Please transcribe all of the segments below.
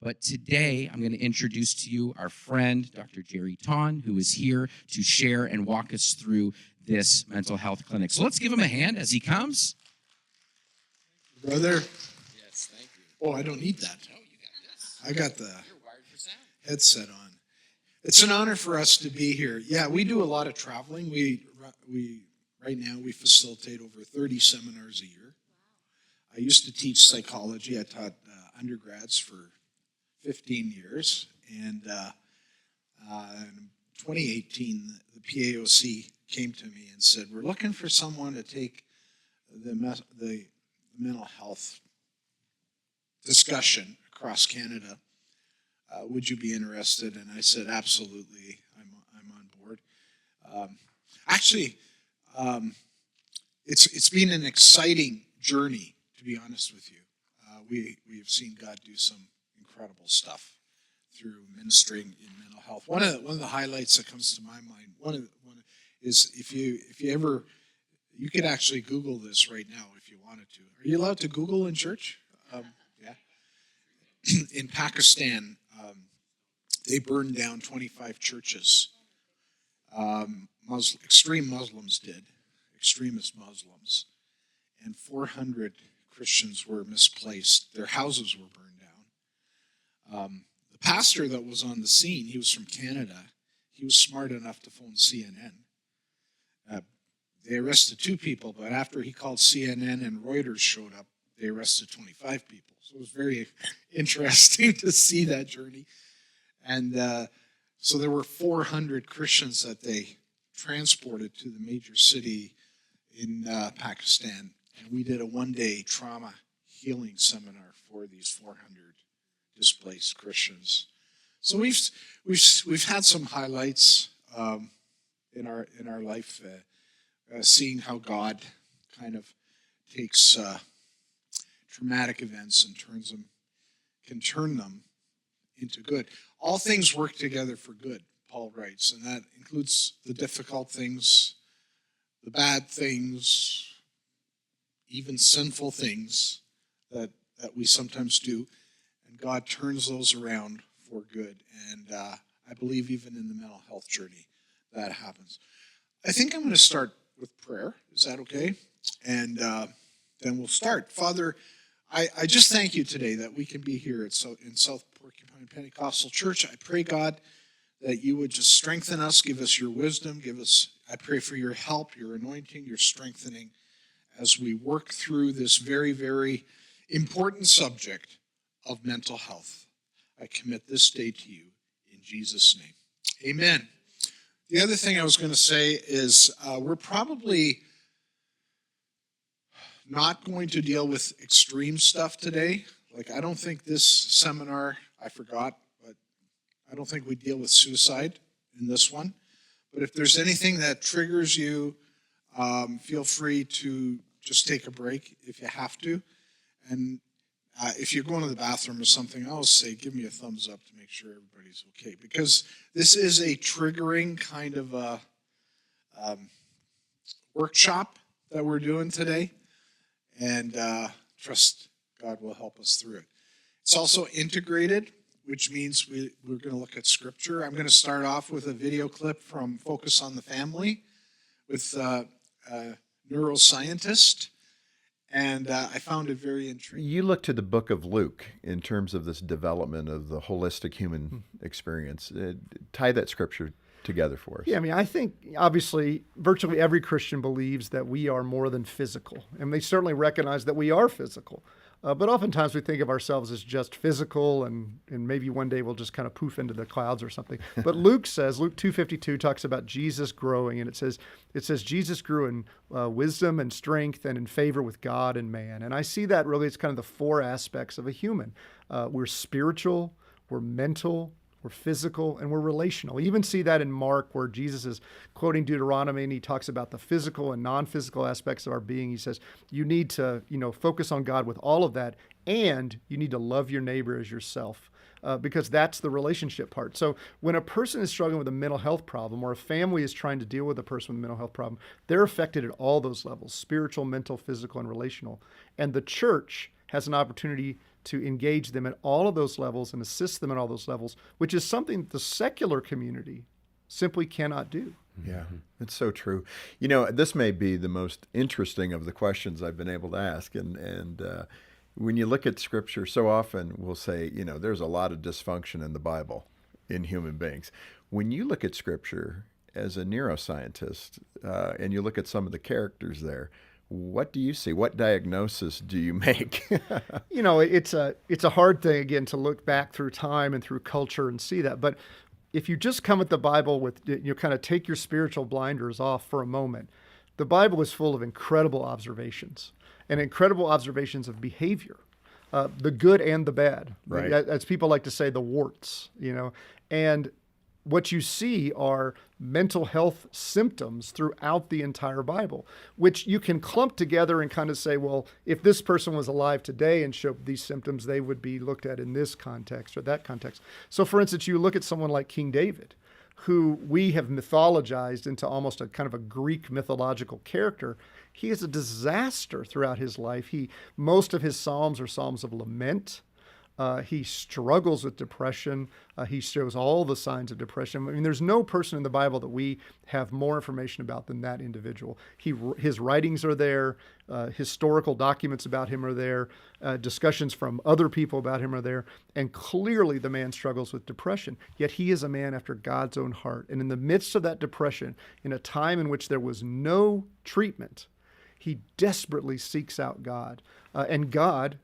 But today, I'm going to introduce to you our friend, Dr. Gerry Tonn, who is here to share and walk us through this mental health clinic. So let's give him a hand as he comes. Brother. Yes, thank you. Oh, I don't need that. Oh, you got this. I got the You're wired for sound. headset on. It's an honor for us to be here. Yeah, we do a lot of traveling. We right now we facilitate over 30 seminars a year. I used to teach psychology. I taught undergrads for 15 years, and in 2018, the PAOC came to me and said, "We're looking for someone to take the mental health discussion across Canada. Would you be interested?" And I said, "Absolutely, I'm on board." It's been an exciting journey, to be honest with you. We have seen God do some incredible stuff through ministering in mental health. One of the highlights that comes to my mind is if you ever, you could actually Google this right now if you wanted to. Are you allowed to Google in church? Yeah. In Pakistan, they burned down 25 churches. Extreme Muslims did, extremist Muslims, and 400 Christians were misplaced. Their houses were burned down. The pastor that was on the scene, he was from Canada. He was smart enough to phone CNN. They arrested 2 people, but after he called CNN and Reuters showed up, they arrested 25 people. So it was very interesting to see that journey. And so there were 400 Christians that they transported to the major city in Pakistan. And we did a one-day trauma healing seminar for these 400 displaced Christians. So we've had some highlights in our life, seeing how God kind of takes traumatic events and can turn them into good. All things work together for good, Paul writes, and that includes the difficult things, the bad things, even sinful things that we sometimes do, and God turns those around for good. And I believe even in the mental health journey that happens. I think I'm going to start with prayer. Is that okay? And then we'll start. Father, I just thank you today that we can be here in South Porcupine Pentecostal Church. I pray, God, that you would just strengthen us, give us your wisdom, I pray for your help, your anointing, your strengthening as we work through this very, very important subject of mental health. I commit this day to you in Jesus' name. Amen. The other thing I was going to say is we're probably not going to deal with extreme stuff today. Like, I don't think this seminar, I forgot, but I don't think we deal with suicide in this one. But if there's anything that triggers you, feel free to just take a break if you have to. And if you're going to the bathroom or something, I'll say, give me a thumbs up to make sure everybody's okay. Because this is a triggering kind of a workshop that we're doing today. And trust God will help us through it. It's also integrated, which means we're going to look at Scripture. I'm going to start off with a video clip from Focus on the Family with a neuroscientist. And I found it very intriguing. You look to the book of Luke in terms of this development of the holistic human experience. Tie that scripture together for us. Yeah, I mean, I think obviously virtually every Christian believes that we are more than physical, and they certainly recognize that we are physical. But oftentimes we think of ourselves as just physical, and maybe one day we'll just kind of poof into the clouds or something. But Luke 2:52 talks about Jesus growing, and it says Jesus grew in wisdom and strength and in favor with God and man. And I see that really as kind of the 4 aspects of a human. We're spiritual, we're mental, we're physical, and we're relational. We even see that in Mark where Jesus is quoting Deuteronomy and he talks about the physical and non-physical aspects of our being. He says, you need to, focus on God with all of that, and you need to love your neighbor as yourself, because that's the relationship part. So when a person is struggling with a mental health problem, or a family is trying to deal with a person with a mental health problem, they're affected at all those levels: spiritual, mental, physical, and relational. And the church has an opportunity to engage them at all of those levels and assist them at all those levels, which is something that the secular community simply cannot do. Yeah, it's so true. You know, this may be the most interesting of the questions I've been able to ask. And when you look at Scripture, so often we'll say, you know, there's a lot of dysfunction in the Bible in human beings. When you look at Scripture as a neuroscientist and you look at some of the characters there, what do you see? What diagnosis do you make? You know, it's a hard thing, again, to look back through time and through culture and see that. But if you just come at the Bible with, you kind of take your spiritual blinders off for a moment, the Bible is full of incredible observations and incredible observations of behavior, the good and the bad. Right. As people like to say, the warts, you know. And what you see are mental health symptoms throughout the entire Bible, which you can clump together and kind of say, well, if this person was alive today and showed these symptoms, they would be looked at in this context or that context. So, for instance, you look at someone like King David, who we have mythologized into almost a kind of a Greek mythological character. He is a disaster throughout his life. Most of his psalms are psalms of lament. He struggles with depression. He shows all the signs of depression. I mean, there's no person in the Bible that we have more information about than that individual. His writings are there. Historical documents about him are there. Discussions from other people about him are there. And clearly the man struggles with depression. Yet he is a man after God's own heart. And in the midst of that depression, in a time in which there was no treatment, he desperately seeks out God. And God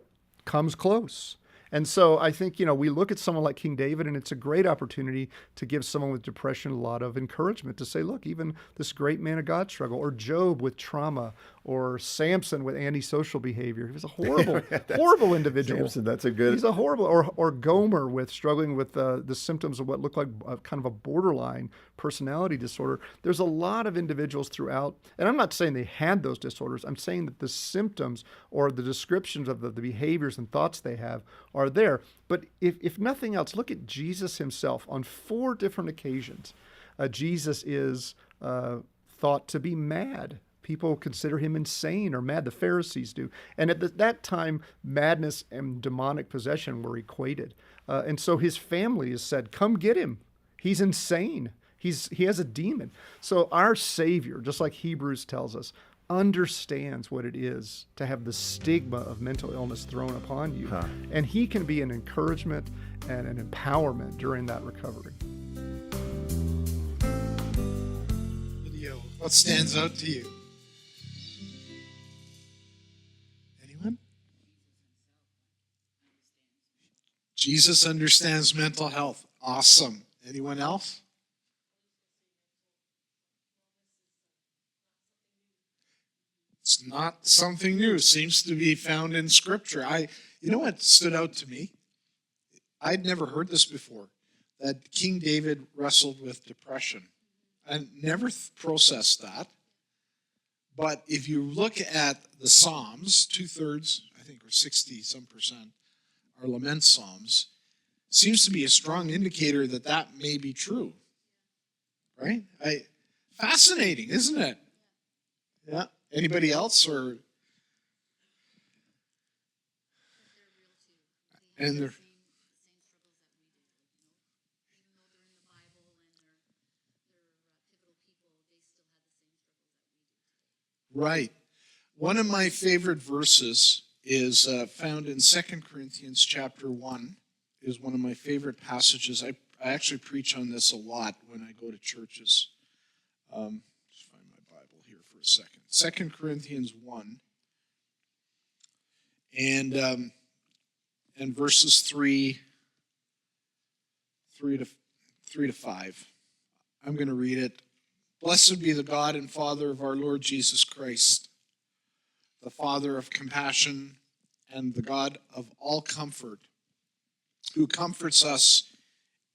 comes close. And so I think, you know, we look at someone like King David, and it's a great opportunity to give someone with depression a lot of encouragement to say, look, even this great man of God struggle, or Job with trauma, or Samson with antisocial behavior. He was a horrible, horrible individual. Samson, that's a good... He's a horrible, or Gomer with struggling with the symptoms of what looked like kind of a borderline personality disorder. There's a lot of individuals throughout, and I'm not saying they had those disorders. I'm saying that the symptoms or the descriptions of the behaviors and thoughts they have are there. But if nothing else, look at Jesus himself. On 4 different occasions, Jesus is thought to be mad. People consider him insane or mad. The Pharisees do. And at that time, madness and demonic possession were equated. And so his family has said, come get him. He's insane. He has a demon. So our Savior, just like Hebrews tells us, understands what it is to have the stigma of mental illness thrown upon you. And he can be an encouragement and an empowerment during that recovery. Video. What stands out to you? Anyone? Jesus understands mental health. Awesome. Anyone else? It's not something new. It seems to be found in Scripture. You know what stood out to me? I'd never heard this before, that King David wrestled with depression. I never processed that. But if you look at the Psalms, 2/3, I think, or 60-some%, are lament Psalms, seems to be a strong indicator that that may be true. Right? Fascinating, isn't it? Yeah. Anybody else? Or and they're right. One of my favorite verses is found in 2 Corinthians chapter 1. Is one of my favorite passages. I actually preach on this a lot when I go to churches. Just find my Bible here for a second. 2 Corinthians 1 and verses 3 to 5. I'm going to read it. Blessed be the God and Father of our Lord Jesus Christ, the Father of compassion and the God of all comfort, who comforts us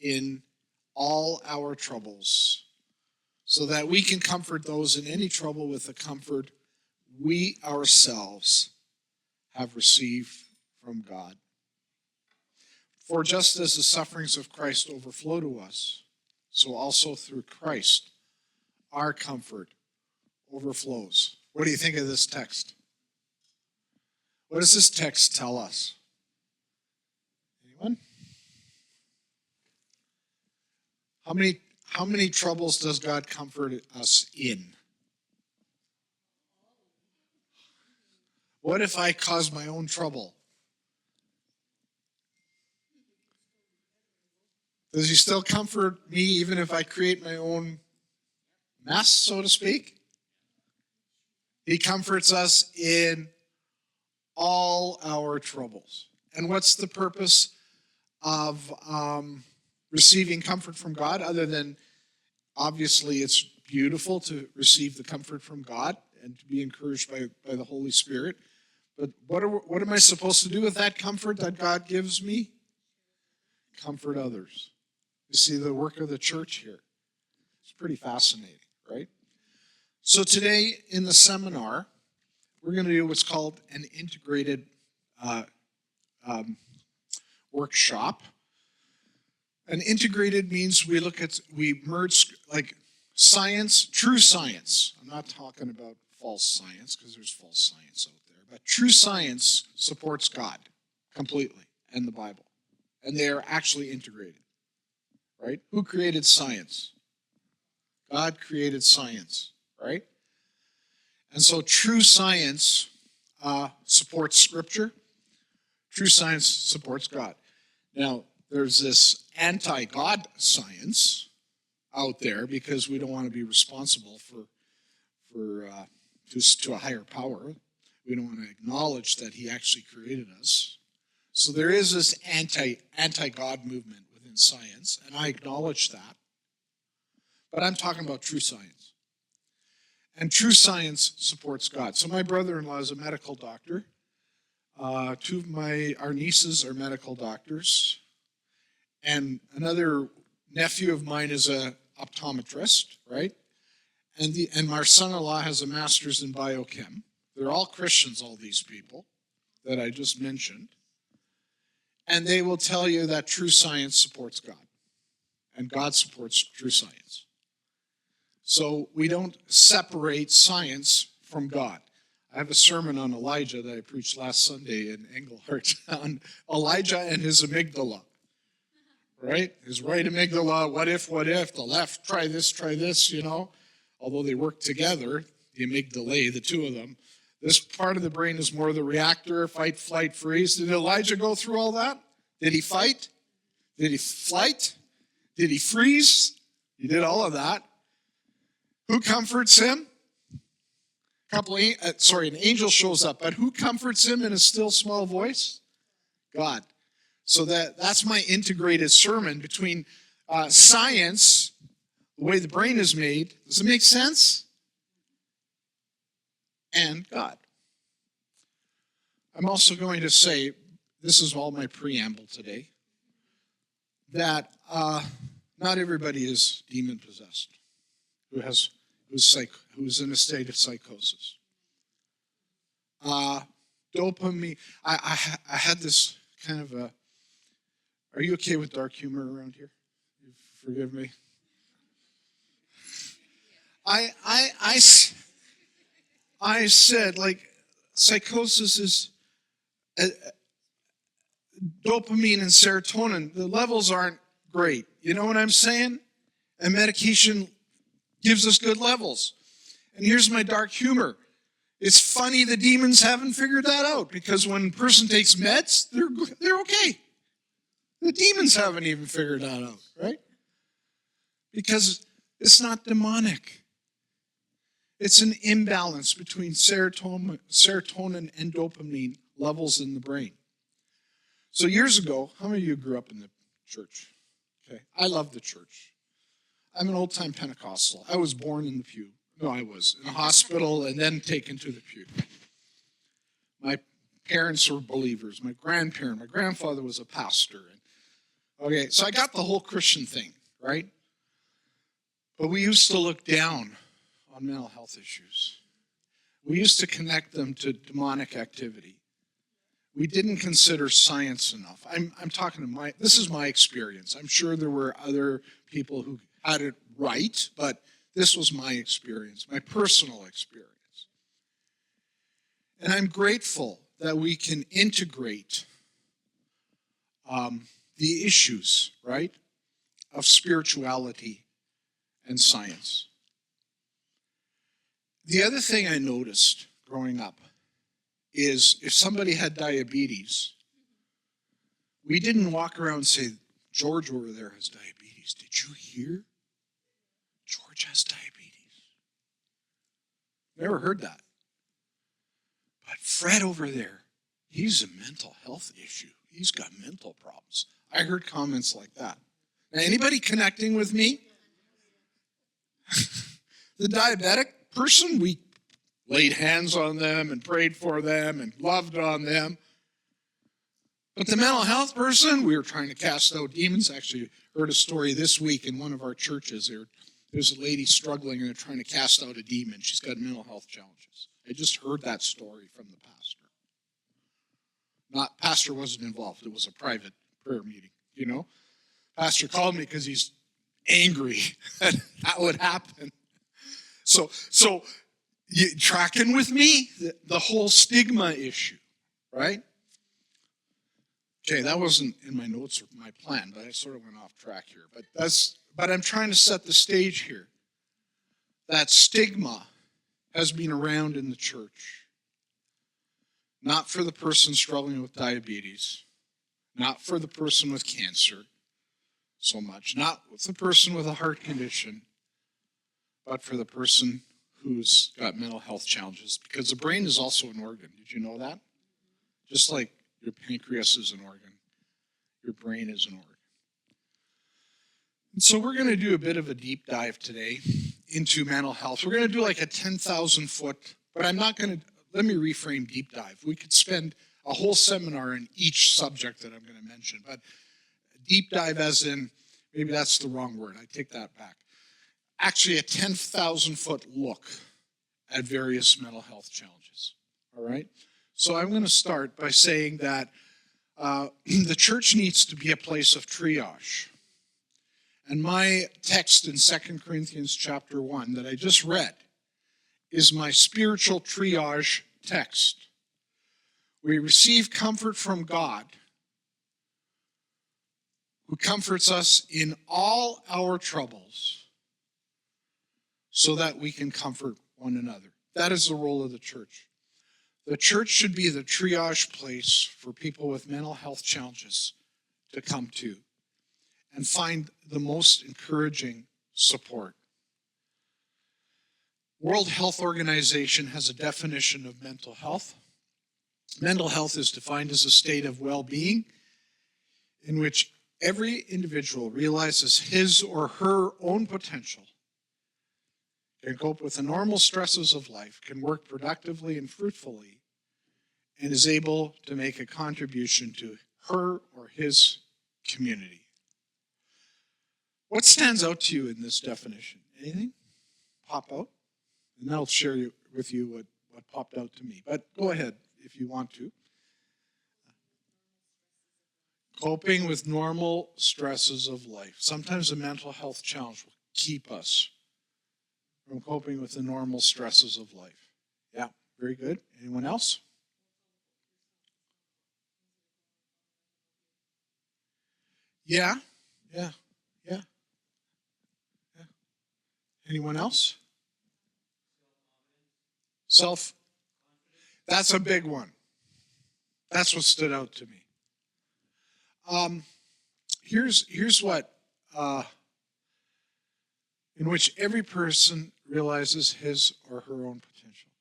in all our troubles, so that we can comfort those in any trouble with the comfort we ourselves have received from God. For just as the sufferings of Christ overflow to us, so also through Christ our comfort overflows. What do you think of this text? What does this text tell us? Anyone? How many troubles does God comfort us in? What if I cause my own trouble? Does he still comfort me even if I create my own mess, so to speak? He comforts us in all our troubles. And what's the purpose of receiving comfort from God, other than obviously it's beautiful to receive the comfort from God and to be encouraged by the Holy Spirit. But what am I supposed to do with that comfort that God gives me? Comfort others. You see the work of the church here. It's pretty fascinating, right? So today in the seminar, we're going to do what's called an integrated workshop. And integrated means we merge like science, true science. I'm not talking about false science because there's false science out there. But true science supports God completely and the Bible. And they are actually integrated, right? Who created science? God created science, right? And so true science supports Scripture. True science supports God. Now, there's this anti-God science out there because we don't want to be responsible to a higher power. We don't want to acknowledge that he actually created us. So there is this anti-God movement within science, and I acknowledge that. But I'm talking about true science. And true science supports God. So my brother-in-law is a medical doctor. Two of our nieces are medical doctors. And another nephew of mine is an optometrist, right? And my son-in-law has a master's in biochem. They're all Christians, all these people that I just mentioned. And they will tell you that true science supports God. And God supports true science. So we don't separate science from God. I have a sermon on Elijah that I preached last Sunday in Englehart on Elijah and his amygdala. Right? His right amygdala, what if, the left, try this, you know. Although they work together, the amygdala, the two of them. This part of the brain is more the reactor, fight, flight, freeze. Did Elijah go through all that? Did he fight? Did he flight? Did he freeze? He did all of that. Who comforts him? An angel shows up, but who comforts him in a still small voice? God. So that's my integrated sermon between science, the way the brain is made. Does it make sense? And God. I'm also going to say, this is all my preamble today, that not everybody is demon-possessed who's in a state of psychosis. Dopamine, I had this kind of a, are you okay with dark humor around here? You forgive me? I said, like, psychosis is dopamine and serotonin. The levels aren't great. You know what I'm saying? And medication gives us good levels. And here's my dark humor. It's funny the demons haven't figured that out, because when a person takes meds, they're okay. The demons haven't even figured that out, right? Because it's not demonic. It's an imbalance between serotonin and dopamine levels in the brain. So years ago, how many of you grew up in the church? Okay, I love the church. I'm an old-time Pentecostal. I was born in the pew. No, I was in a hospital and then taken to the pew. My parents were believers. My grandfather was a pastor. Okay, so I got the whole Christian thing, right? But we used to look down on mental health issues. We used to connect them to demonic activity. We didn't consider science enough. I'm talking to this is my experience. I'm sure there were other people who had it right, but this was my experience, my personal experience. And I'm grateful that we can integrate the issues, right, of spirituality and science. The other thing I noticed growing up is if somebody had diabetes, we didn't walk around and say, George over there has diabetes. Did you hear? George has diabetes. Never heard that. But Fred over there, he's a mental health issue. He's got mental problems. I heard comments like that. Now, anybody connecting with me? The diabetic person, we laid hands on them and prayed for them and loved on them. But the mental health person, we were trying to cast out demons. Actually, heard a story this week in one of our churches. There's a lady struggling and they're trying to cast out a demon. She's got mental health challenges. I just heard that story from the pastor. Pastor wasn't involved. It was a private prayer meeting, you know. Pastor called me because he's angry that would happen. So you tracking with me? The whole stigma issue, right? Okay, that wasn't in my notes or my plan, but I sort of went off track here. But I'm trying to set the stage here. That stigma has been around in the church. Not for the person struggling with diabetes, not for the person with cancer so much, not with the person with a heart condition, but for the person who's got mental health challenges. Because the brain is also an organ. Did you know that? Just like your pancreas is an organ, your brain is an organ. And so we're going to do a bit of a deep dive today into mental health. We're going to do like a 10,000 foot, but I'm not going to, let me reframe deep dive. We could spend a whole seminar in each subject that I'm going to mention, but deep dive as in, maybe that's the wrong word. I take that back. Actually, a 10,000 foot look at various mental health challenges. All right? So I'm going to start by saying that the church needs to be a place of triage. And my text in 2 Corinthians chapter 1 that I just read is my spiritual triage text. We receive comfort from God, who comforts us in all our troubles, so that we can comfort one another. That is the role of the church. The church should be the triage place for people with mental health challenges to come to and find the most encouraging support. World Health Organization has a definition of mental health. Mental health is defined as a state of well-being in which every individual realizes his or her own potential, can cope with the normal stresses of life, can work productively and fruitfully, and is able to make a contribution to her or his community. What stands out to you in this definition? Anything pop out? And I'll share with you what popped out to me. But go ahead if you want to. Coping with normal stresses of life. Sometimes a mental health challenge will keep us from coping with the normal stresses of life. Yeah, very good. Anyone else? Yeah. Anyone else? That's a big one. That's what stood out to me. Here's what, in which every person realizes his or her own potential.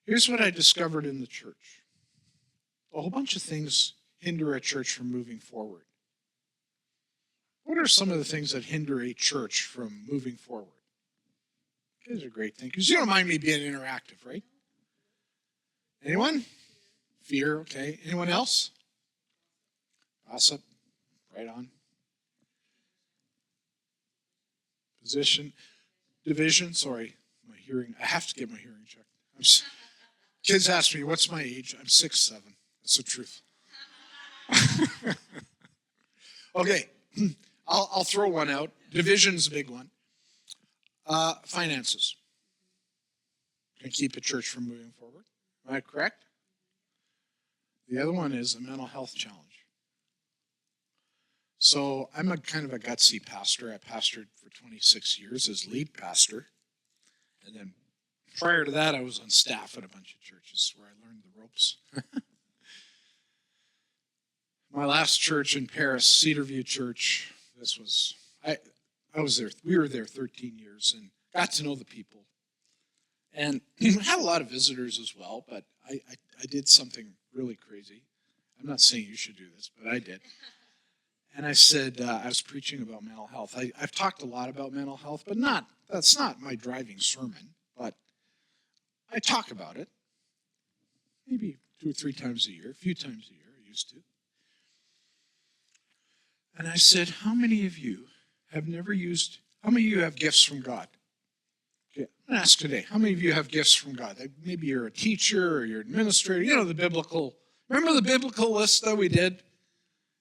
Here's what I discovered in the church. A whole bunch of things hinder a church from moving forward. What are some of the things that hinder a church from moving forward? You guys are great thinkers. You don't mind me being interactive, right? Anyone? Fear, okay. Anyone else? Gossip, right on. Division, sorry, my hearing. I have to get my hearing checked. Kids ask me, what's my age? I'm 6'7". That's the truth. Okay, I'll throw one out. Division's a big one. Finances can keep a church from moving forward. Am I correct? The other one is a mental health challenge. So I'm a kind of a gutsy pastor. I pastored for 26 years as lead pastor. And then prior to that, I was on staff at a bunch of churches where I learned the ropes. My last church in Paris, Cedarview Church, I was there. We were there 13 years and got to know the people. And had a lot of visitors as well, but I did something really crazy. I'm not saying you should do this, but I did. And I said, I was preaching about mental health. I've talked a lot about mental health, but that's not my driving sermon, but I talk about it maybe 2 or 3 times a year, a few times a year, I used to. And I said, how many of you have how many of you have gifts from God? Okay, I'm going to ask today, how many of you have gifts from God? Maybe you're a teacher or you're an administrator, remember the biblical list that we did?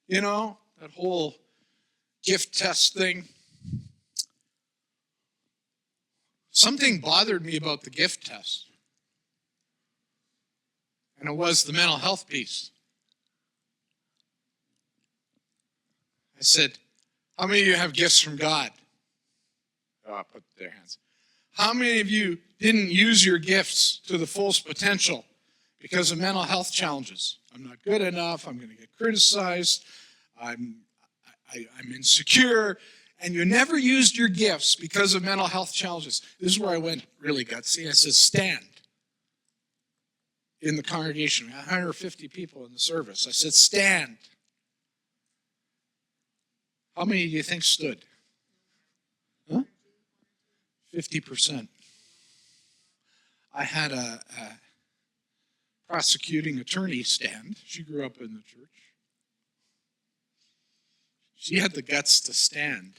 That whole gift test thing. Something bothered me about the gift test. And it was the mental health piece. I said, how many of you have gifts from God? Put their hands. How many of you didn't use your gifts to the fullest potential because of mental health challenges? I'm not good enough. I'm going to get criticized. I'm insecure. And you never used your gifts because of mental health challenges. This is where I went really gutsy. I said, stand. In the congregation, 150 people in the service. I said, stand. How many do you think stood? 50%. I had a prosecuting attorney stand. She grew up in the church. She had the guts to stand.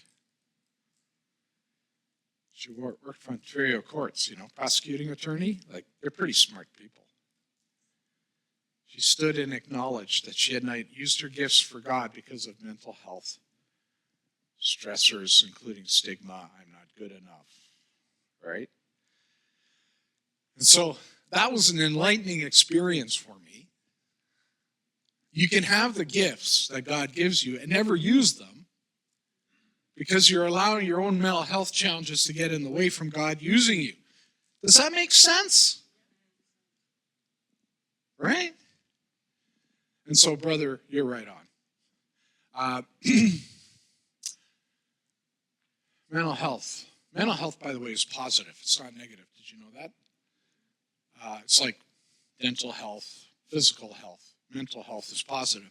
She worked for Ontario courts, prosecuting attorney. They're pretty smart people. She stood and acknowledged that she had not used her gifts for God because of mental health stressors, including stigma. I'm not good enough, right? And so that was an enlightening experience for me. You can have the gifts that God gives you and never use them because you're allowing your own mental health challenges to get in the way from God using you. Does that make sense? Right? And so, brother, you're right on. Mental health. Mental health, by the way, is positive. It's not negative. Did you know that? It's like dental health, physical health. Mental health is positive.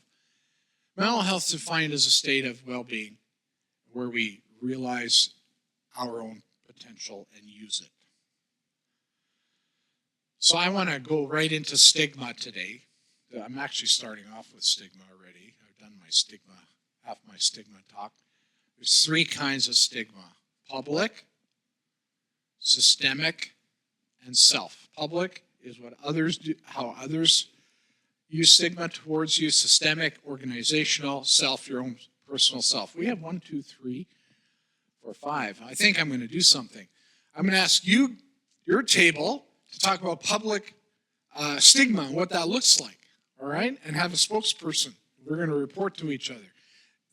Mental health is defined as a state of well-being where we realize our own potential and use it. So I want to go right into stigma today. I'm actually starting off with stigma already. I've done half my stigma talk. There's 3 kinds of stigma: public, systemic, and self. Public is what others do, how others use stigma towards you. Systemic, organizational. Self, your own personal self. We have 1, 2, 3, 4, 5. I think I'm going to do something. I'm going to ask you, your table, to talk about public stigma and what that looks like. All right? And have a spokesperson. We're going to report to each other.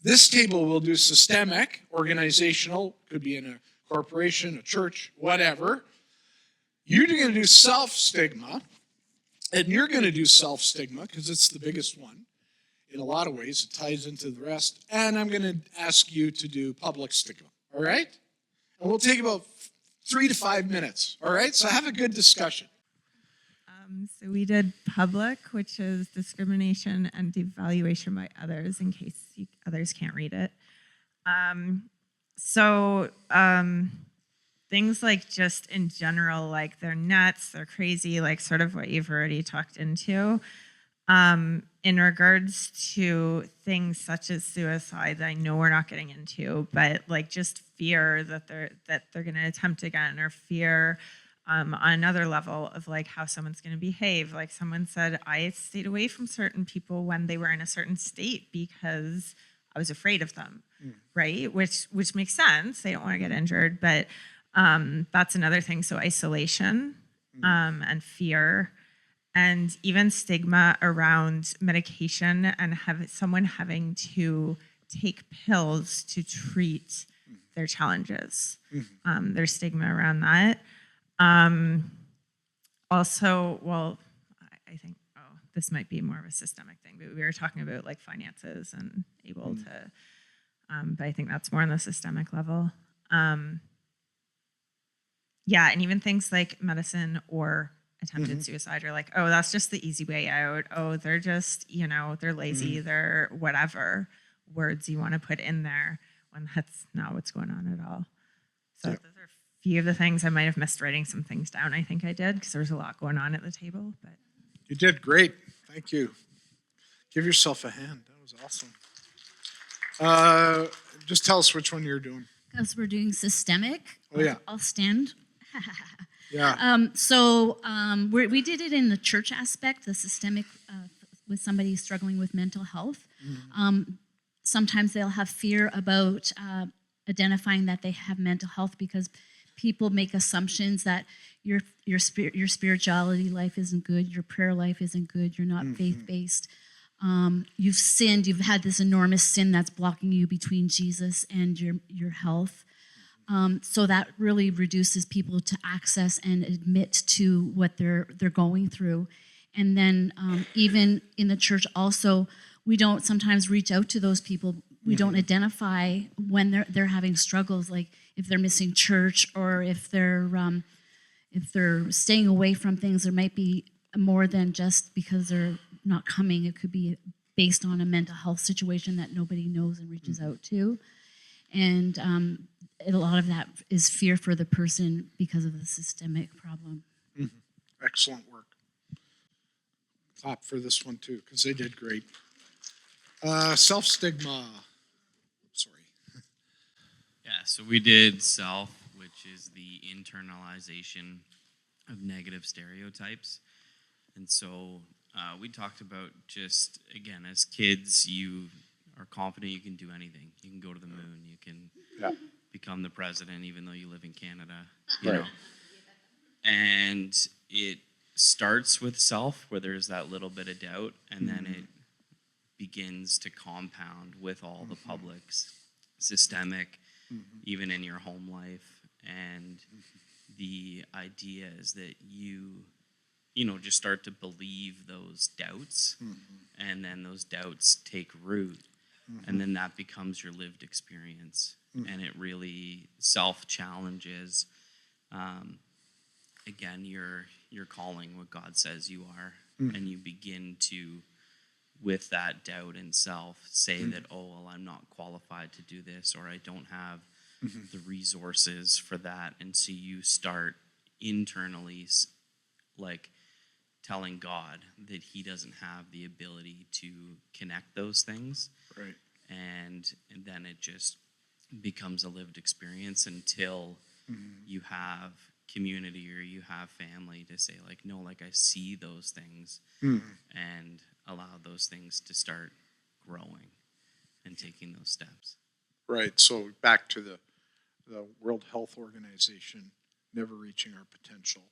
This table will do systemic, organizational, could be in a corporation, a church, whatever. You're going to do self-stigma, and you're going to do self-stigma because it's the biggest one. In a lot of ways, it ties into the rest. And I'm going to ask you to do public stigma, all right? And we'll take about 3 to 5 minutes, all right? So have a good discussion. So we did public, which is discrimination and devaluation by others, in case others can't read it. Things like just in general, like they're nuts, they're crazy, like sort of what you've already talked into. In regards to things such as suicide, I know we're not getting into, but like just fear that they're going to attempt again, or fear on another level of like how someone's going to behave. Like someone said, I stayed away from certain people when they were in a certain state because I was afraid of them, right? Which makes sense. They don't want to get injured, but that's another thing. So isolation and fear. and even stigma around medication and someone having to take pills to treat their challenges. There's stigma around that. Also, well, I think, this might be more of a systemic thing, but we were talking about like finances and able to, but I think that's more on the systemic level. Yeah, and even things like medicine or attempted suicide are like, oh, that's just the easy way out. Oh, they're just, they're lazy, they're whatever words you want to put in there when that's not what's going on at all. So those are a few of the things. I might have missed writing some things down. I think I did because there was a lot going on at the table. But You did great. Thank you. Give yourself a hand. That was awesome. Just tell us which one you're doing. Because we're doing systemic. Oh, yeah. I'll stand. Yeah. We did it in the church aspect, the systemic, with somebody struggling with mental health. Sometimes they'll have fear about identifying that they have mental health because people make assumptions that your spirituality life isn't good, your prayer life isn't good, you're not faith-based. You've sinned, you've had this enormous sin that's blocking you between Jesus and your health. So that really reduces people to access and admit to what they're going through. And then even in the church also, we don't sometimes reach out to those people. We don't identify when they're having struggles, like if they're missing church or if they're staying away from things. There might be more than just because they're not coming. It could be based on a mental health situation that nobody knows and reaches out to. And a lot of that is fear for the person because of the systemic problem. Excellent work. Clap for this one too, because they did great. Self-stigma. Sorry. Yeah, so we did self, which is the internalization of negative stereotypes. And so we talked about just, again, as kids, you are confident you can do anything. You can go to the moon. You can become the president, even though you live in Canada. You know? And it starts with self, where there's that little bit of doubt, and then it begins to compound with all the public's systemic, even in your home life. And the idea is that you just start to believe those doubts, and then those doubts take root, and then that becomes your lived experience. And it really self-challenges, again, you're calling what God says you are, and you begin to, with that doubt in self, say that, oh, well, I'm not qualified to do this, or I don't have the resources for that. And so you start internally like telling God that he doesn't have the ability to connect those things. Right. And then it just becomes a lived experience until you have community or you have family to say, like, no, like, I see those things, and allow those things to start growing and taking those steps. Right. So back to the World Health Organization, never reaching our potential.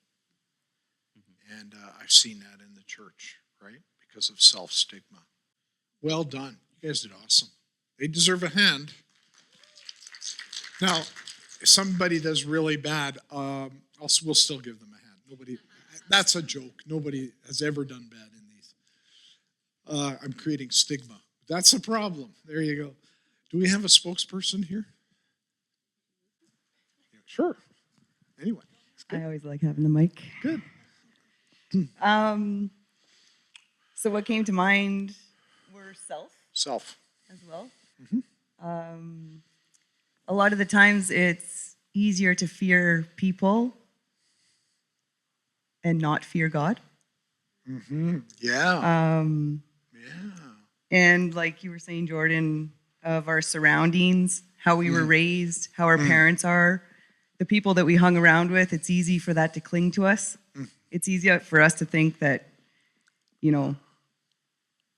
And I've seen that in the church, right? Because of self-stigma. Well done. You guys did awesome. They deserve a hand. Now, if somebody does really bad, we'll still give them a hand. That's a joke. Nobody has ever done bad in these. I'm creating stigma. That's a problem. There you go. Do we have a spokesperson here? Yeah, sure. Anyone. I always like having the mic. Good. So what came to mind were Self. as well. A lot of the times it's easier to fear people and not fear God. Yeah. And like you were saying, Jordan, of our surroundings, how we were raised, how our parents are, the people that we hung around with, it's easy for that to cling to us. It's easy for us to think that,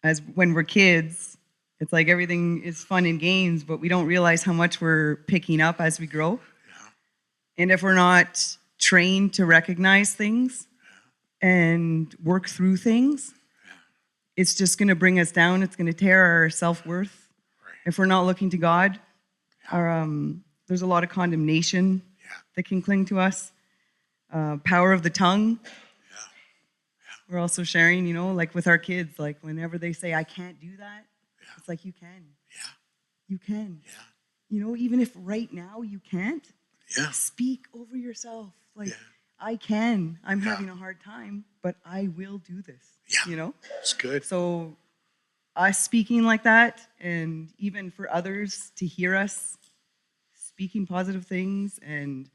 as when we're kids, it's like everything is fun and games, but we don't realize how much we're picking up as we grow. And if we're not trained to recognize things, and work through things, it's just going to bring us down. It's going to tear our self-worth. Right. If we're not looking to God, there's a lot of condemnation that can cling to us. Power of the tongue. We're also sharing, like with our kids, like whenever they say, I can't do that, it's like, you can. Yeah. You can. Yeah. Even if right now you can't, Yeah. speak over yourself. Like, Yeah. I can. I'm Yeah. having a hard time, but I will do this. Yeah. It's good. So us speaking like that, and even for others to hear us speaking positive things, and,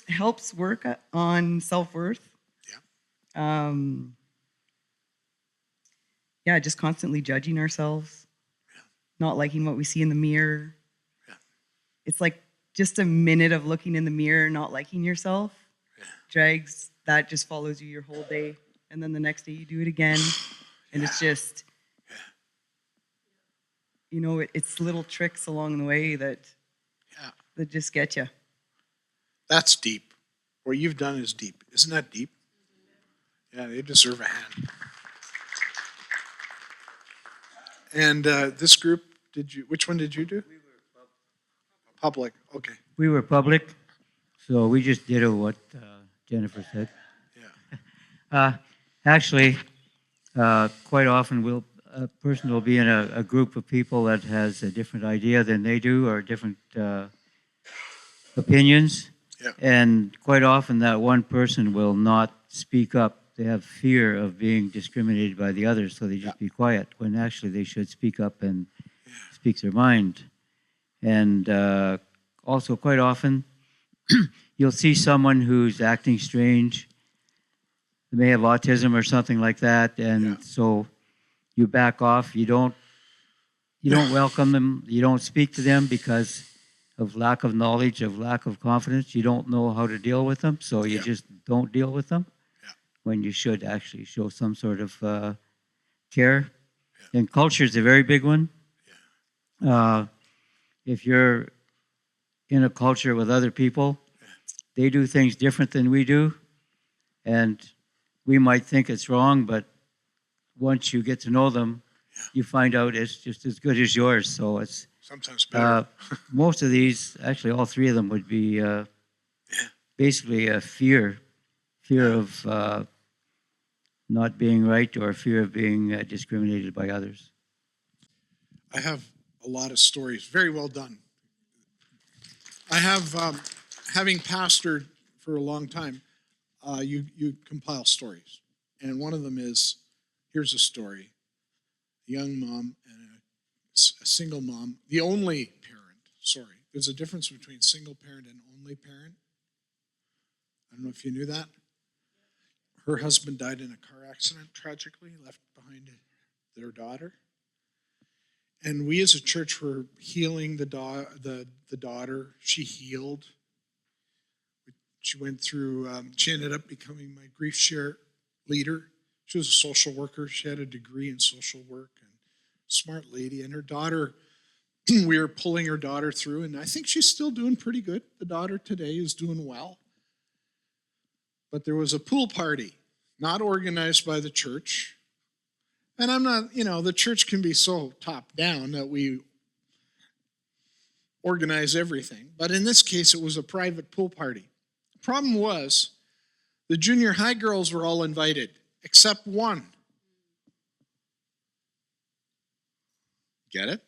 helps work on self-worth. Just constantly judging ourselves, not liking what we see in the mirror. It's like just a minute of looking in the mirror, not liking yourself, that just follows you your whole day. And then the next day you do it again. And it's just, it's little tricks along the way that just get you. That's deep. What you've done is deep. Isn't that deep? Yeah, they deserve a hand. And this group, which one did you do? We were public. Okay. We were public, so we just did what Jennifer said. Yeah. Actually, quite often a person will be in a group of people that has a different idea than they do, or different opinions. Yeah. And quite often that one person will not speak up. They have fear of being discriminated by the others, so they just be quiet, when actually they should speak up and speak their mind. And also quite often, you'll see someone who's acting strange. They may have autism or something like that, and so you back off. You don't welcome them. You don't speak to them because of lack of knowledge, of lack of confidence. You don't know how to deal with them, so you just don't deal with them, when you should actually show some sort of care. And culture is a very big one. If you're in a culture with other people, they do things different than we do, and we might think it's wrong, but once you get to know them, you find out it's just as good as yours. So it's sometimes better. Most of these, actually all three of them, would be basically a fear of not being right, or fear of being discriminated by others. I have a lot of stories. Very well done. I have, having pastored for a long time, you compile stories. And one of them is, here's a story. A young mom and a single mom, the only parent, sorry. There's a difference between single parent and only parent. I don't know if you knew that. Her husband died in a car accident, tragically, left behind their daughter. And we as a church were healing the daughter. She healed. She went through, she ended up becoming my grief share leader. She was a social worker. She had a degree in social work, and smart lady. And her daughter, we were pulling her daughter through, and I think she's still doing pretty good. The daughter today is doing well. But there was a pool party, not organized by the church. And I'm not, the church can be so top down that we organize everything. But in this case, it was a private pool party. The problem was the junior high girls were all invited, except one. Get it?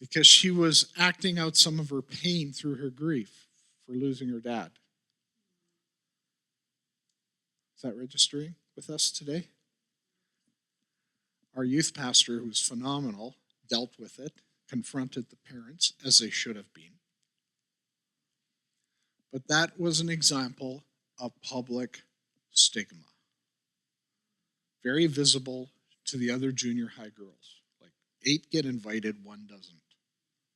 Because she was acting out some of her pain through her grief for losing her dad. Is that registering with us today? Our youth pastor, who was phenomenal, dealt with it, confronted the parents, as they should have been. But that was an example of public stigma. Very visible to the other junior high girls. Like 8 get invited, 1 doesn't,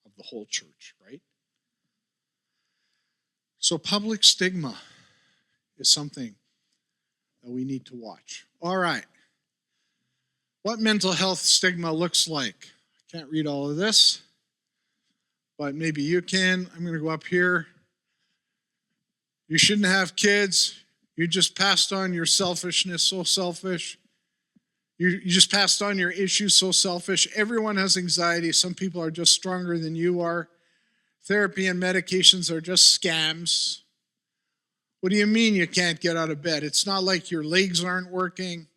of the whole church, right? So public stigma is something that we need to watch. All right. What mental health stigma looks like. I can't read all of this, but maybe you can. I'm going to go up here. You shouldn't have kids. You just passed on your selfishness, so selfish. You just passed on your issues, so selfish. Everyone has anxiety. Some people are just stronger than you are. Therapy and medications are just scams. What do you mean you can't get out of bed? It's not like your legs aren't working.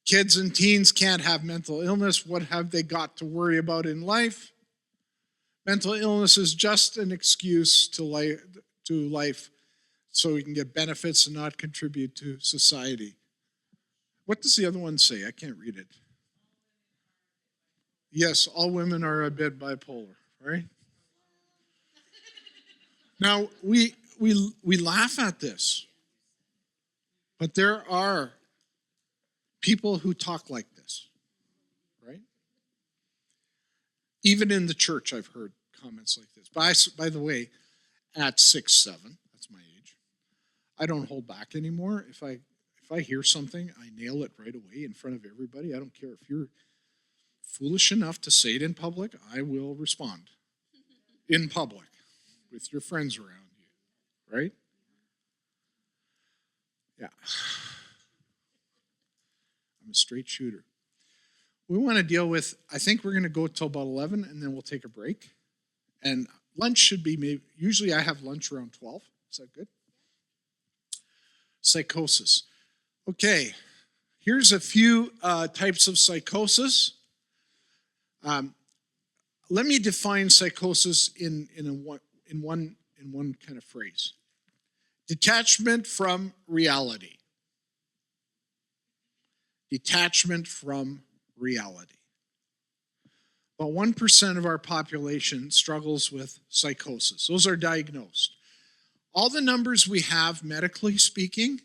Kids and teens can't have mental illness. What have they got to worry about in life? Mental illness is just an excuse to life so we can get benefits and not contribute to society. What does the other one say? I can't read it. Yes, all women are a bit bipolar, right? Now, we laugh at this, but there are people who talk like this, right? Even in the church, I've heard comments like this. By the way, at 6'7", that's my age, I don't hold back anymore. If I hear something, I nail it right away in front of everybody. I don't care if you're foolish enough to say it in public, I will respond in public with your friends around you, right? Yeah. I'm a straight shooter. We want to deal with, I think we're going to go till about 11 and then we'll take a break. And lunch should be usually I have lunch around 12. Is that good? Psychosis. Okay, here's a few types of psychosis. Let me define psychosis in one kind of phrase. Detachment from reality. Detachment from reality. About 1% of our population struggles with psychosis. Those are diagnosed. All the numbers we have, medically speaking,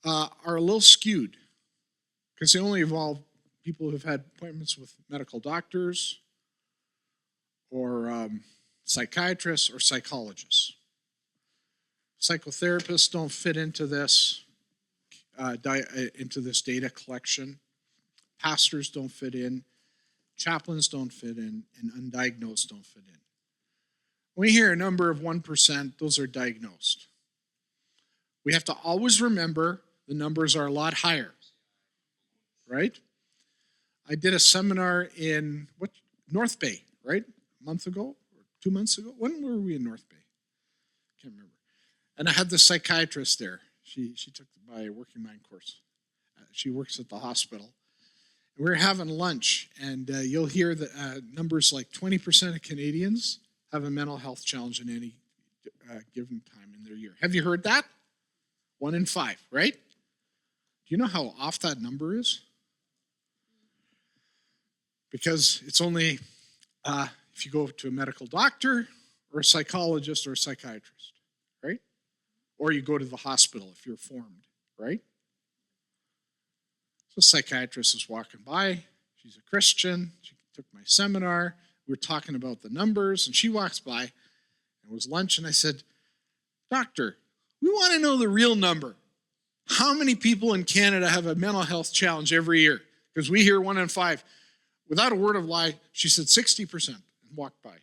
are a little skewed because they only involve people who've had appointments with medical doctors or psychiatrists or psychologists. Psychotherapists don't fit into this data collection. Pastors don't fit in. Chaplains don't fit in, and undiagnosed don't fit in. When we hear a number of 1%, those are diagnosed. We have to always remember the numbers are a lot higher, right? I did a seminar in North Bay, right? A month ago or 2 months ago. When were we in North Bay? Can't remember. And I had the psychiatrist there. She took my Working Mind course. She works at the hospital. We were having lunch, and you'll hear the numbers like 20% of Canadians have a mental health challenge in any given time in their year. Have you heard that? 1 in 5, right? Do you know how off that number is? Because it's only if you go to a medical doctor or a psychologist or a psychiatrist, right? Or you go to the hospital if you're formed, right? So a psychiatrist is walking by. She's a Christian. She took my seminar. We were talking about the numbers, and she walks by. And it was lunch, and I said, "Doctor, we want to know the real number. How many people in Canada have a mental health challenge every year? Because we hear 1 in 5. Without a word of lie, she said 60% and walked by.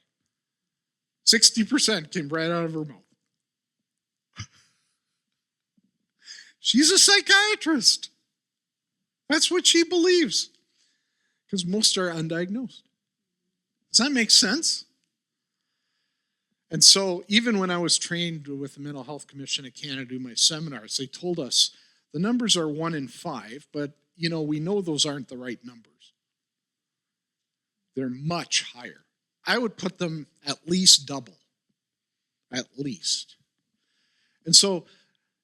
60% came right out of her mouth. She's a psychiatrist. That's what she believes. Because most are undiagnosed. Does that make sense? And so even when I was trained with the Mental Health Commission of Canada to do my seminars, they told us the numbers are 1 in 5, but we know those aren't the right numbers. They're much higher. I would put them at least double. At least. And so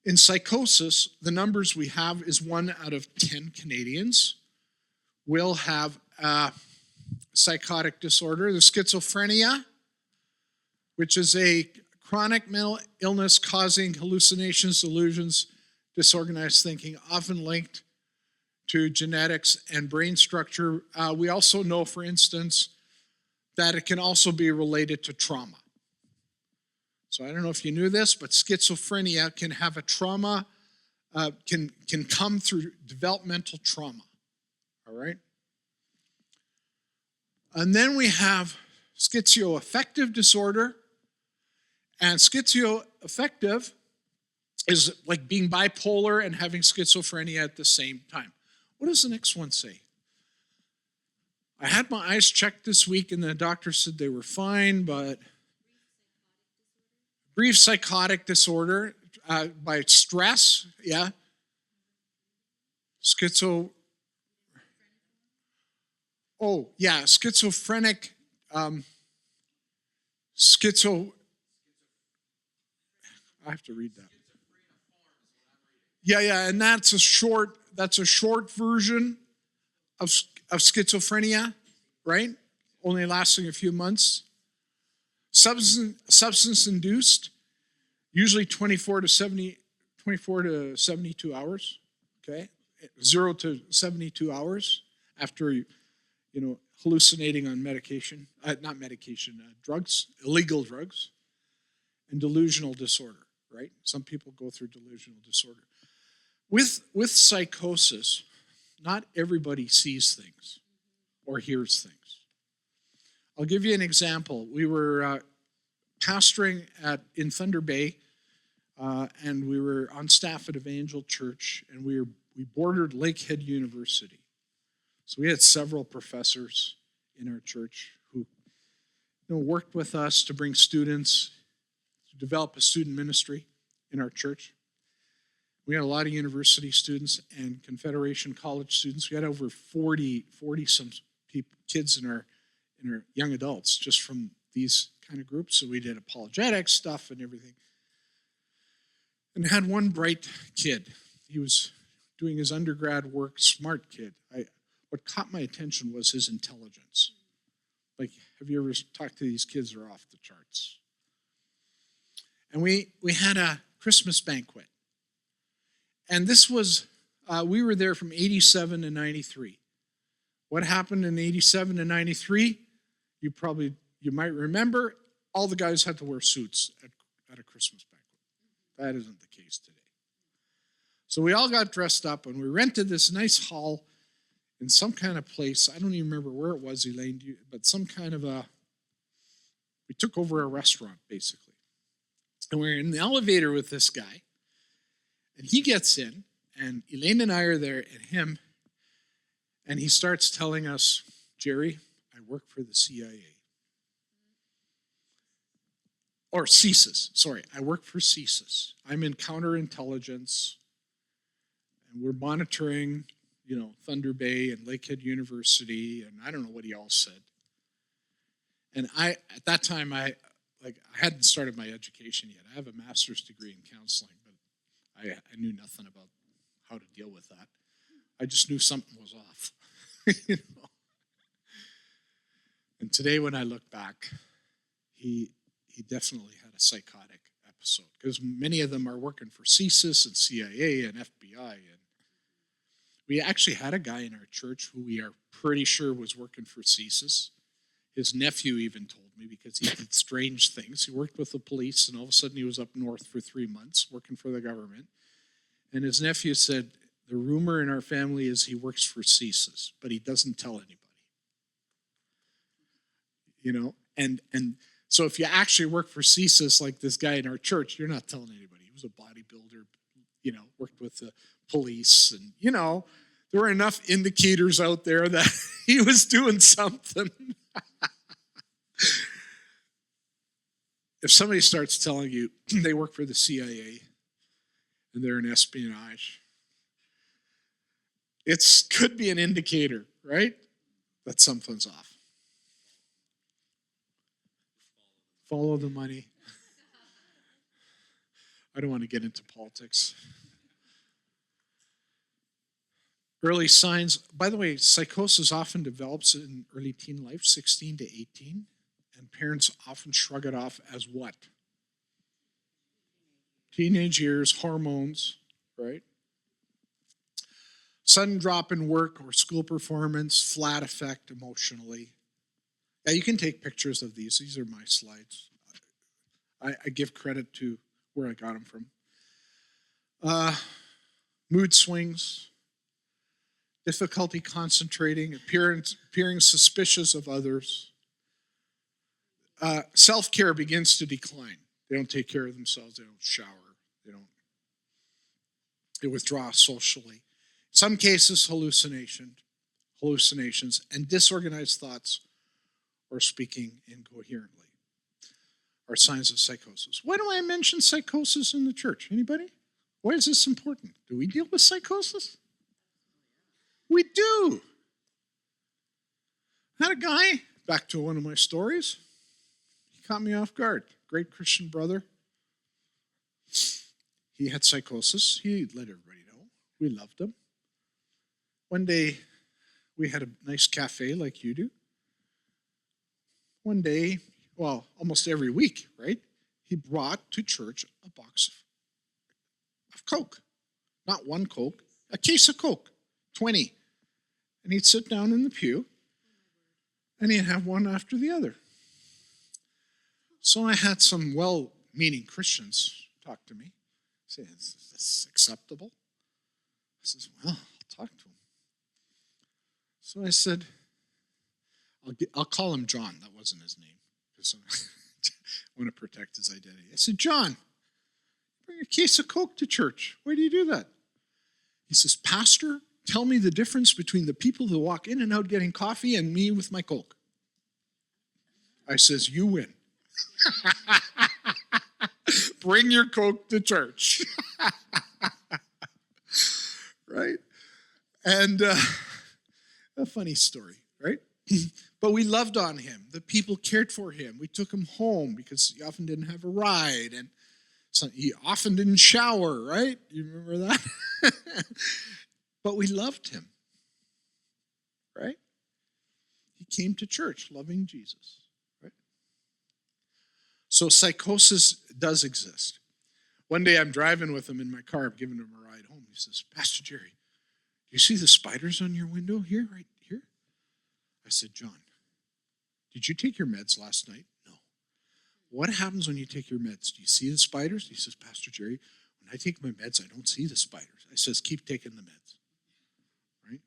in psychosis, the numbers we have is 1 out of 10 Canadians will have a psychotic disorder. The schizophrenia, which is a chronic mental illness causing hallucinations, delusions, disorganized thinking, often linked to genetics and brain structure. We also know, for instance, that it can also be related to trauma. So I don't know if you knew this, but schizophrenia can have a trauma, can come through developmental trauma, all right? And then we have schizoaffective disorder. And schizoaffective affective is like being bipolar and having schizophrenia at the same time. What does the next one say? I had my eyes checked this week and the doctor said they were fine, but brief psychotic disorder by stress, yeah. Schizophrenic, I have to read that. Yeah, and that's a short version of schizophrenia, right? Only lasting a few months. Substance induced, usually 24 to 72 hours, okay? 0 to 72 hours after, hallucinating on drugs, illegal drugs, and delusional disorder, right? Some people go through delusional disorder. With psychosis, not everybody sees things or hears things. I'll give you an example. We were pastoring in Thunder Bay, and we were on staff at Evangel Church, and we bordered Lakehead University. So we had several professors in our church who worked with us to bring students, to develop a student ministry in our church. We had a lot of university students and Confederation college students. We had over 40 some kids in our young adults just from these kind of groups. So we did apologetics stuff and everything. And had one bright kid. He was doing his undergrad work, smart kid. What caught my attention was his intelligence. Like, have you ever talked to these kids who are off the charts? And we had a Christmas banquet. And this was, we were there from 87 to 93. What happened in 87 to 93? You might remember, all the guys had to wear suits at a Christmas banquet. That isn't the case today. So we all got dressed up and we rented this nice hall in some kind of place. I don't even remember where it was, Elaine, but some kind of we took over a restaurant, basically. And we were in the elevator with this guy. And he gets in, and Elaine and I are there, and he starts telling us, Gerry, I work for the CIA. Or CSIS, sorry, I work for CSIS. I'm in counterintelligence, and we're monitoring, Thunder Bay and Lakehead University, and I don't know what he all said. And at that time, I hadn't started my education yet. I have a master's degree in counseling, but I knew nothing about how to deal with that. I just knew something was off. And today when I look back, he definitely had a psychotic episode because many of them are working for CSIS and CIA and FBI. And we actually had a guy in our church who we are pretty sure was working for CSIS. His nephew even told me because he did strange things. He worked with the police, and all of a sudden he was up north for 3 months working for the government. And his nephew said, the rumor in our family is he works for CSIS, but he doesn't tell anybody. And so if you actually work for CSIS, like this guy in our church, you're not telling anybody. He was a bodybuilder, worked with the police, and, there were enough indicators out there that he was doing something. If somebody starts telling you they work for the CIA and they're in espionage, it could be an indicator, right, that something's off. Follow the money. I don't want to get into politics. Early signs, by the way, psychosis often develops in early teen life, 16 to 18, and parents often shrug it off as what? Teenage years, hormones, right? Sudden drop in work or school performance, flat effect emotionally. Yeah, you can take pictures of these. These are my slides. I give credit to where I got them from. Mood swings, difficulty concentrating, appearing suspicious of others. Self-care begins to decline. They don't take care of themselves. They don't shower. They withdraw socially. In some cases, hallucinations, and disorganized thoughts or speaking incoherently are signs of psychosis. Why do I mention psychosis in the church? Anybody? Why is this important? Do we deal with psychosis? We do. I had a guy, back to one of my stories, he caught me off guard. Great Christian brother. He had psychosis. He let everybody know. We loved him. One day, we had a nice cafe like you do. One day, well, almost every week, right? He brought to church a box of Coke. Not one Coke, a case of Coke, 20. And he'd sit down in the pew, and he'd have one after the other. So I had some well-meaning Christians talk to me, say, is this acceptable? I says, well, I'll talk to him. So I said, I'll call him John. That wasn't his name, because I want to protect his identity. I said, John, bring a case of Coke to church. Why do you do that? He says, Pastor, tell me the difference between the people who walk in and out getting coffee and me with my Coke. I says, you win. Bring your Coke to church. Right? And a funny story, right? But we loved on him. The people cared for him. We took him home because he often didn't have a ride, and so he often didn't shower, right? You remember that? But we loved him, right? He came to church loving Jesus, right? So psychosis does exist. One day I'm driving with him in my car. I'm giving him a ride home. He says, Pastor Gerry, do you see the spiders on your window here, right here? I said, John, did you take your meds last night? No. What happens when you take your meds? Do you see the spiders? He says, Pastor Gerry, when I take my meds, I don't see the spiders. I says, keep taking the meds. Right?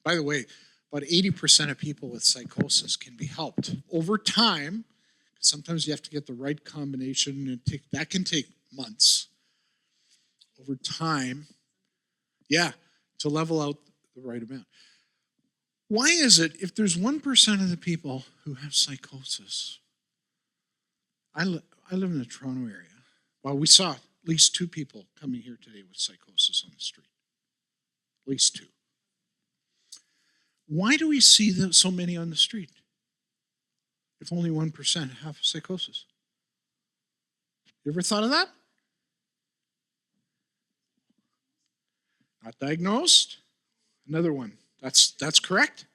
By the way, about 80% of people with psychosis can be helped over time. Sometimes you have to get the right combination, and that can take months. Over time, to level out the right amount. Why is it, if there's 1% of the people who have psychosis, I live in the Toronto area. Well, we saw at least 2 people coming here today with psychosis on the street. At least 2. Why do we see so many on the street if only 1% have psychosis? You ever thought of that? Not diagnosed. Another one. That's correct.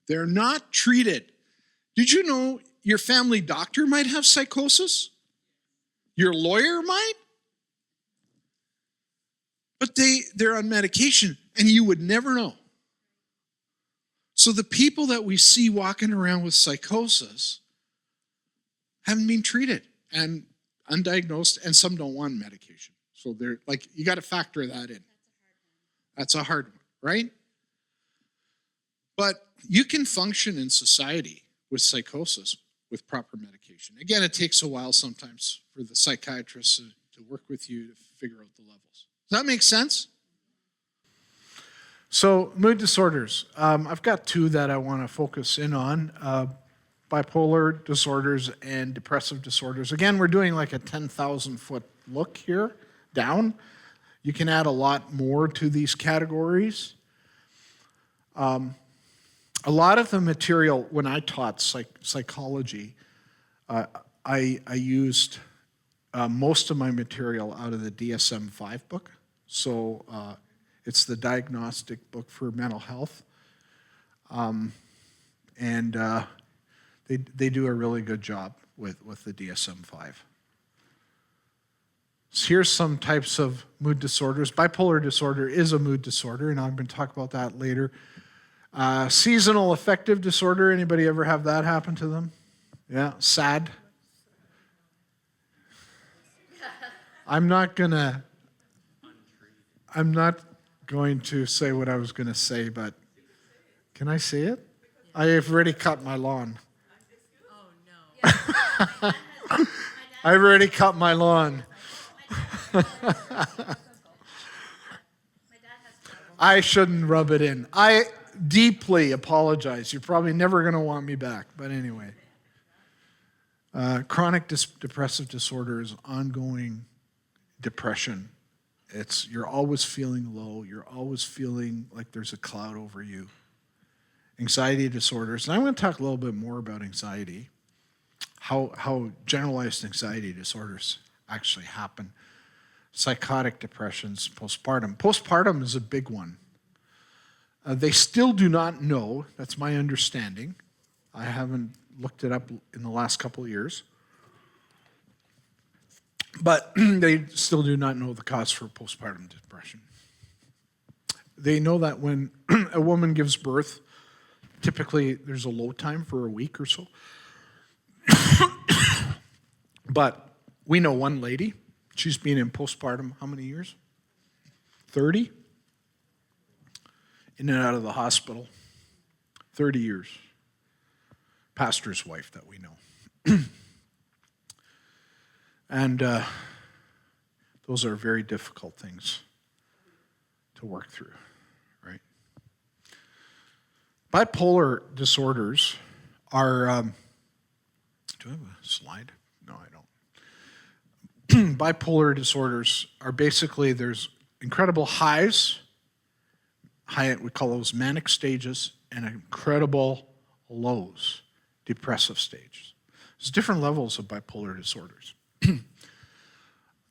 They're not treated. Did you know your family doctor might have psychosis? Your lawyer might? But they're on medication, and you would never know. So the people that we see walking around with psychosis haven't been treated and undiagnosed, and some don't want medication. So they're like, you got to factor that in. That's a hard one, right? But you can function in society with psychosis with proper medication. Again, it takes a while sometimes for the psychiatrist to work with you to figure out the levels. Does that make sense? So mood disorders. I've got 2 that I want to focus in on. Bipolar disorders and depressive disorders. Again, we're doing like a 10,000-foot look here, down. You can add a lot more to these categories. A lot of the material, when I taught psychology, I used most of my material out of the DSM-5 book. So it's the diagnostic book for mental health. And they do a really good job with the DSM-5. So here's some types of mood disorders. Bipolar disorder is a mood disorder, and I'm going to talk about that later. Seasonal affective disorder. Anybody ever have that happen to them? Yeah, sad. I'm not going to say what I was going to say, but can I say it? I have already cut my lawn. Oh, no. I've already cut my lawn. I shouldn't rub it in. I deeply apologize. You're probably never going to want me back. But anyway. Chronic depressive disorder is ongoing depression. You're always feeling low. You're always feeling like there's a cloud over you. Anxiety disorders. And I'm going to talk a little bit more about anxiety, how generalized anxiety disorders actually happen. Psychotic depressions, postpartum. Postpartum is a big one. They still do not know, that's my understanding. I haven't looked it up in the last couple of years. But they still do not know the cause for postpartum depression. They know that when a woman gives birth, typically there's a low time for a week or so. But we know one lady, she's been in postpartum how many years? 30? In and out of the hospital. 30 years. Pastor's wife that we know. And those are very difficult things to work through, right? Bipolar disorders are, do I have a slide? No, I don't. Bipolar disorders are basically, there's incredible highs, we call those manic stages, and incredible lows, depressive stages. There's different levels of bipolar disorders.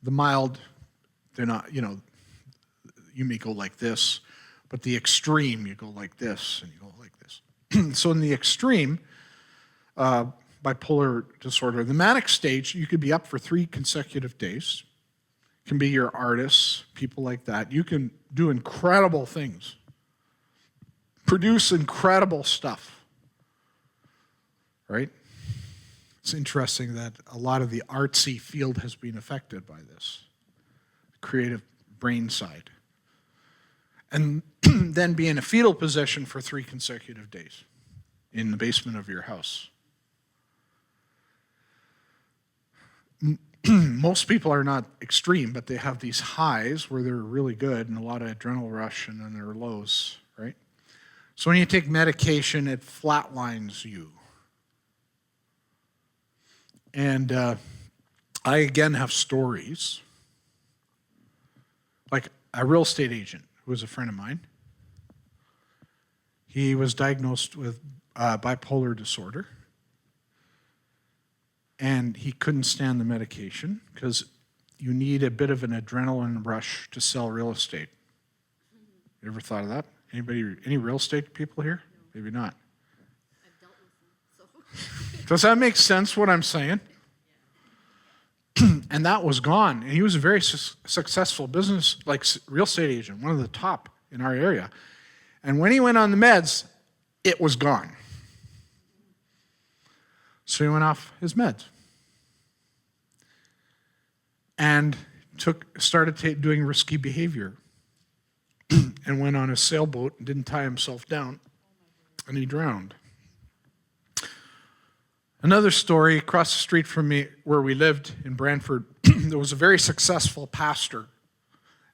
The mild, they're not, you may go like this, but the extreme, you go like this, and you go like this. So in the extreme bipolar disorder, the manic stage, you could be up for 3 consecutive days. It can be your artists, people like that. You can do incredible things, produce incredible stuff, right? It's interesting that a lot of the artsy field has been affected by this, creative brain side. And then be in a fetal position for 3 consecutive days in the basement of your house. Most people are not extreme, but they have these highs where they're really good and a lot of adrenal rush, and then there are lows, right? So when you take medication, it flatlines you. And I, again, have stories. Like a real estate agent who was a friend of mine. He was diagnosed with bipolar disorder. And he couldn't stand the medication because you need a bit of an adrenaline rush to sell real estate. You ever thought of that? Any real estate people here? No. Maybe not. I've dealt with them, so. Does that make sense what I'm saying? And that was gone. And he was a very successful business, like real estate agent, one of the top in our area. And when he went on the meds, it was gone. So he went off his meds. And started doing risky behavior. And went on a sailboat and didn't tie himself down. And he drowned. Another story, across the street from me, where we lived in Brantford, there was a very successful pastor.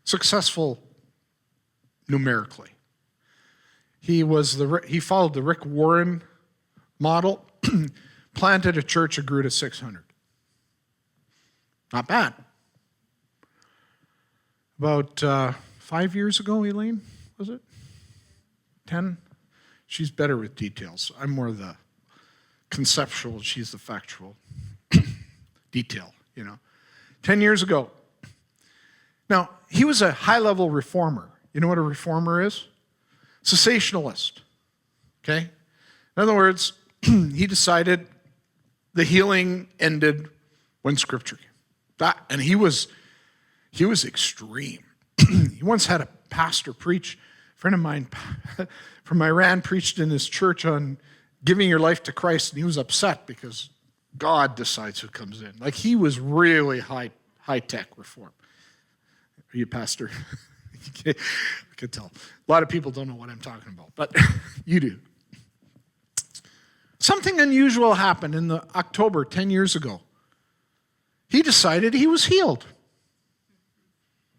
Successful numerically. He followed the Rick Warren model, planted a church that grew to 600. Not bad. About 5 years ago, Elaine, was it? 10? She's better with details. I'm more the conceptual, she's the factual detail, 10 years ago. Now, he was a high-level reformer. You know what a reformer is? Cessationalist, okay? In other words, he decided the healing ended when Scripture came. And he was extreme. He once had a pastor preach, a friend of mine from Iran preached in his church on giving your life to Christ, and he was upset because God decides who comes in. Like, he was really high-tech reform. Are you a pastor? I could tell. A lot of people don't know what I'm talking about, but you do. Something unusual happened in October 10 years ago. He decided he was healed.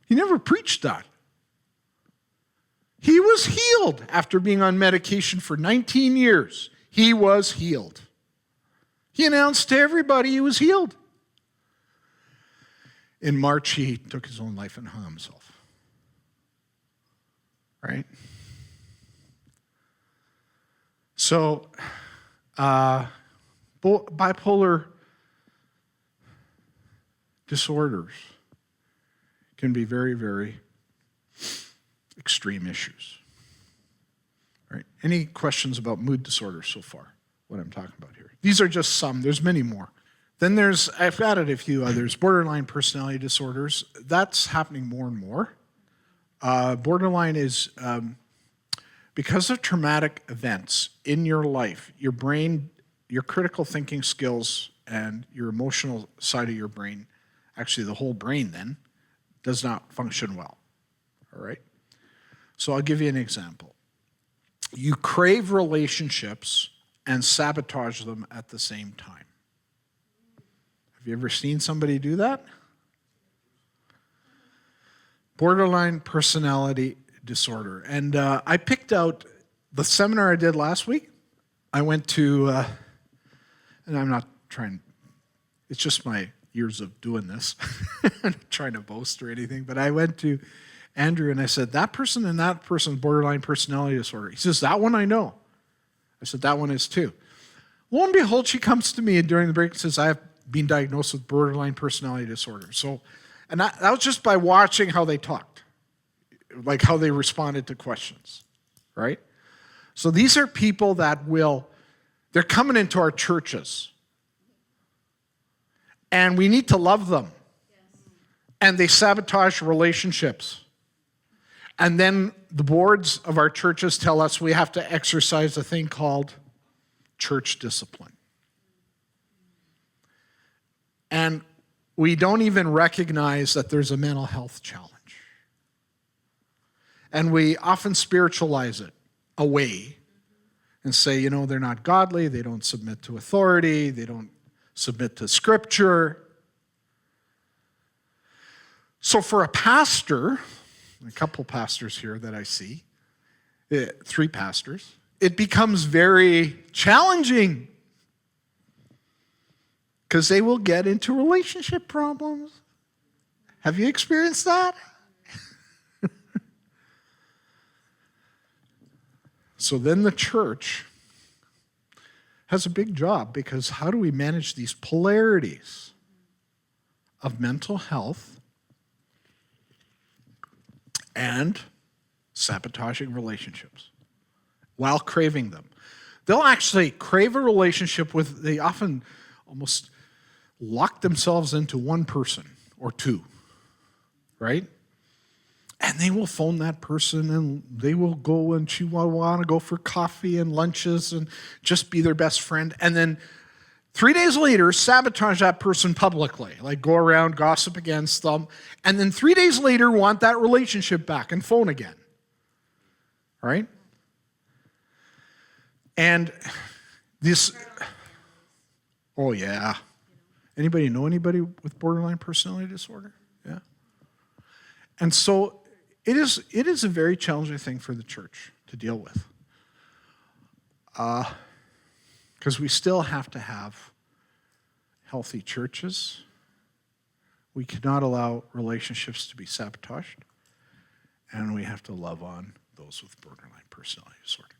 He never preached that. He was healed after being on medication for 19 years. He was healed. He announced to everybody he was healed. In March, he took his own life and hung himself. Right? So, bipolar disorders can be very, very extreme issues. Right? Any questions about mood disorders so far? What I'm talking about here. These are just some. There's many more. Then I've added a few others. Borderline personality disorders. That's happening more and more. Borderline is because of traumatic events in your life, your brain, your critical thinking skills, and your emotional side of your brain, actually the whole brain then, does not function well. All right? So I'll give you an example. You crave relationships and sabotage them at the same time. Have you ever seen somebody do that? Borderline personality disorder. And I picked out the seminar I did last week. I went to, and I'm not trying, it's just my years of doing this. I'm not trying to boast or anything, but I went to Andrew and I said, that person and that person's borderline personality disorder. He says, that one I know. I said, that one is too. Lo and behold, she comes to me during the break and says, I have been diagnosed with borderline personality disorder. So, and that was just by watching how they talked, like how they responded to questions, right? So these are people that they're coming into our churches. And we need to love them. And they sabotage relationships. And then the boards of our churches tell us we have to exercise a thing called church discipline. And we don't even recognize that there's a mental health challenge. And we often spiritualize it away and say, they're not godly, they don't submit to authority, they don't submit to Scripture. So for a pastor, a couple pastors here that I see, 3 pastors, it becomes very challenging because they will get into relationship problems. Have you experienced that? So then the church has a big job because how do we manage these polarities of mental health and sabotaging relationships while craving them? They'll actually crave a relationship they often almost lock themselves into one person or 2, right? And they will phone that person and they will go and she will want to go for coffee and lunches and just be their best friend. And then 3 days later, sabotage that person publicly, like go around, gossip against them. And then 3 days later, want that relationship back and phone again, right? And this, oh yeah. Anybody know anybody with borderline personality disorder? Yeah. And so it is a very challenging thing for the church to deal with. Because we still have to have healthy churches. We cannot allow relationships to be sabotaged. And we have to love on those with borderline personality disorder.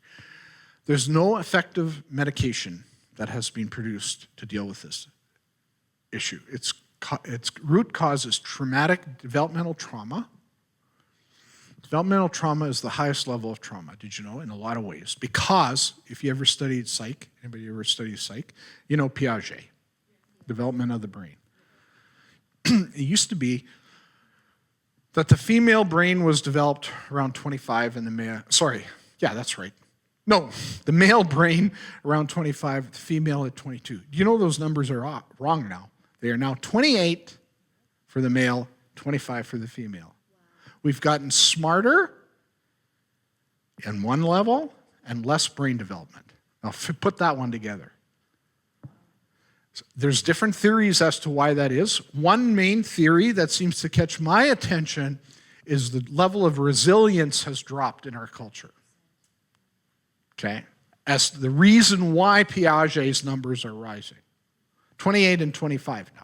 There's no effective medication that has been produced to deal with this issue. Its root cause is traumatic developmental trauma. Developmental trauma is the highest level of trauma, did you know, in a lot of ways. Because if you ever studied psych, anybody ever studied psych, you know Piaget, development of the brain. It used to be that the female brain was developed around 25 and the male, that's right. No, the male brain around 25, the female at 22. Do you know those numbers are wrong now? They are now 28 for the male, 25 for the female. We've gotten smarter in one level and less brain development. Now put that one together. There's different theories as to why that is. One main theory that seems to catch my attention is the level of resilience has dropped in our culture. Okay? As the reason why Piaget's numbers are rising. 28 and 25 now.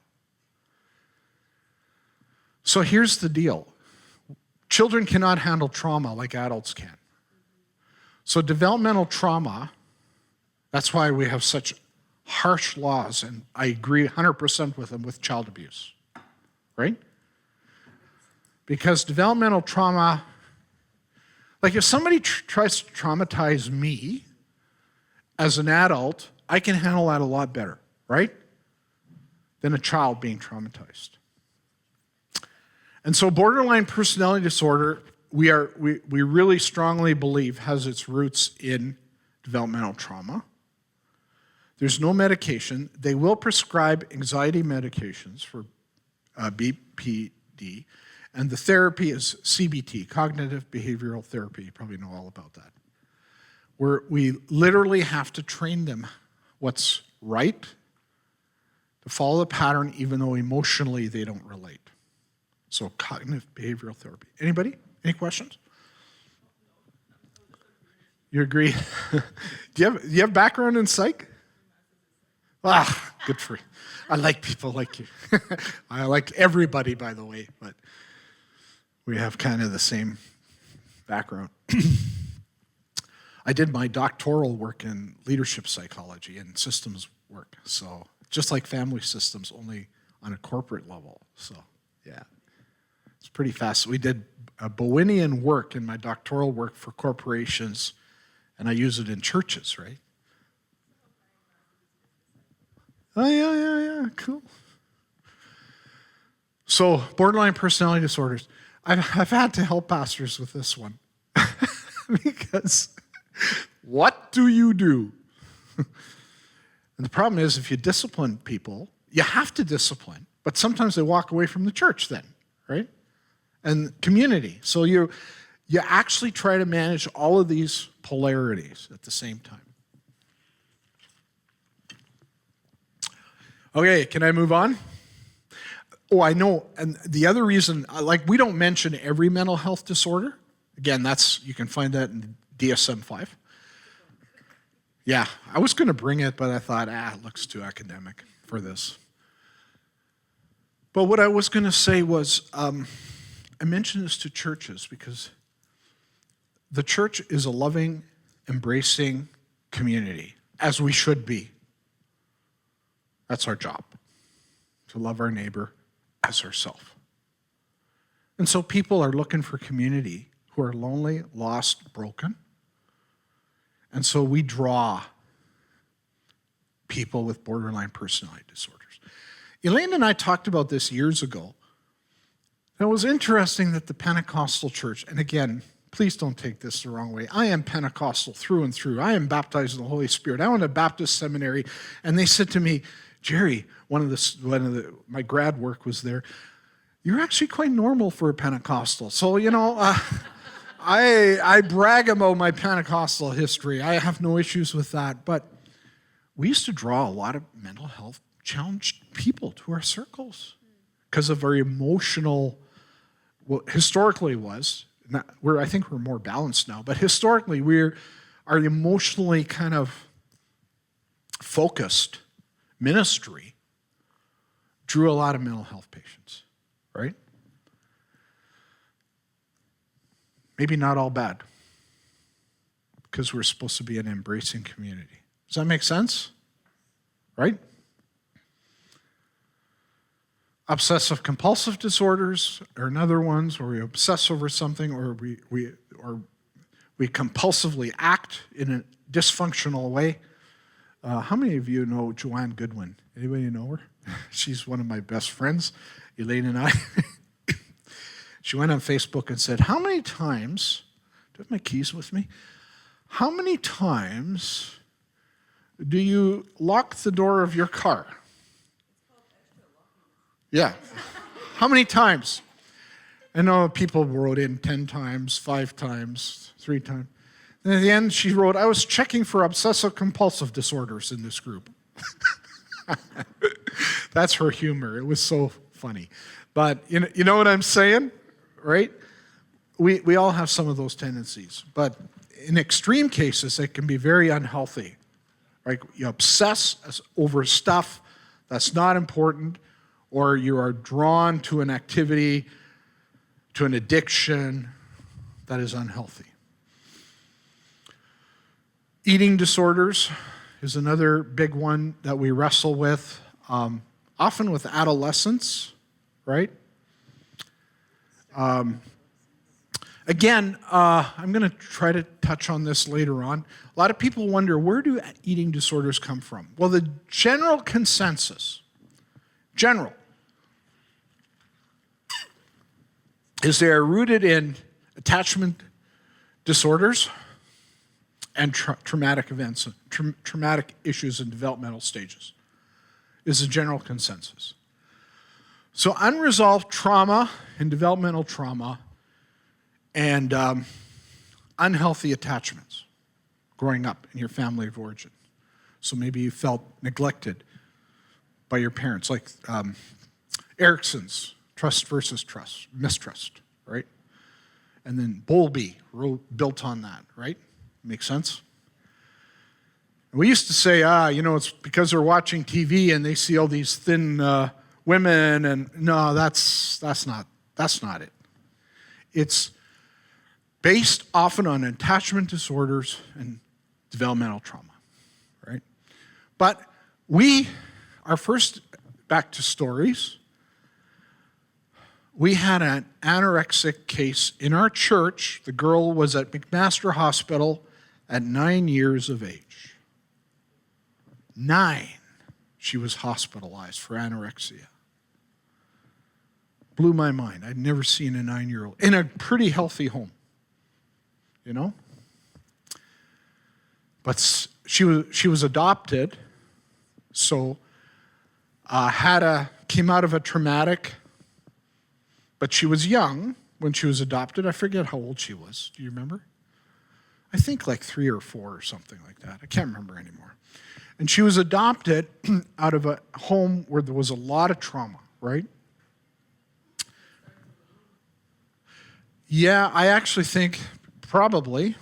So here's the deal. Children cannot handle trauma like adults can. So developmental trauma, that's why we have such harsh laws, and I agree 100% with them with child abuse, right? Because developmental trauma, like if somebody tries to traumatize me as an adult, I can handle that a lot better, right? Than a child being traumatized. And so borderline personality disorder, we really strongly believe has its roots in developmental trauma. There's no medication. They will prescribe anxiety medications for BPD, and the therapy is CBT, cognitive behavioral therapy. You probably know all about that. Where we literally have to train them what's right, to follow the pattern even though emotionally they don't relate. So cognitive behavioral therapy. Anybody? Any questions? You agree? Do you have background in psych? Ah, good for you. I like people like you. I like everybody, by the way, but we have kind of the same background. I did my doctoral work in leadership psychology and systems work. So just like family systems, only on a corporate level. So yeah, it's pretty fast. We did a Bowenian work in my doctoral work for corporations, and I use it in churches, right? Oh, yeah, cool. So, borderline personality disorders. I've had to help pastors with this one. Because what do you do? And the problem is, if you discipline people, you have to discipline, but sometimes they walk away from the church then, right? And community. So you actually try to manage all of these polarities at the same time. Okay, can I move on? Oh, I know, and the other reason, like we don't mention every mental health disorder. Again, you can find that in DSM-5. Yeah, I was going to bring it, but I thought, it looks too academic for this. But what I was going to say was, I mentioned this to churches because the church is a loving, embracing community, as we should be. That's our job, to love our neighbor as ourselves. And so people are looking for community who are lonely, lost, broken. And so we draw people with borderline personality disorders. Elaine and I talked about this years ago. And it was interesting that the Pentecostal church, and again, please don't take this the wrong way. I am Pentecostal through and through. I am baptized in the Holy Spirit. I went to Baptist seminary, and they said to me, Gerry, my grad work was there, you're actually quite normal for a Pentecostal. So, I brag about my Pentecostal history. I have no issues with that. But we used to draw a lot of mental health challenged people to our circles because of our emotional, historically was, I think we're more balanced now, but historically our emotionally kind of focused ministry drew a lot of mental health patients, right? Maybe not all bad, because we're supposed to be an embracing community. Does that make sense? Right? Obsessive compulsive disorders are another ones where we obsess over something or we compulsively act in a dysfunctional way. How many of you know Joanne Goodwin? Anybody know her? She's one of my best friends, Elaine and I. She went on Facebook and said, how many times, do I have my keys with me? How many times do you lock the door of your car? Yeah. How many times? I know people wrote in 10 times, 5 times, 3 times. And at the end, she wrote, I was checking for obsessive compulsive disorders in this group. That's her humor. It was so funny. But you know what I'm saying, right? We all have some of those tendencies. But in extreme cases, it can be very unhealthy. Right? You obsess over stuff that's not important, or you are drawn to an activity, to an addiction that is unhealthy. Eating disorders is another big one that we wrestle with, often with adolescents, right? Again, I'm going to try to touch on this later on. A lot of people wonder, where do eating disorders come from? Well, the general consensus, is they are rooted in attachment disorders and traumatic events, traumatic issues in developmental stages, is the general consensus. So unresolved trauma and developmental trauma and unhealthy attachments growing up in your family of origin. So maybe you felt neglected by your parents, like Erickson's trust versus trust, mistrust, right? And then Bowlby built on that, right? Makes sense? We used to say, it's because they're watching TV and they see all these thin women, and no, that's not it. It's based often on attachment disorders and developmental trauma, right? But our first, back to stories, we had an anorexic case in our church. The girl was at McMaster Hospital at 9 years of age. 9. She was hospitalized for anorexia. Blew my mind. I'd never seen a 9-year-old in a pretty healthy home. But she was adopted, so came out of a traumatic, but she was young when she was adopted. I forget how old she was. Do you remember? I think like 3 or 4 or something like that. I can't remember anymore. And she was adopted out of a home where there was a lot of trauma, right? Yeah, I actually think probably,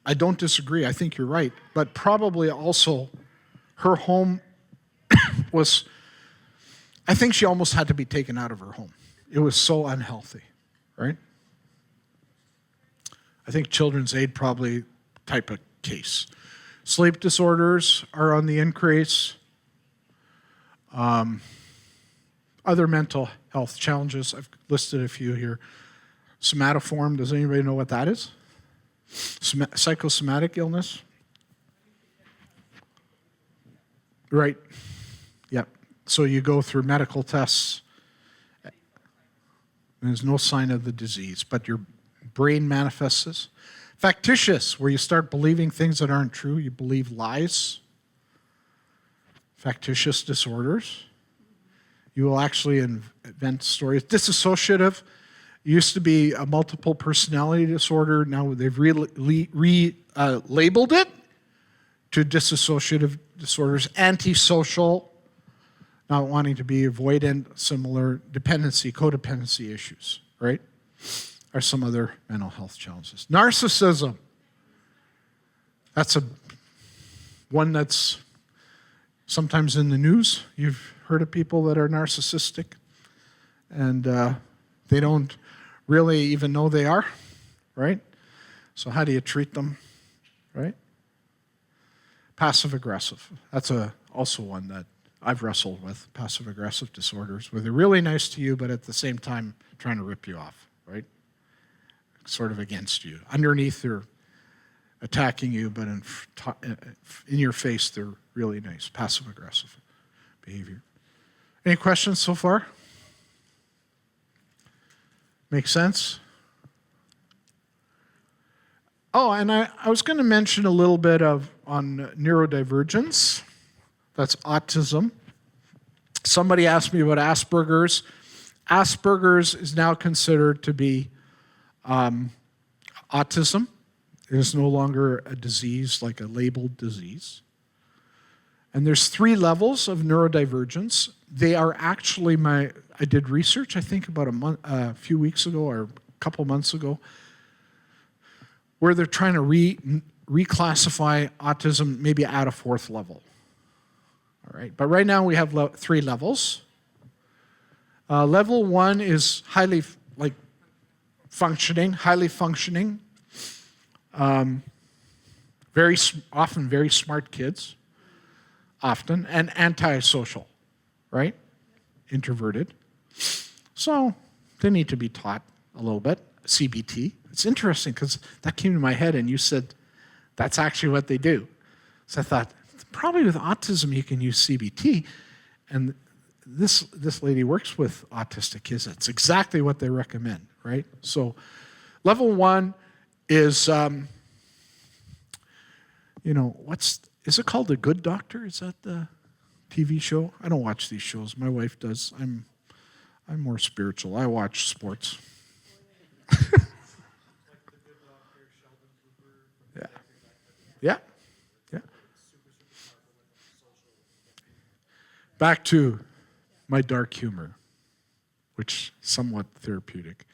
I don't disagree, I think you're right, but probably also her home I think she almost had to be taken out of her home. It was so unhealthy, right? I think Children's Aid probably type of case. Sleep disorders are on the increase. Other mental health challenges, I've listed a few here. Somatoform, does anybody know what that is? Psychosomatic illness? Right. Yep. So you go through medical tests. There's no sign of the disease, but your brain manifests this. Factitious, where you start believing things that aren't true. You believe lies. Factitious disorders. You will actually invent stories. Dissociative used to be a multiple personality disorder. Now they've labeled it to dissociative disorders. Antisocial, not wanting to be avoidant, similar dependency, codependency issues, right? Are some other mental health challenges. Narcissism. That's one that's sometimes in the news. You've heard of people that are narcissistic, and they don't really even know they are, right? So how do you treat them, right? Passive-aggressive. That's also one that I've wrestled with, passive-aggressive disorders, where they're really nice to you, but at the same time trying to rip you off, right? Sort of against you. Underneath, they're attacking you, but in your face, they're really nice. Passive-aggressive behavior. Any questions so far? Make sense? Oh, and I was going to mention a little bit on neurodivergence. That's autism. Somebody asked me about Asperger's. Asperger's is now considered to be autism. It is no longer a disease, like a labeled disease. And there's 3 levels of neurodivergence. They are actually I did research, I think about a few weeks ago or a couple months ago, where they're trying to reclassify autism, maybe at a 4th level. All right, but right now we have 3 levels. Level 1 is highly functioning, often very smart kids, and antisocial, right? Introverted. So they need to be taught a little bit. CBT. It's interesting because that came to my head and you said that's actually what they do. So I thought, probably with autism you can use CBT. And this lady works with autistic kids. It's exactly what they recommend, right? So level 1 is, is it called The Good Doctor? Is that the TV show? I don't watch these shows. My wife does. I'm more spiritual. I watch sports. Yeah. Back to my dark humor, which is somewhat therapeutic.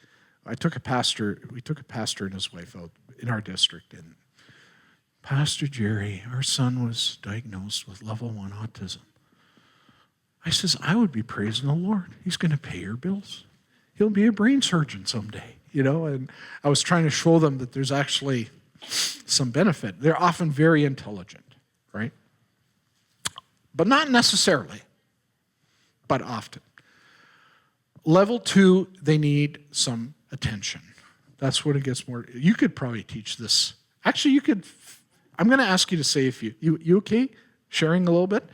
We took a pastor and his wife out in our district, and Pastor Gerry, our son was diagnosed with level 1 autism. I says, I would be praising the Lord. He's going to pay your bills. He'll be a brain surgeon someday, and I was trying to show them that there's actually some benefit. They're often very intelligent, right? But not necessarily, but often. Level 2, they need some attention. That's when it gets more. You could probably teach this. Actually, I'm going to ask you to say if you okay sharing a little bit?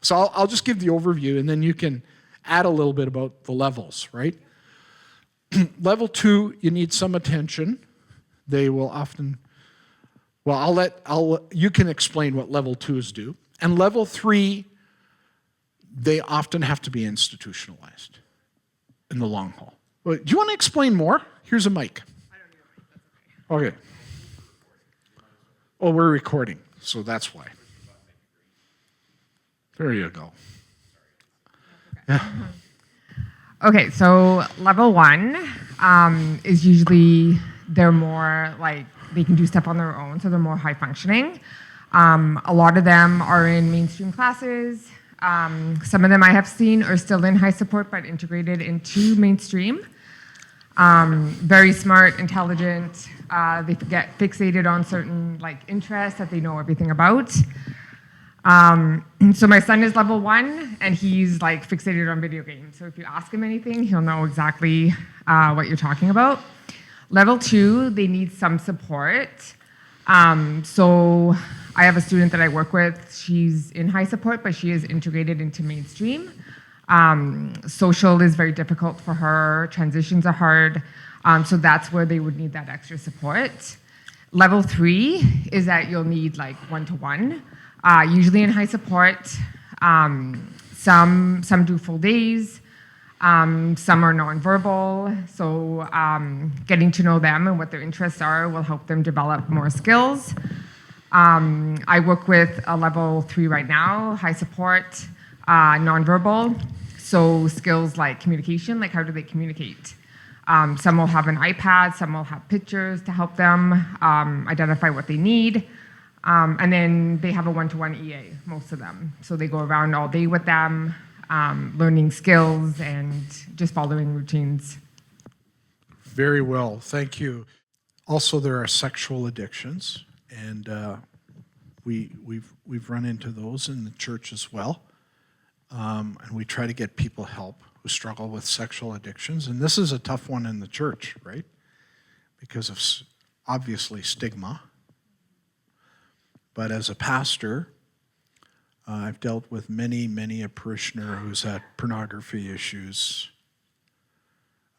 So I'll just give the overview, and then you can add a little bit about the levels, right? Level 2, you need some attention. They will often, you can explain what level 2s do. And level 3, they often have to be institutionalized in the long haul. Well, do you want to explain more? Here's a mic. I don't need a mic, that's okay. Okay. Oh, we're recording, so that's why. There you go. Yeah. Okay, so level 1 is usually they're more like they can do stuff on their own, so they're more high functioning. A lot of them are in mainstream classes. Some of them I have seen are still in high support but integrated into mainstream. Very smart, intelligent. They get fixated on certain interests that they know everything about. So my son is level 1, and he's fixated on video games. So if you ask him anything, he'll know exactly what you're talking about. Level 2, they need some support. So I have a student that I work with. She's in high support, but she is integrated into mainstream. Social is very difficult for her. Transitions are hard. So that's where they would need that extra support. Level 3 is that you'll need one-to-one. Usually in high support, some do full days, some are nonverbal, so getting to know them and what their interests are will help them develop more skills. I work with a level 3 right now, high support, nonverbal, so skills like communication, how do they communicate? Some will have an iPad, some will have pictures to help them identify what they need. And then they have a one-to-one EA, most of them. So they go around all day with them, learning skills and just following routines. Very well, thank you. Also, there are sexual addictions, and we've run into those in the church as well. And we try to get people help who struggle with sexual addictions. And this is a tough one in the church, right? Because of obviously stigma. But as a pastor, I've dealt with many a parishioner who's had pornography issues.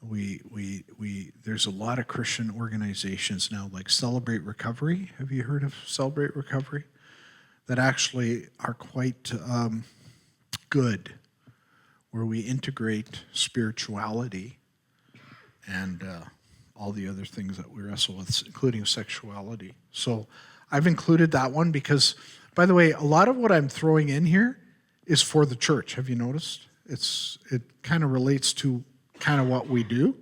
There's a lot of Christian organizations now, like Celebrate Recovery. Have you heard of Celebrate Recovery? That actually are quite good, where we integrate spirituality and all the other things that we wrestle with, including sexuality. So I've included that one because, by the way, a lot of what I'm throwing in here is for the church. Have you noticed? It kind of relates to kind of what we do.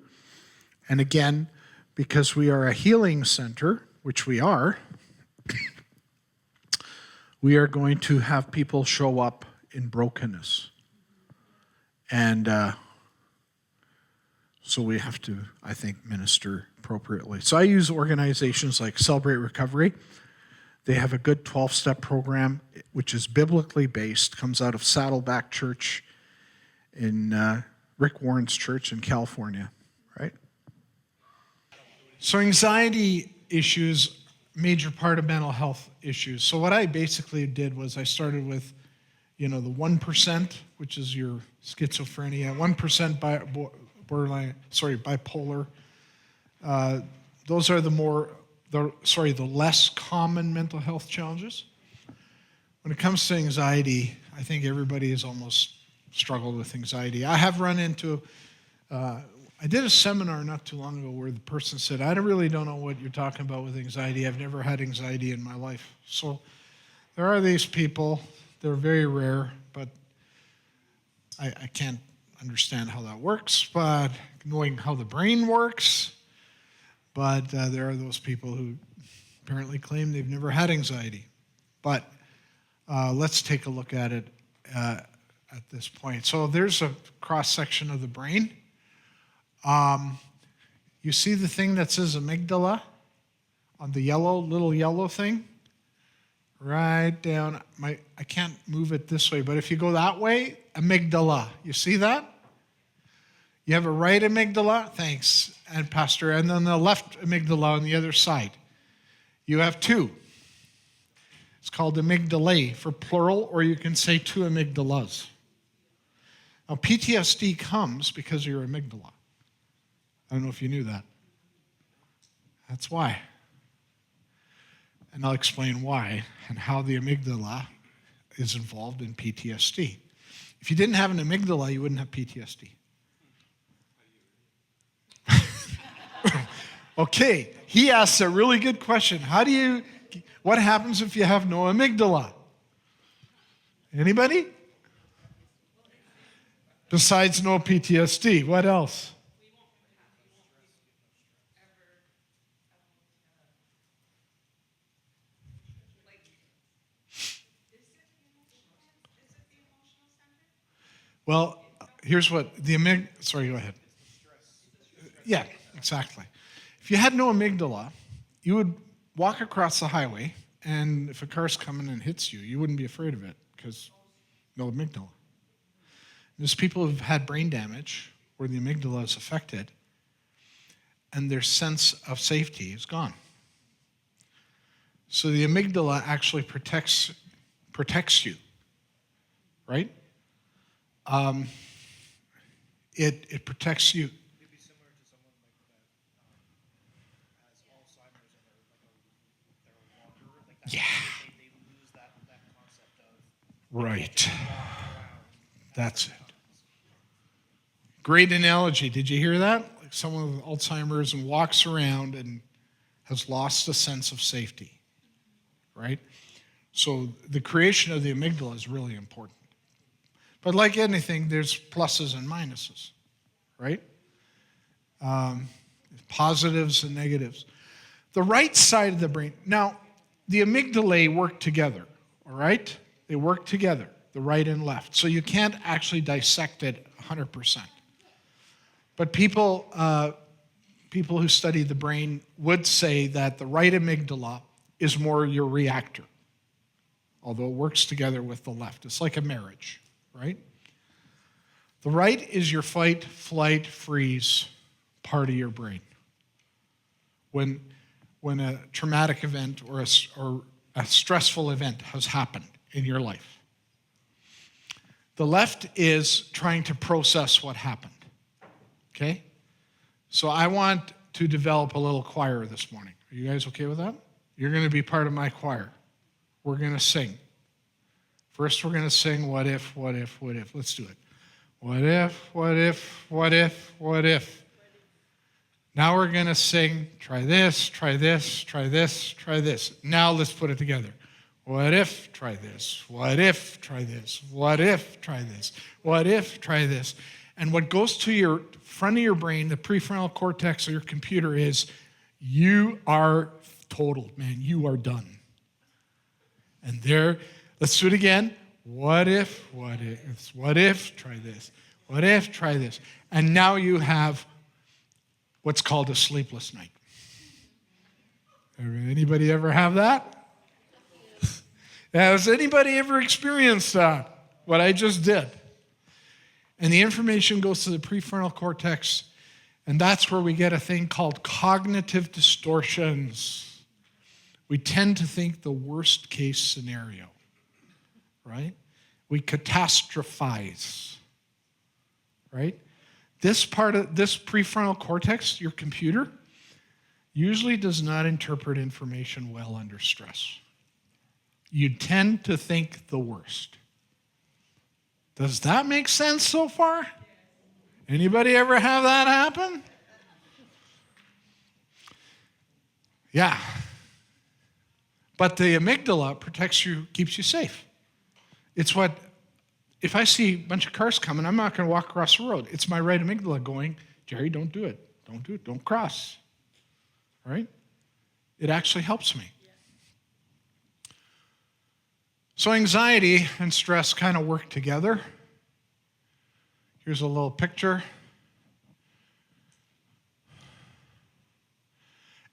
And again, because we are a healing center, which we are going to have people show up in brokenness. And so we have to, I think, minister appropriately. So I use organizations like Celebrate Recovery. They have a good 12-step program, which is biblically based, comes out of Saddleback Church in Rick Warren's church in California, right? So anxiety issues, major part of mental health issues. So what I basically did was I started with, the 1%, which is your schizophrenia, 1% bipolar. Those are the less common mental health challenges. When it comes to anxiety, I think everybody has almost struggled with anxiety. I have run into, I did a seminar not too long ago where the person said, I really don't know what you're talking about with anxiety. I've never had anxiety in my life. So there are these people, they're very rare, but I can't understand how that works, but knowing how the brain works, but there are those people who apparently claim they've never had anxiety. But let's take a look at it at this point. So there's a cross-section of the brain. You see the thing that says amygdala on the little yellow thing? Right down. I can't move it this way, but if you go that way, amygdala. You see that? You have a right amygdala, thanks, and Pastor, and then the left amygdala on the other side. You have two. It's called amygdalae for plural, or you can say two amygdalas. Now, PTSD comes because of your amygdala. I don't know if you knew that. That's why. And I'll explain why and how the amygdala is involved in PTSD. If you didn't have an amygdala, you wouldn't have PTSD. Okay, he asks a really good question. What happens if you have no amygdala? Anybody? Besides no PTSD, what else? Well, here's what the amygdala, sorry, go ahead. Yeah, exactly. If you had no amygdala, you would walk across the highway, and if a car's coming and hits you, you wouldn't be afraid of it because no amygdala. There's people who've had brain damage where the amygdala is affected, and their sense of safety is gone. So the amygdala actually protects you, right? It protects you. It'd be similar to someone like that has Alzheimer's and they're walker, like that. Yeah. They lose that concept of Right. That's it. Great analogy. Did you hear that? Like someone with Alzheimer's and walks around and has lost a sense of safety, right? So the creation of the amygdala is really important. But like anything, there's pluses and minuses, right? Positives and negatives. The right side of the brain. Now, the amygdalae work together, all right? They work together, the right and left. So you can't actually dissect it 100%. But people who study the brain would say that the right amygdala is more your reactor, although it works together with the left. It's like a marriage, right? The right is your fight, flight, freeze part of your brain. When a traumatic event or a stressful event has happened in your life. The left is trying to process what happened. Okay? So I want to develop a little choir this morning. Are you guys okay with that? You're going to be part of my choir. We're going to sing. First, we're going to sing what if, what if, what if. Let's do it. What if, what if, what if, what if. Now we're going to sing, try this, try this, try this, try this. Now let's put it together. What if, try this. What if, try this. What if, try this. What if, try this. And what goes to your front of your brain, the prefrontal cortex of your computer is, you are totaled, man. You are done. And there, let's do it again. What if, try this. What if, try this. And now you have what's called a sleepless night. Anybody ever have that? Has anybody ever experienced that? What I just did. And the information goes to the prefrontal cortex, and that's where we get a thing called cognitive distortions. We tend to think the worst case scenario, right? We catastrophize, right? This part of this prefrontal cortex, your computer, usually does not interpret information well under stress. You tend to think the worst. Does that make sense so far? Anybody ever have that happen? Yeah. But the amygdala protects you, keeps you safe. It's what, if I see a bunch of cars coming, I'm not going to walk across the road. It's my right amygdala going, Gerry, don't do it. Don't do it. Don't cross. Right? It actually helps me. So anxiety and stress kind of work together. Here's a little picture.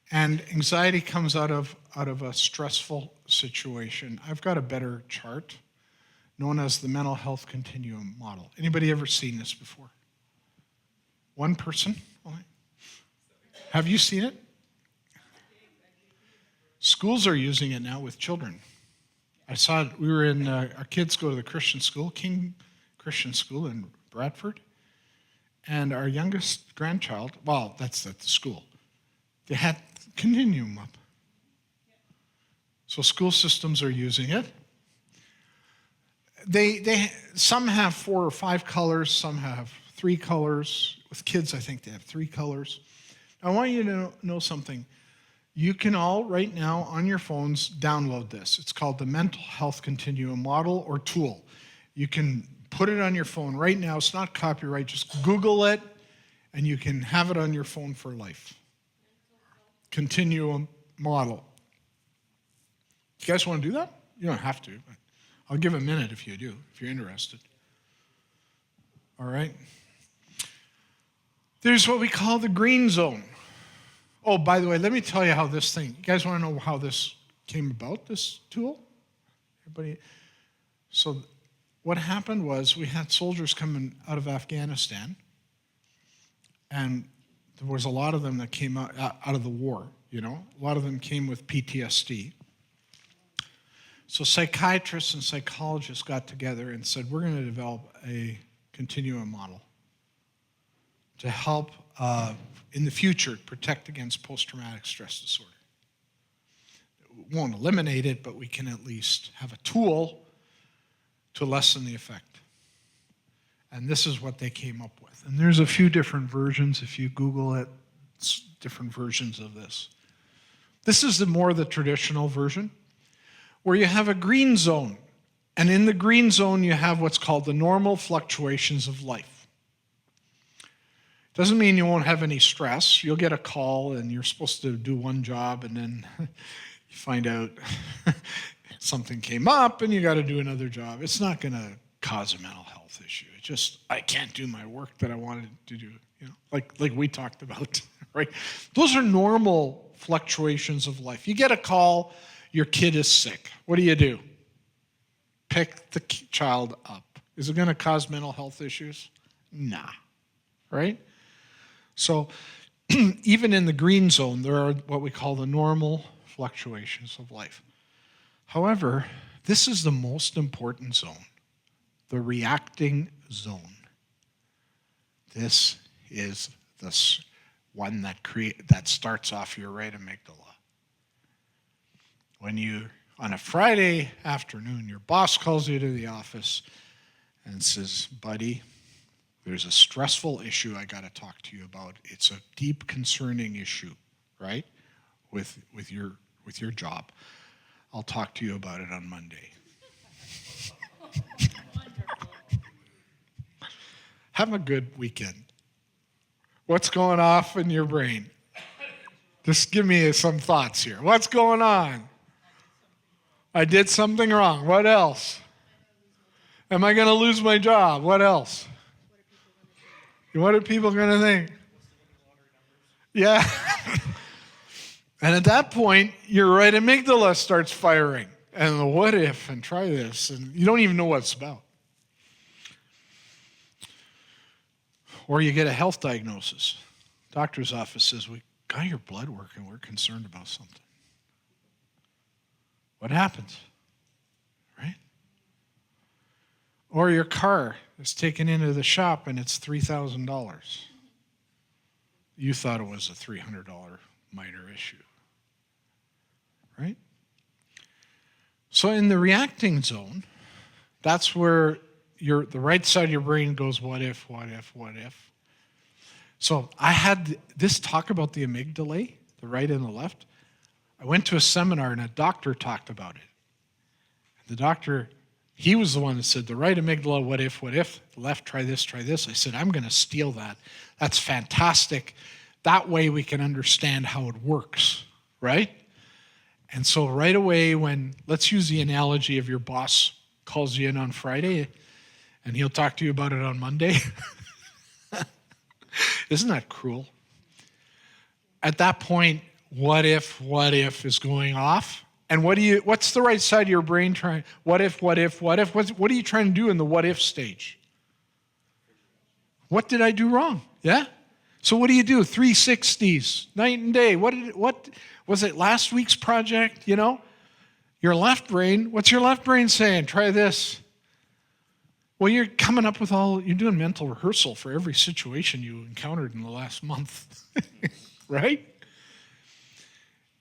And anxiety comes out of a stressful situation. I've got a better chart known as the mental health continuum model. Anybody ever seen this before? One person? Have you seen it? Schools are using it now with children. I saw it, we were in, our kids go to the Christian school, King Christian School in Bradford, and our youngest grandchild, well, that's at the school, they had continuum up. So school systems are using it. Some have 4 or 5 colors, some have 3 colors. With kids, I think they have 3 colors. I want you to know something. You can all, right now, on your phones, download this. It's called the Mental Health Continuum Model or Tool. You can put it on your phone right now. It's not copyright. Just Google it, and you can have it on your phone for life. Continuum Model. You guys want to do that? You don't have to, but I'll give a minute if you do, if you're interested. All right? There's what we call the green zone. Oh, by the way, let me tell you how this thing, you guys want to know how this came about, this tool? Everybody? So what happened was we had soldiers coming out of Afghanistan, and there was a lot of them that came out of the war, you know. A lot of them came with PTSD. So psychiatrists and psychologists got together and said, we're going to develop a continuum model to help in the future protect against post-traumatic stress disorder. It won't eliminate it, but we can at least have a tool to lessen the effect. And this is what they came up with. And there's a few different versions. If you Google it, it's different versions of this. This is the traditional version, where you have a green zone. And in the green zone, you have what's called the normal fluctuations of life. Doesn't mean you won't have any stress. You'll get a call and you're supposed to do one job and then you find out something came up and you got to do another job. It's not going to cause a mental health issue. It's just, I can't do my work that I wanted to do, you know, like we talked about, right? Those are normal fluctuations of life. You get a call, your kid is sick. What do? Pick the child up. Is it going to cause mental health issues? Nah, right? So even in the green zone, there are what we call the normal fluctuations of life. However, this is the most important zone, the reacting zone. This is the one that starts off your right amygdala. When you, on a Friday afternoon, your boss calls you to the office and says, buddy, There's a stressful issue I got to talk to you about. It's a deep, concerning issue, right? With your job. I'll talk to you about it on Monday. Have a good weekend. What's going off in your brain? Just give me some thoughts here. What's going on? I did something wrong. What else? Am I going to lose my job? What else? What are people going to think? Yeah. And at that point, your right amygdala starts firing. And the what if, and try this, and you don't even know what it's about. Or you get a health diagnosis. Doctor's office says, we got your blood work and we're concerned about something. What happens? Right? Or your car is taken into the shop and it's $3,000. You thought it was a $300 minor issue. Right? So in the reacting zone, that's where the right side of your brain goes, what if, what if, what if. So I had this talk about the amygdala, the right and the left. I went to a seminar and a doctor talked about it. The doctor, he was the one that said, the right amygdala, what if, the left, try this, try this. I said, I'm going to steal that. That's fantastic. That way we can understand how it works, right? And so right away let's use the analogy of your boss calls you in on Friday and he'll talk to you about it on Monday. Isn't that cruel? At that point, what if is going off. And what's the right side of your brain trying? What if? What are you trying to do in the what if stage? What did I do wrong? Yeah? So what do you do? 360s, night and day. What was it last week's project, Your left brain, what's your left brain saying? Try this. Well, you're coming up with you're doing mental rehearsal for every situation you encountered in the last month, right?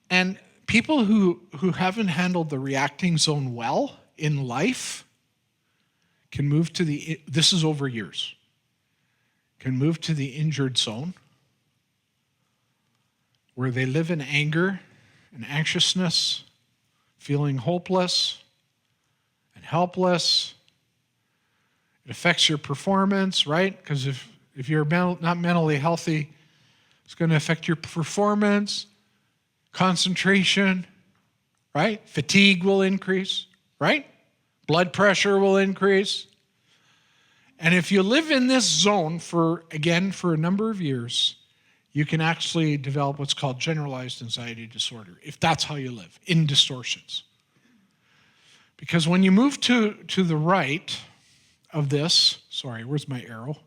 And people who haven't handled the reacting zone well in life can move to this is over years, can move to the injured zone where they live in anger and anxiousness, feeling hopeless and helpless. It affects your performance, right? Because if you're not mentally healthy, it's going to affect your performance, concentration, right? Fatigue will increase, right? Blood pressure will increase. And if you live in this zone for a number of years, you can actually develop what's called generalized anxiety disorder, if that's how you live, in distortions. Because when you move to the right of this, sorry, where's my arrow?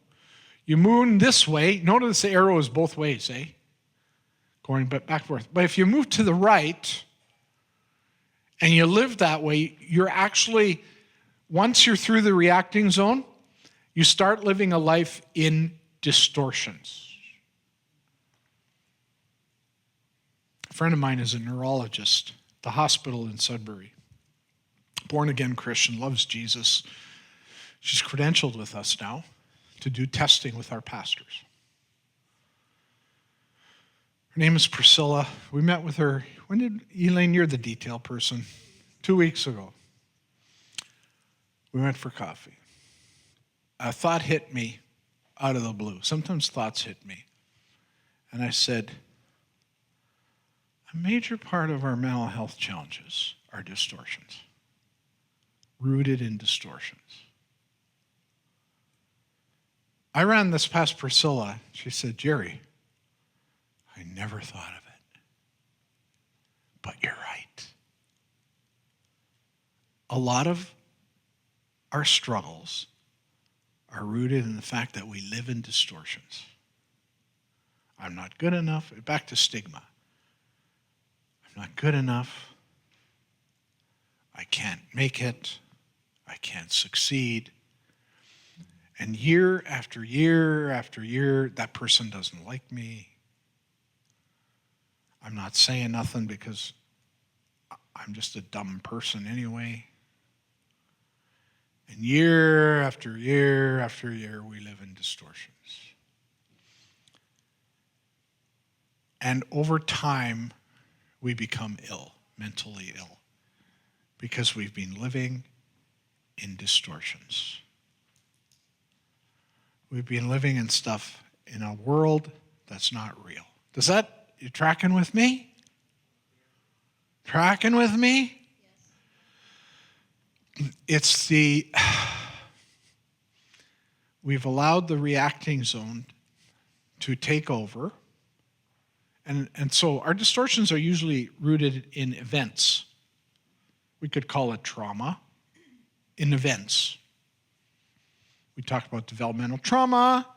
You move this way. Notice the arrow is both ways, eh? Going back and forth. But if you move to the right and you live that way, you're actually, once you're through the reacting zone, you start living a life in distortions. A friend of mine is a neurologist at the hospital in Sudbury. Born-again Christian, loves Jesus. She's credentialed with us now to do testing with our pastors. Her name is Priscilla. We met with her, Elaine, you're the detail person, 2 weeks ago. We went for coffee. A thought hit me out of the blue. Sometimes thoughts hit me. And I said, a major part of our mental health challenges are distortions, rooted in distortions. I ran this past Priscilla. She said, Gerry, I never thought of it, but you're right. A lot of our struggles are rooted in the fact that we live in distortions. I'm not good enough. Back to stigma. I'm not good enough. I can't make it. I can't succeed. And year after year after year, that person doesn't like me. I'm not saying nothing because I'm just a dumb person anyway. And year after year after year, we live in distortions. And over time, we become ill, mentally ill, because we've been living in distortions. We've been living in stuff in a world that's not real. You tracking with me? Tracking with me? Yes. We've allowed the reacting zone to take over. And so our distortions are usually rooted in events. We could call it trauma in events. We talked about developmental trauma,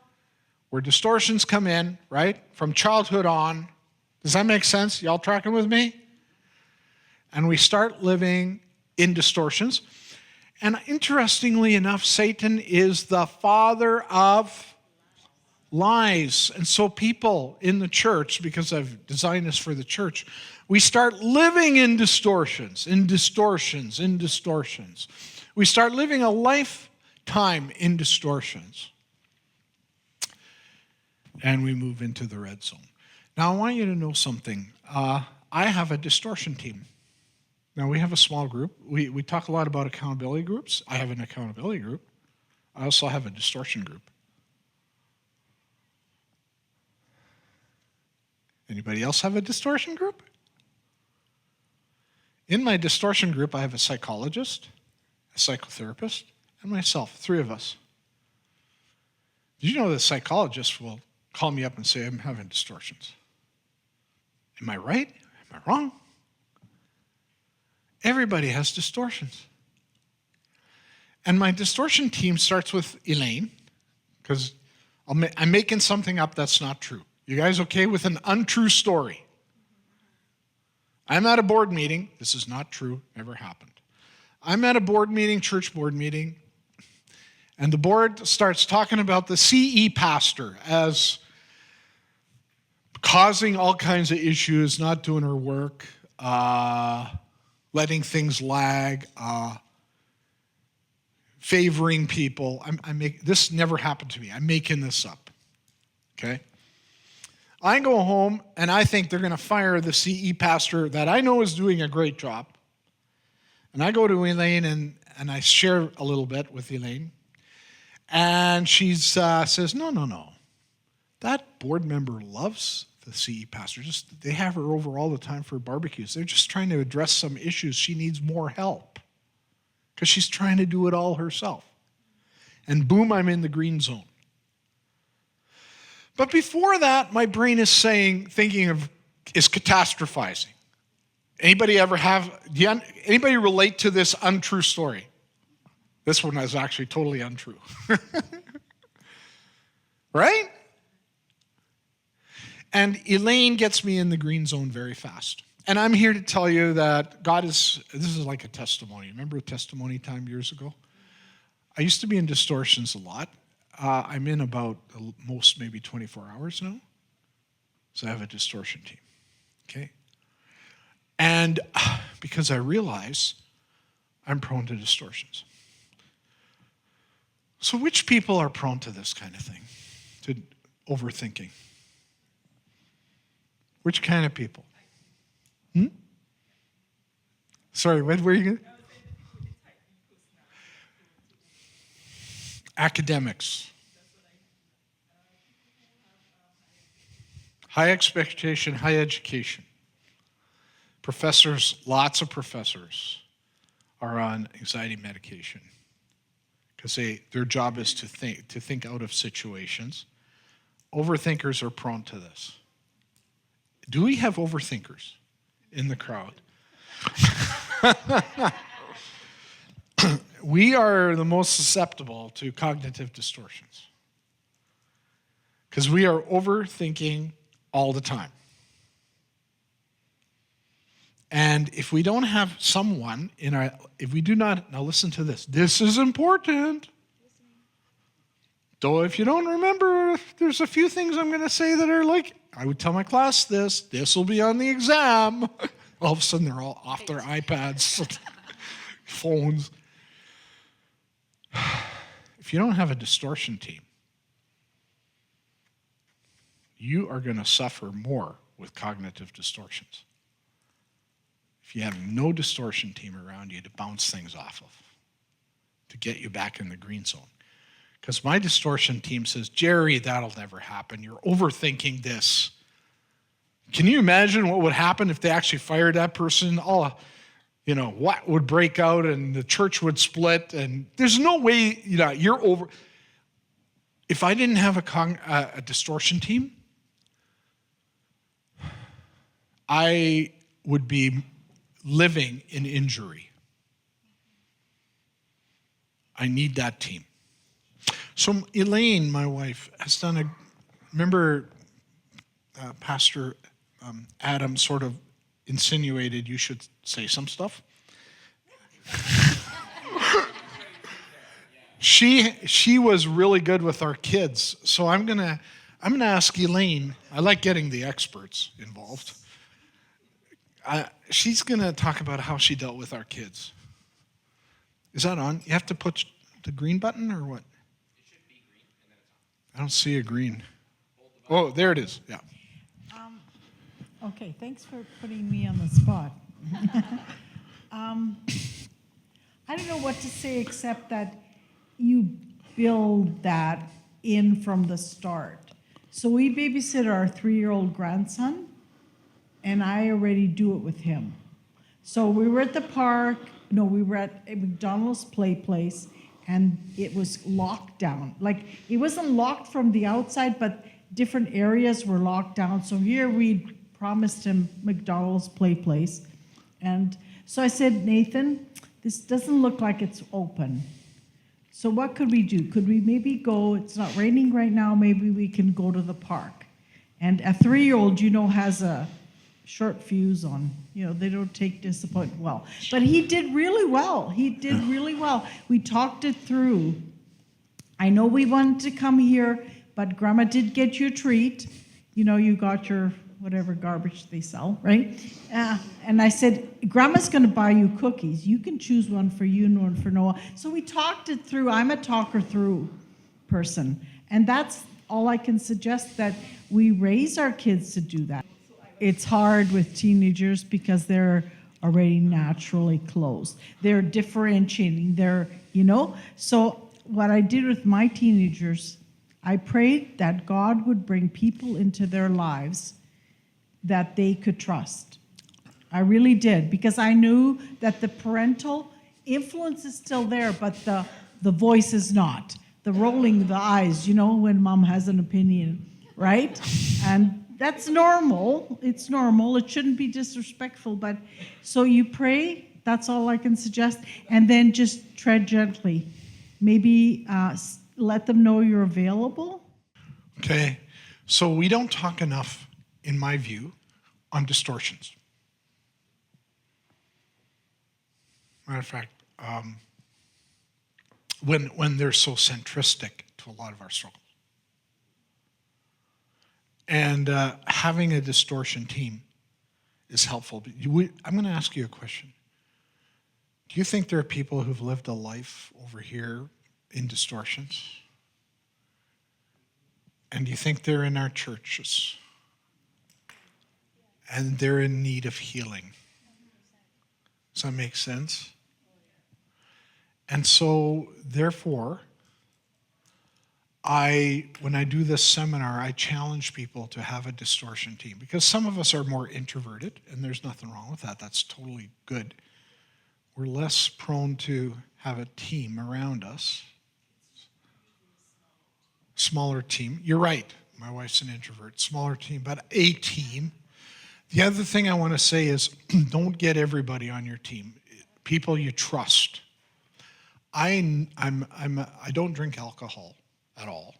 where distortions come in, right? From childhood on. Does that make sense? Y'all tracking with me? And we start living in distortions. And interestingly enough, Satan is the father of lies. And so people in the church, because I've designed this for the church, we start living in distortions, in distortions, in distortions. We start living a lifetime in distortions. And we move into the red zone. Now, I want you to know something. I have a distortion team. Now, we have a small group. We talk a lot about accountability groups. I have an accountability group. I also have a distortion group. Anybody else have a distortion group? In my distortion group, I have a psychologist, a psychotherapist, and myself, 3 of us. Did you know the psychologist will call me up and say, I'm having distortions? Am I right? Am I wrong? Everybody has distortions. And my distortion team starts with Elaine, because I'm making something up that's not true. You guys okay with an untrue story? I'm at a board meeting. This is not true, never happened. I'm at a board meeting, church board meeting, and the board starts talking about the CE pastor as causing all kinds of issues, not doing her work, letting things lag, favoring people. This never happened to me. I'm making this up, okay? I go home, and I think they're going to fire the CE pastor that I know is doing a great job. And I go to Elaine, and I share a little bit with Elaine. And she says, no. That board member loves the CE pastor. They have her over all the time for barbecues. They're just trying to address some issues. She needs more help because she's trying to do it all herself. And boom, I'm in the green zone. But before that, my brain is thinking is catastrophizing. Anybody relate to this untrue story? This one is actually totally untrue. Right? And Elaine gets me in the green zone very fast. And I'm here to tell you that this is like a testimony. Remember a testimony time years ago? I used to be in distortions a lot. I'm in about the most maybe 24 hours now. So I have a distortion team, okay? And because I realize I'm prone to distortions. So which people are prone to this kind of thing, to overthinking? Which kind of people? Sorry, what were you going to? Academics. High expectation, high education. Professors, lots of professors are on anxiety medication because their job is to think out of situations. Overthinkers are prone to this. Do we have overthinkers in the crowd? We are the most susceptible to cognitive distortions because we are overthinking all the time. And if we don't have someone if we do not, now listen to this. This is important. Though if you don't remember, there's a few things I'm going to say that are like, I would tell my class this will be on the exam. All of a sudden they're all off their iPads, phones. If you don't have a distortion team, you are going to suffer more with cognitive distortions. If you have no distortion team around you to bounce things off of, to get you back in the green zone. Because my distortion team says, Gerry, that'll never happen. You're overthinking this. Can you imagine what would happen if they actually fired that person? What would break out and the church would split, and there's no way, you're over. If I didn't have a distortion team, I would be living in injury. I need that team. So Elaine, my wife, has done remember Pastor Adam sort of insinuated you should say some stuff. She was really good with our kids. So I'm gonna ask Elaine. I like getting the experts involved. She's gonna talk about how she dealt with our kids. Is that on? You have to push the green button or what? It should be green and then it's on. I don't see a green. Oh, there it is. Yeah. Okay, thanks for putting me on the spot. I don't know what to say except that you build that in from the start. So we babysit our 3-year-old grandson, and I already do it with him. So we were at the park, we were at a McDonald's play place, and it was locked down. Like, it wasn't locked from the outside, but different areas were locked down. So here we promised him McDonald's play place. And so I said, Nathan, this doesn't look like it's open. So what could we do? Could we maybe go, it's not raining right now, maybe we can go to the park. And a 3-year-old, has a short fuse on. They don't take disappointment well. But he did really well. We talked it through. I know we wanted to come here, but Grandma did get you a treat. You got your whatever garbage they sell, right? And I said, Grandma's going to buy you cookies. You can choose one for you and one for Noah. So we talked it through. I'm a talker through person. And that's all I can suggest, that we raise our kids to do that. It's hard with teenagers because they're already naturally closed. They're differentiating. So what I did with my teenagers, I prayed that God would bring people into their lives that they could trust. I really did, because I knew that the parental influence is still there, but the voice is not. The rolling of the eyes, when mom has an opinion, right? And that's normal. It's normal. It shouldn't be disrespectful, but so you pray, that's all I can suggest, and then just tread gently. Maybe let them know you're available. Okay, so we don't talk enough, in my view, on distortions. Matter of fact, when they're so centristic to a lot of our struggles. And having a distortion team is helpful. I'm going to ask you a question. Do you think there are people who've lived a life over here in distortions? And do you think they're in our churches? And they're in need of healing? Does that make sense? And so, therefore, when I do this seminar, I challenge people to have a distortion team, because some of us are more introverted, and there's nothing wrong with that. That's totally good. We're less prone to have a team around us. Smaller team. You're right. My wife's an introvert. Smaller team, but a team. The other thing I want to say is don't get everybody on your team. People you trust. I don't drink alcohol at all,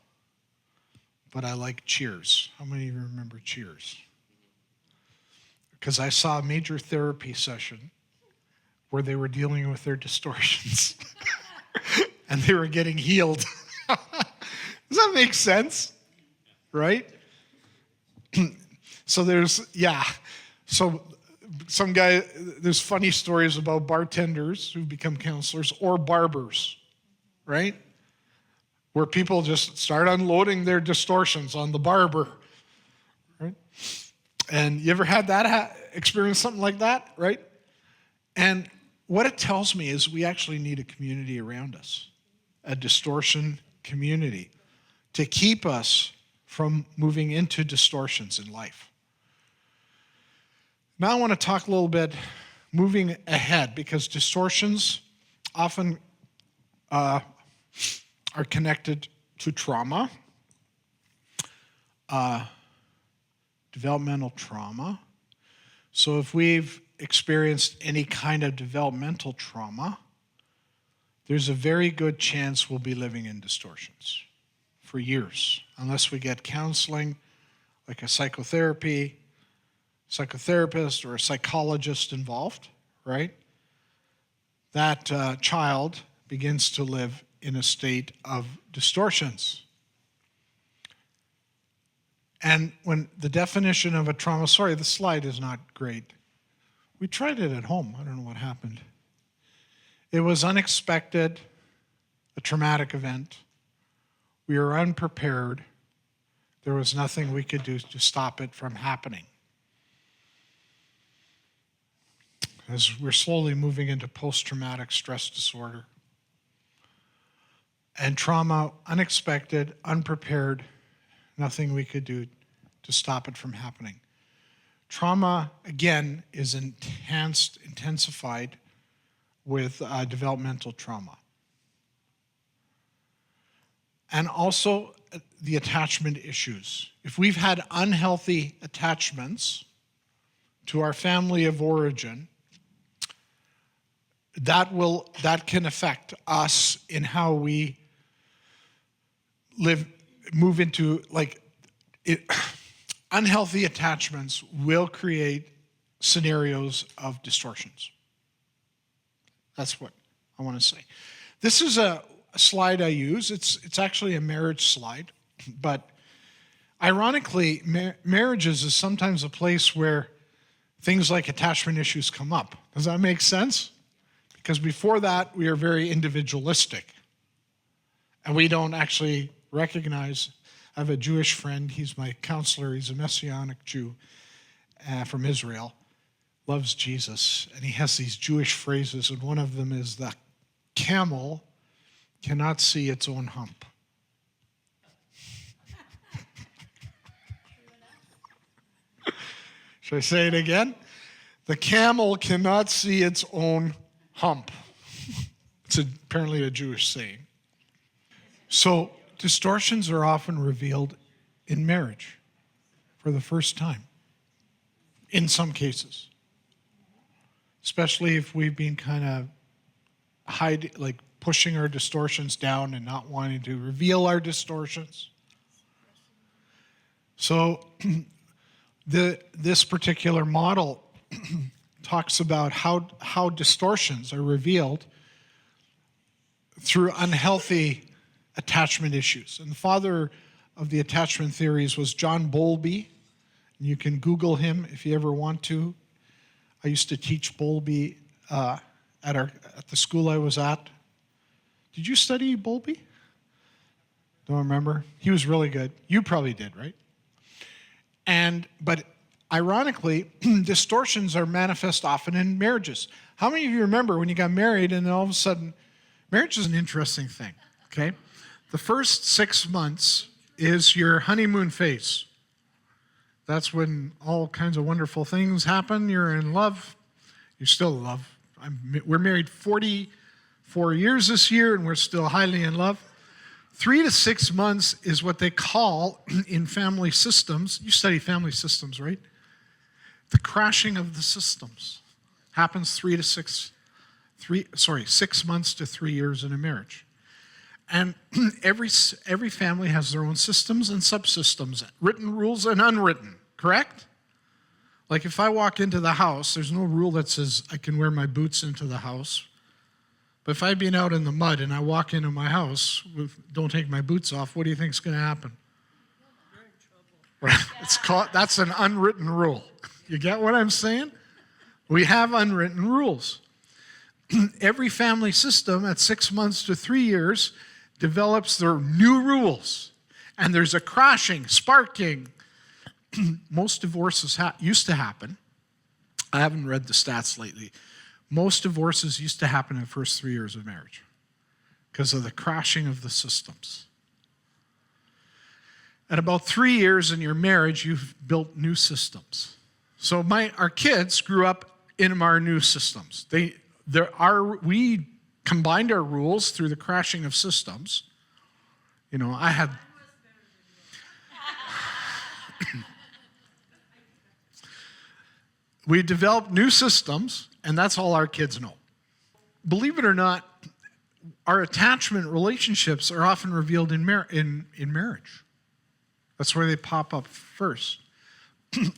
but I like Cheers. How many of you remember Cheers? Because I saw a major therapy session where they were dealing with their distortions and they were getting healed. Does that make sense? Right? So there's funny stories about bartenders who become counselors or barbers. right? Where people just start unloading their distortions on the barber, right? And you ever had that experience something like that, right? And what it tells me is we actually need a community around us, a distortion community, to keep us from moving into distortions in life. Now I want to talk a little bit moving ahead, because distortions often are connected to trauma, developmental trauma. So if we've experienced any kind of developmental trauma, there's a very good chance we'll be living in distortions for years, unless we get counseling, like a psychotherapist or a psychologist involved, right? That child begins to live in a state of distortions. And when the definition of a trauma, sorry, the slide is not great. We tried it at home. I don't know what happened. It was unexpected, a traumatic event. We were unprepared. There was nothing we could do to stop it from happening. As we're slowly moving into post-traumatic stress disorder. And trauma, unexpected, unprepared, nothing we could do to stop it from happening. Trauma, again, is intensified with developmental trauma. And also the attachment issues. If we've had unhealthy attachments to our family of origin, that can affect us in how we move into, unhealthy attachments will create scenarios of distortions. That's what I want to say. This is a slide I use. It's actually a marriage slide, but ironically, marriages is sometimes a place where things like attachment issues come up. Does that make sense? Because before that, we are very individualistic. And we don't actually recognize. I have a Jewish friend. He's my counselor. He's a Messianic Jew from Israel. Loves Jesus. And he has these Jewish phrases. And one of them is, the camel cannot see its own hump. Should I say it again? The camel cannot see its own hump. It's apparently a Jewish saying. So distortions are often revealed in marriage for the first time, in some cases. Especially if we've been kind of pushing our distortions down and not wanting to reveal our distortions. So this particular model talks about how distortions are revealed through unhealthy attachment issues. And the father of the attachment theories was John Bowlby. And you can Google him if you ever want to. I used to teach Bowlby at the school I was at. Did you study Bowlby? Don't remember. He was really good. You probably did, right? But ironically, distortions are manifest often in marriages. How many of you remember when you got married and then all of a sudden, marriage is an interesting thing, okay? The first 6 months is your honeymoon phase. That's when all kinds of wonderful things happen. You're in love. You're still in love. We're married 44 years this year, and we're still highly in love. 3 to 6 months is what they call in family systems. You study family systems, right? The crashing of the systems happens 6 months to 3 years in a marriage. And every family has their own systems and subsystems, written rules and unwritten, correct? Like if I walk into the house, there's no rule that says I can wear my boots into the house. But if I've been out in the mud and I walk into my house, don't take my boots off, what do you think is going to happen? Right. That's an unwritten rule. You get what I'm saying? We have unwritten rules. every family system at 6 months to 3 years develops their new rules. And there's a crashing, sparking. Most divorces used to happen. I haven't read the stats lately. Most divorces used to happen in the first 3 years of marriage because of the crashing of the systems. At about 3 years in your marriage, you've built new systems. So our kids grew up in our new systems. We combined our rules through the crashing of systems. You know, I had... We developed new systems, and that's all our kids know. Believe it or not, our attachment relationships are often revealed in marriage. That's where they pop up first.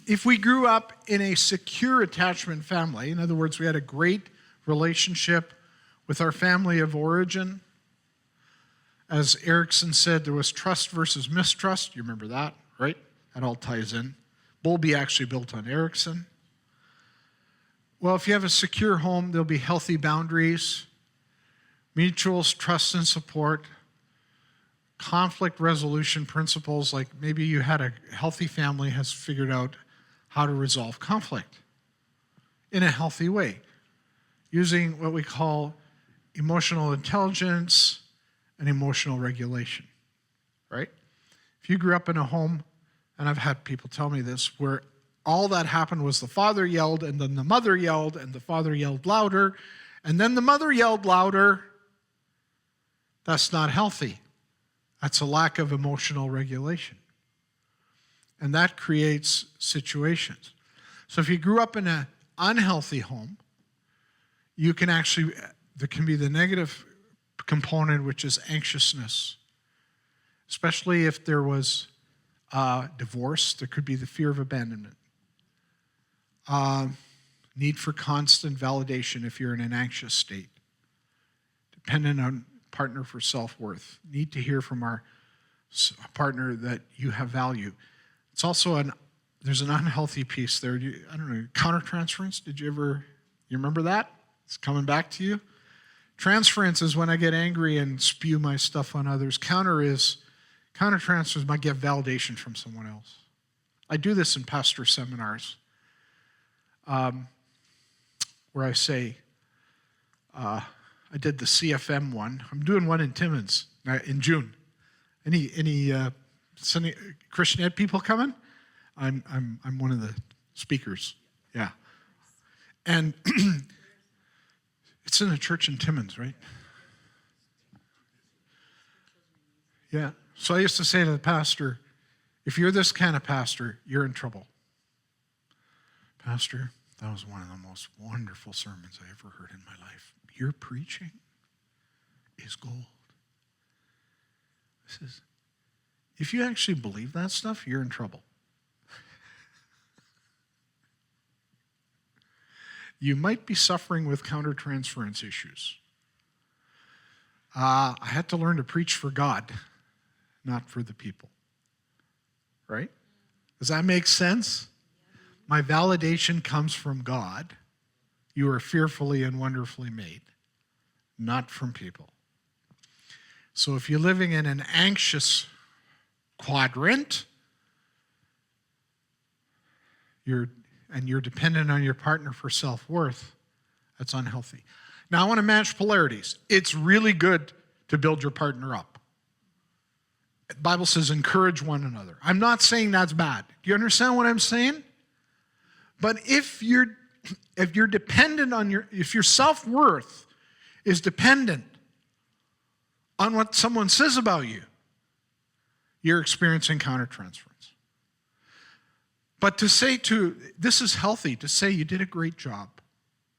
If we grew up in a secure attachment family, in other words, we had a great relationship with our family of origin, as Erickson said, there was trust versus mistrust. You remember that, right? That all ties in. Bowlby actually built on Erickson. Well, if you have a secure home, there'll be healthy boundaries, mutual trust and support, conflict resolution principles, like maybe you had a healthy family has figured out how to resolve conflict in a healthy way, using what we call emotional intelligence and emotional regulation, right? If you grew up in a home, and I've had people tell me this, where all that happened was the father yelled, and then the mother yelled, and the father yelled louder, and then the mother yelled louder. That's not healthy. That's a lack of emotional regulation. And that creates situations. So if you grew up in an unhealthy home, there can be the negative component, which is anxiousness. Especially if there was divorce, there could be the fear of abandonment. Need for constant validation if you're in an anxious state. Dependent on partner for self-worth. Need to hear from our partner that you have value. It's also there's an unhealthy piece there. I don't know, countertransference. You remember that? It's coming back to you. Transference is when I get angry and spew my stuff on others. Countertransference might get validation from someone else. I do this in pastor seminars, where I say, I did the CFM one. I'm doing one in Timmins in June. Any Christian ed people coming? I'm one of the speakers. Yeah, and it's in a church in Timmins, right? Yeah. So I used to say to the pastor, if you're this kind of pastor, you're in trouble. Pastor, that was one of the most wonderful sermons I ever heard in my life. Your preaching is gold. I says, if you actually believe that stuff, you're in trouble. You might be suffering with countertransference issues. I had to learn to preach for God, not for the people. Right? Does that make sense? My validation comes from God. You are fearfully and wonderfully made, not from people. So if you're living in an anxious quadrant, you're dependent on your partner for self-worth, that's unhealthy. Now, I want to match polarities. It's really good to build your partner up. The Bible says encourage one another. I'm not saying that's bad. Do you understand what I'm saying? But if your self-worth is dependent on what someone says about you, you're experiencing countertransference. But this is healthy, to say you did a great job,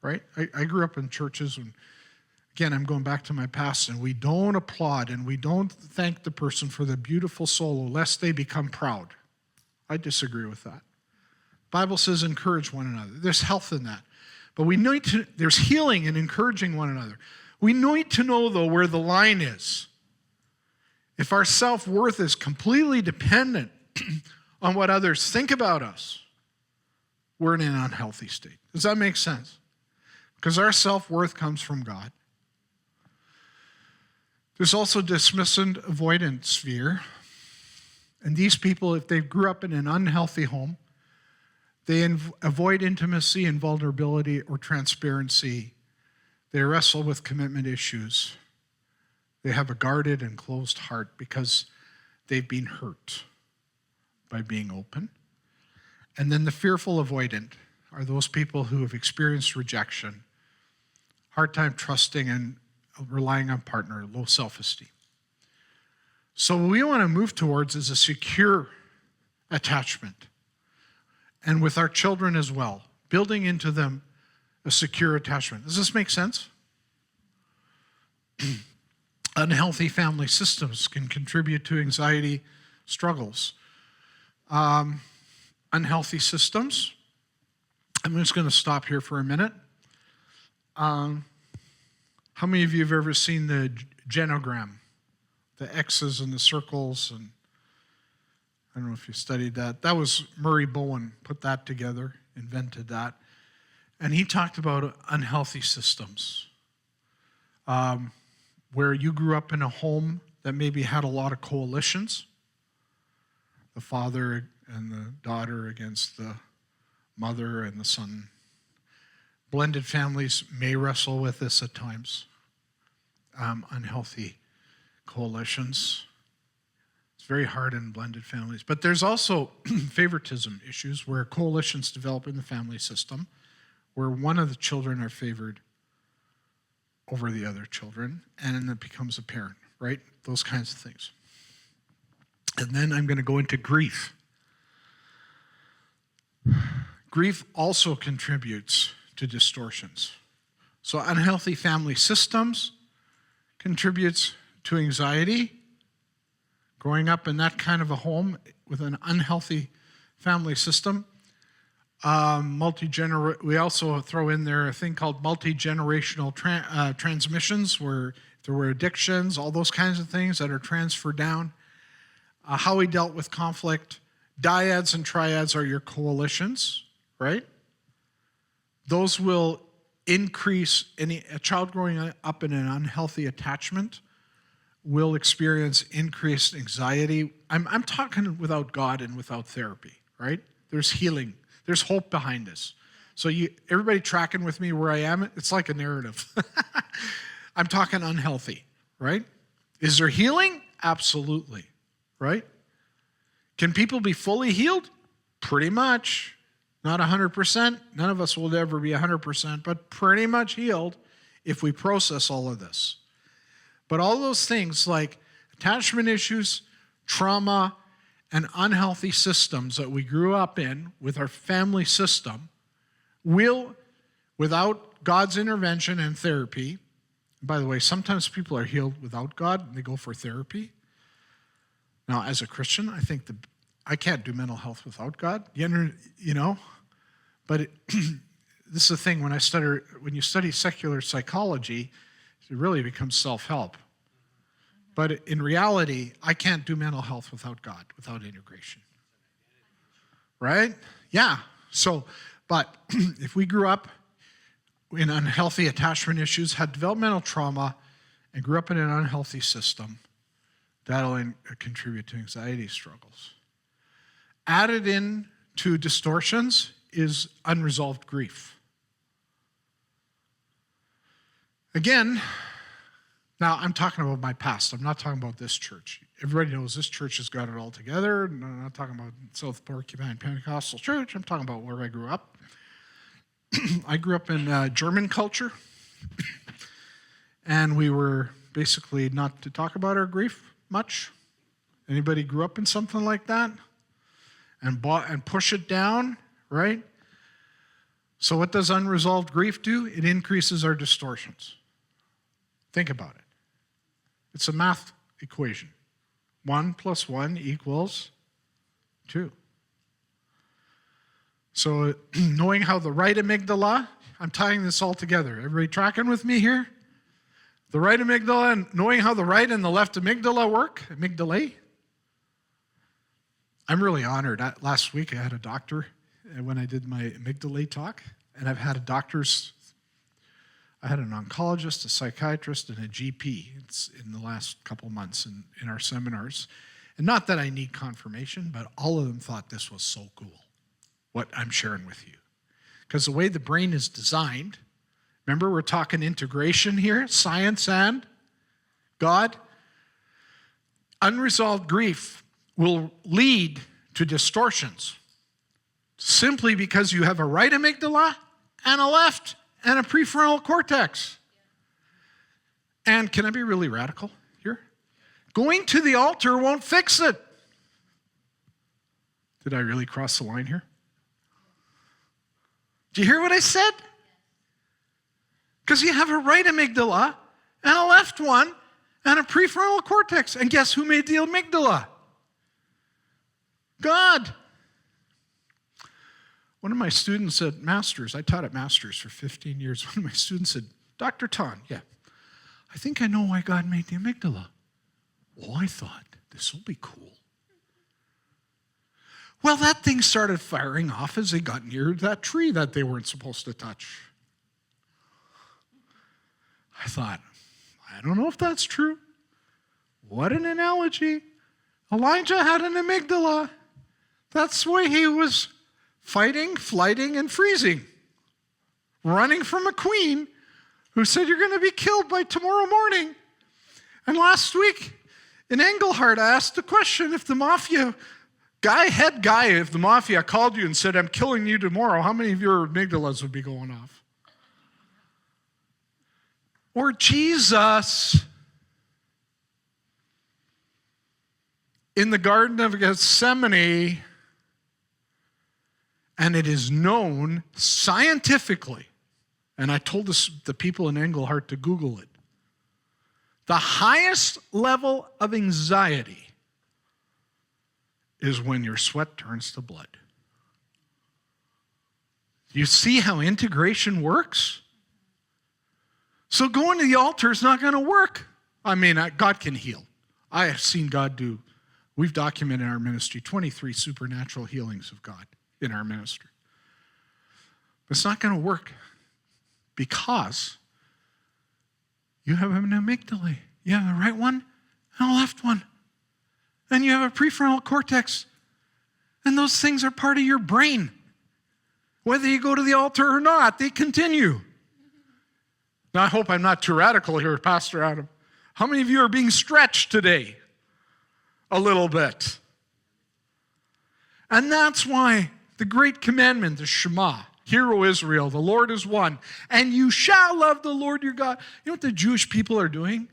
right? I grew up in churches, and again, I'm going back to my past, and we don't applaud and we don't thank the person for the beautiful solo lest they become proud. I disagree with that. Bible says encourage one another. There's health in that. But there's healing in encouraging one another. We need to know, though, where the line is. If our self-worth is completely dependent on what others think about us, we're in an unhealthy state. Does that make sense? because our self-worth comes from God. There's also dismissant avoidance sphere. And these people, if they grew up in an unhealthy home, they avoid intimacy and vulnerability or transparency. They wrestle with commitment issues. They have a guarded and closed heart because they've been hurt by being open. And then the fearful avoidant are those people who have experienced rejection, hard time trusting and relying on partner, low self-esteem. So what we want to move towards is a secure attachment. And with our children as well, building into them a secure attachment. Does this make sense? Unhealthy family systems can contribute to anxiety struggles. Unhealthy systems. I'm just going to stop here for a minute. How many of you have ever seen the genogram? The X's and the circles, and I don't know if you studied that. That was Murray Bowen put that together, invented that. And he talked about unhealthy systems, where you grew up in a home that maybe had a lot of coalitions, the father and the daughter against the mother and the son. Blended families may wrestle with this at times, unhealthy coalitions. It's very hard in blended families. But there's also favoritism issues where coalitions develop in the family system, where one of the children are favored over the other children, and then it becomes apparent, right? Those kinds of things. And then I'm going to go into grief. Grief also contributes to distortions. So unhealthy family systems contributes to anxiety. Growing up in that kind of a home with an unhealthy family system. We also throw in there a thing called multi-generational transmissions, where there were addictions, all those kinds of things that are transferred down. How we dealt with conflict. Dyads and triads are your coalitions, right? Those will increase a child growing up in an unhealthy attachment will experience increased anxiety. I'm talking without God and without therapy, right? There's healing. There's hope behind this. So everybody tracking with me where I am? It's like a narrative. I'm talking unhealthy, right? Is there healing? Absolutely, right? Can people be fully healed? Pretty much. Not 100%. None of us will ever be 100%, but pretty much healed if we process all of this. But all those things like attachment issues, trauma, and unhealthy systems that we grew up in with our family system will, without God's intervention and therapy, by the way, sometimes people are healed without God and they go for therapy. Now, as a Christian, I think I can't do mental health without God, but this is the thing, when you study secular psychology, it really becomes self-help. But in reality, I can't do mental health without God, without integration. Right? Yeah. But if we grew up in unhealthy attachment issues, had developmental trauma, and grew up in an unhealthy system, that'll contribute to anxiety struggles. Added in to distortions is unresolved grief. Again, now I'm talking about my past. I'm not talking about this church. Everybody knows this church has got it all together. I'm not talking about South Porcupine Pentecostal Church. I'm talking about where I grew up. I grew up in German culture, and we were basically not to talk about our grief much. Anybody grew up in something like that? And push it down, right? So what does unresolved grief do? It increases our distortions. Think about it. It's a math equation. 1 + 1 = 2. So knowing how the right amygdala, I'm tying this all together. Everybody tracking with me here? The right amygdala, and knowing how the right and the left amygdala work, amygdalae. I'm really honored. Last week I had a doctor when I did my amygdalae talk, and I've had doctors I had an oncologist, a psychiatrist, and a GP. It's in the last couple months in our seminars. And not that I need confirmation, but all of them thought this was so cool, what I'm sharing with you. Because the way the brain is designed, remember we're talking integration here, science and God. Unresolved grief will lead to distortions simply because you have a right amygdala and a left and a prefrontal cortex. And can I be really radical here? Going to the altar won't fix it. Did I really cross the line here? Do you hear what I said? Because you have a right amygdala and a left one and a prefrontal cortex. And guess who made the amygdala? God. One of my students at Masters, I taught at Masters for 15 years. One of my students said, Dr. Tonn, yeah, I think I know why God made the amygdala. Oh, I thought, this will be cool. Well, that thing started firing off as they got near that tree that they weren't supposed to touch. I thought, I don't know if that's true. What an analogy. Elijah had an amygdala. That's why he was fighting, flighting, and freezing. Running from a queen who said, you're going to be killed by tomorrow morning. And last week in Englehart, I asked the question, if the mafia head guy of the mafia called you and said, I'm killing you tomorrow, how many of your amygdalas would be going off? Or Jesus in the Garden of Gethsemane, and it is known scientifically, and I told the people in Englehart to Google it, the highest level of anxiety is when your sweat turns to blood. You see how integration works? So going to the altar is not going to work. I mean, God can heal. I have seen God do, we've documented in our ministry 23 supernatural healings of God in our ministry. But it's not going to work because you have an amygdala. You have a right one and a left one. And you have a prefrontal cortex. And those things are part of your brain. Whether you go to the altar or not, they continue. Now, I hope I'm not too radical here, Pastor Adam. How many of you are being stretched today? A little bit. And that's why the great commandment, the Shema, Hear, O Israel, the Lord is one, and you shall love the Lord your God. You know what the Jewish people are doing?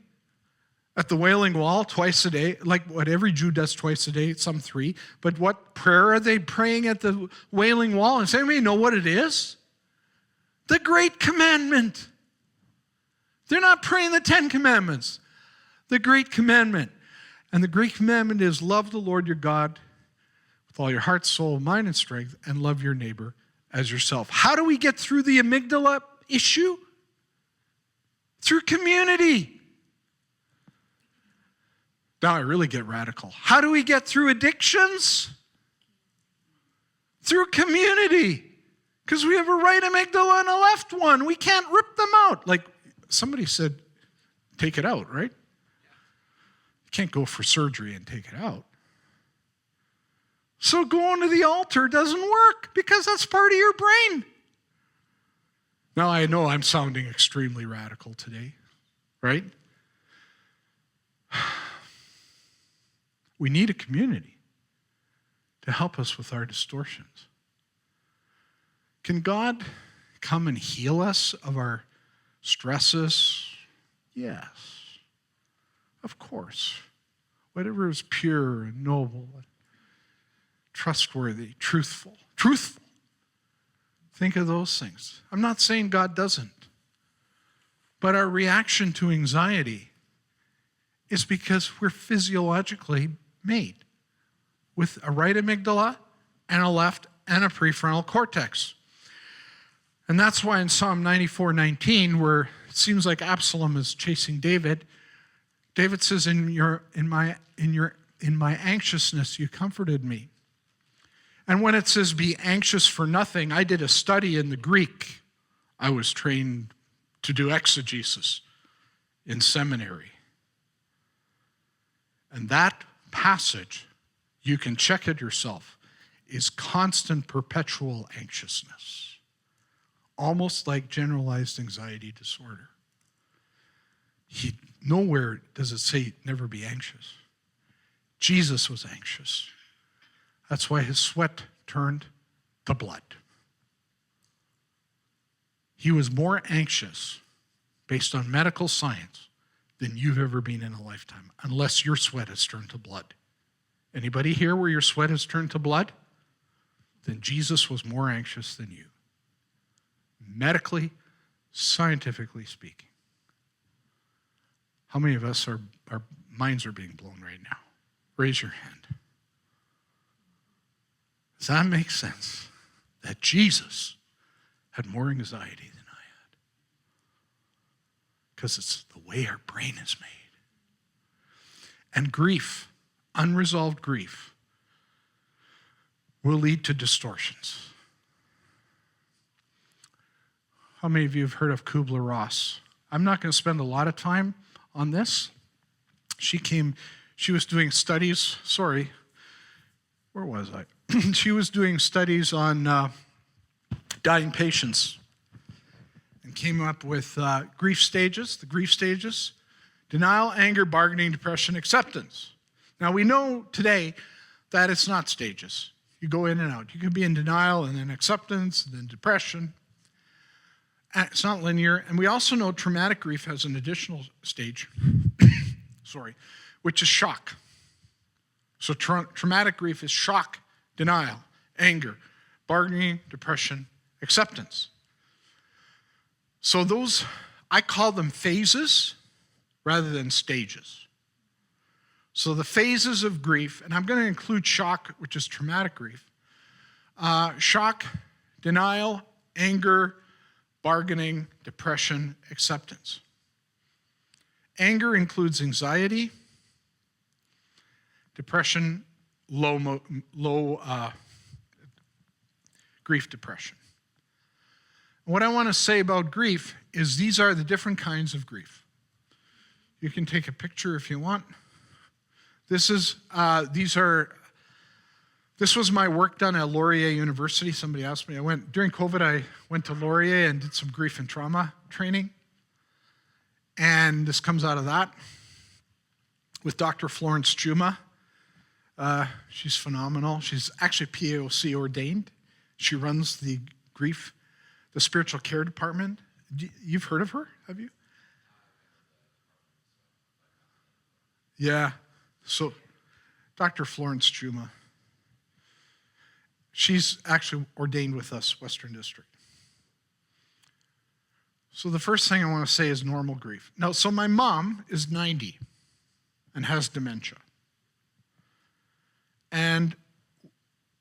At the Wailing Wall twice a day, like what every Jew does twice a day, some 3. But what prayer are they praying at the Wailing Wall? And does anybody know what it is? The Great Commandment. They're not praying the 10 Commandments. The Great Commandment. And the Great Commandment is love the Lord your God with all your heart, soul, mind, and strength, and love your neighbor as yourself. How do we get through the amygdala issue? Through community. Now I really get radical. How do we get through addictions? Through community. Because we have a right amygdala and a left one. We can't rip them out. Like somebody said, take it out, right? You can't go for surgery and take it out. So going to the altar doesn't work because that's part of your brain. Now I know I'm sounding extremely radical today, right? We need a community to help us with our distortions. Can God come and heal us of our stresses? Yes, of course. Whatever is pure and noble, trustworthy, truthful. Think of those things. I'm not saying God doesn't. But our reaction to anxiety is because we're physiologically made with a right amygdala and a left and a prefrontal cortex. And that's why in Psalm 94:19, where it seems like Absalom is chasing David, David says, in my anxiousness you comforted me. And when it says be anxious for nothing, I did a study in the Greek. I was trained to do exegesis in seminary. And that passage, you can check it yourself, is constant perpetual anxiousness, almost like generalized anxiety disorder. Nowhere does it say never be anxious. Jesus was anxious. That's why his sweat turned to blood. He was more anxious based on medical science than you've ever been in a lifetime, unless your sweat has turned to blood. Anybody here where your sweat has turned to blood? Then Jesus was more anxious than you. Medically, scientifically speaking. How many of us our minds are being blown right now? Raise your hand. Does that make sense? That Jesus had more anxiety than I had. Because it's the way our brain is made. And grief, unresolved grief, will lead to distortions. How many of you have heard of Kubler-Ross? I'm not going to spend a lot of time on this. She was doing studies, where was I? She was doing studies on dying patients and came up with grief stages, the grief stages: denial, anger, bargaining, depression, acceptance. Now we know today that it's not stages. You go in and out. You could be in denial and then acceptance and then depression. And it's not linear. And we also know traumatic grief has an additional stage, which is shock. So traumatic grief is shock, denial, anger, bargaining, depression, acceptance. So those, I call them phases rather than stages. So the phases of grief, and I'm going to include shock, which is traumatic grief, shock, denial, anger, bargaining, depression, acceptance. Anger includes anxiety, depression, low grief depression. What I want to say about grief is these are the different kinds of grief. You can take a picture if you want. This was my work done at Laurier University. Somebody asked me, during COVID, I went to Laurier and did some grief and trauma training. And this comes out of that with Dr. Florence Juma. She's phenomenal. She's actually PAOC ordained. She runs the spiritual care department. You've heard of her, have you? Yeah. So, Dr. Florence Juma. She's actually ordained with us, Western District. So the first thing I want to say is normal grief. Now, so my mom is 90 and has dementia. And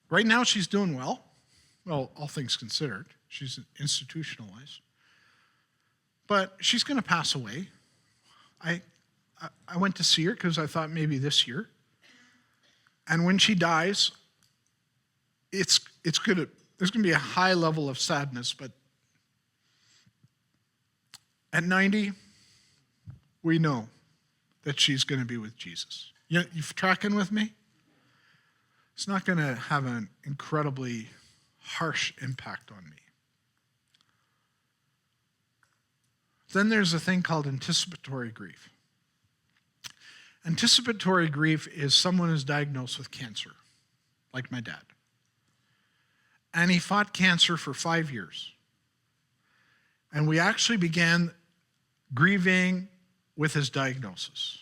right now she's doing well, all things considered. She's institutionalized. But she's going to pass away. I went to see her because I thought maybe this year. And when she dies, there's going to be a high level of sadness, but at 90, we know that she's going to be with Jesus. You tracking with me? It's not going to have an incredibly harsh impact on me. Then there's a thing called anticipatory grief. Anticipatory grief is someone who's diagnosed with cancer, like my dad. And he fought cancer for 5 years. And we actually began grieving with his diagnosis.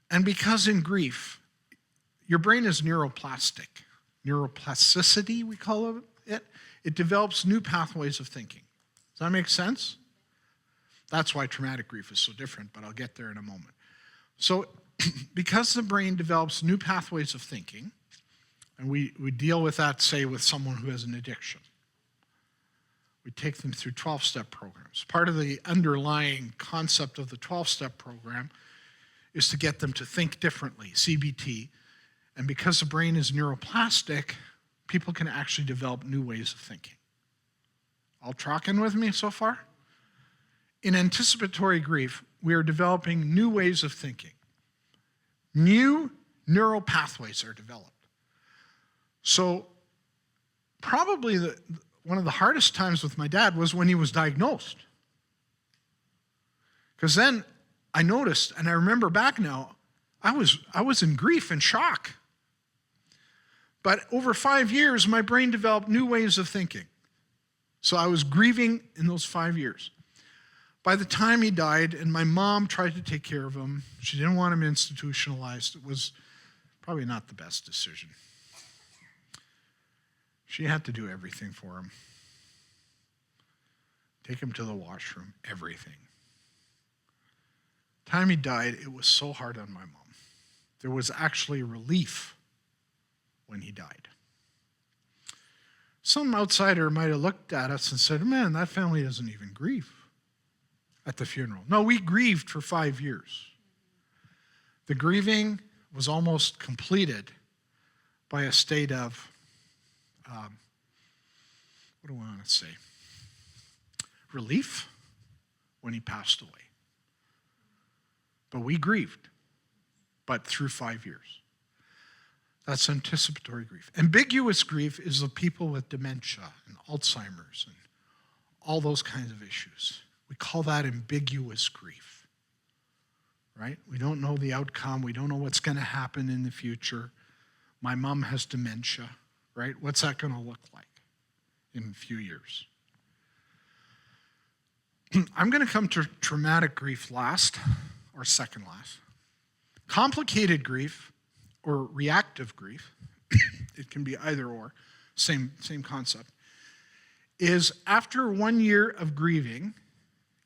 And because in grief, your brain is neuroplastic. Neuroplasticity, we call it. It develops new pathways of thinking. Does that make sense? That's why traumatic grief is so different, but I'll get there in a moment. So because the brain develops new pathways of thinking, and we deal with that, say, with someone who has an addiction. We take them through 12-step programs. Part of the underlying concept of the 12-step program is to get them to think differently, CBT. And because the brain is neuroplastic, people can actually develop new ways of thinking. All tracking with me so far? in anticipatory grief, we are developing new ways of thinking. New neural pathways are developed. So probably one of the hardest times with my dad was when he was diagnosed. Because then I noticed, and I remember back now, I was in grief and shock. But over 5 years, my brain developed new ways of thinking. So I was grieving in those 5 years. By the time he died, and my mom tried to take care of him, she didn't want him institutionalized. It was probably not the best decision. She had to do everything for him. Take him to the washroom, everything. The time he died, it was so hard on my mom. There was actually relief when he died. Some outsider might have looked at us and said, man, that family doesn't even grieve at the funeral. No, we grieved for 5 years. The grieving was almost completed by a state of, what do I want to say? Relief when he passed away. But we grieved, but through 5 years. That's anticipatory grief. Ambiguous grief is the people with dementia and Alzheimer's and all those kinds of issues. We call that ambiguous grief, right? We don't know the outcome. We don't know what's going to happen in the future. My mom has dementia, right? What's that going to look like in a few years? I'm going to come to traumatic grief last, or second last. Complicated grief, or reactive grief, it can be either or, same concept, is after 1 year of grieving,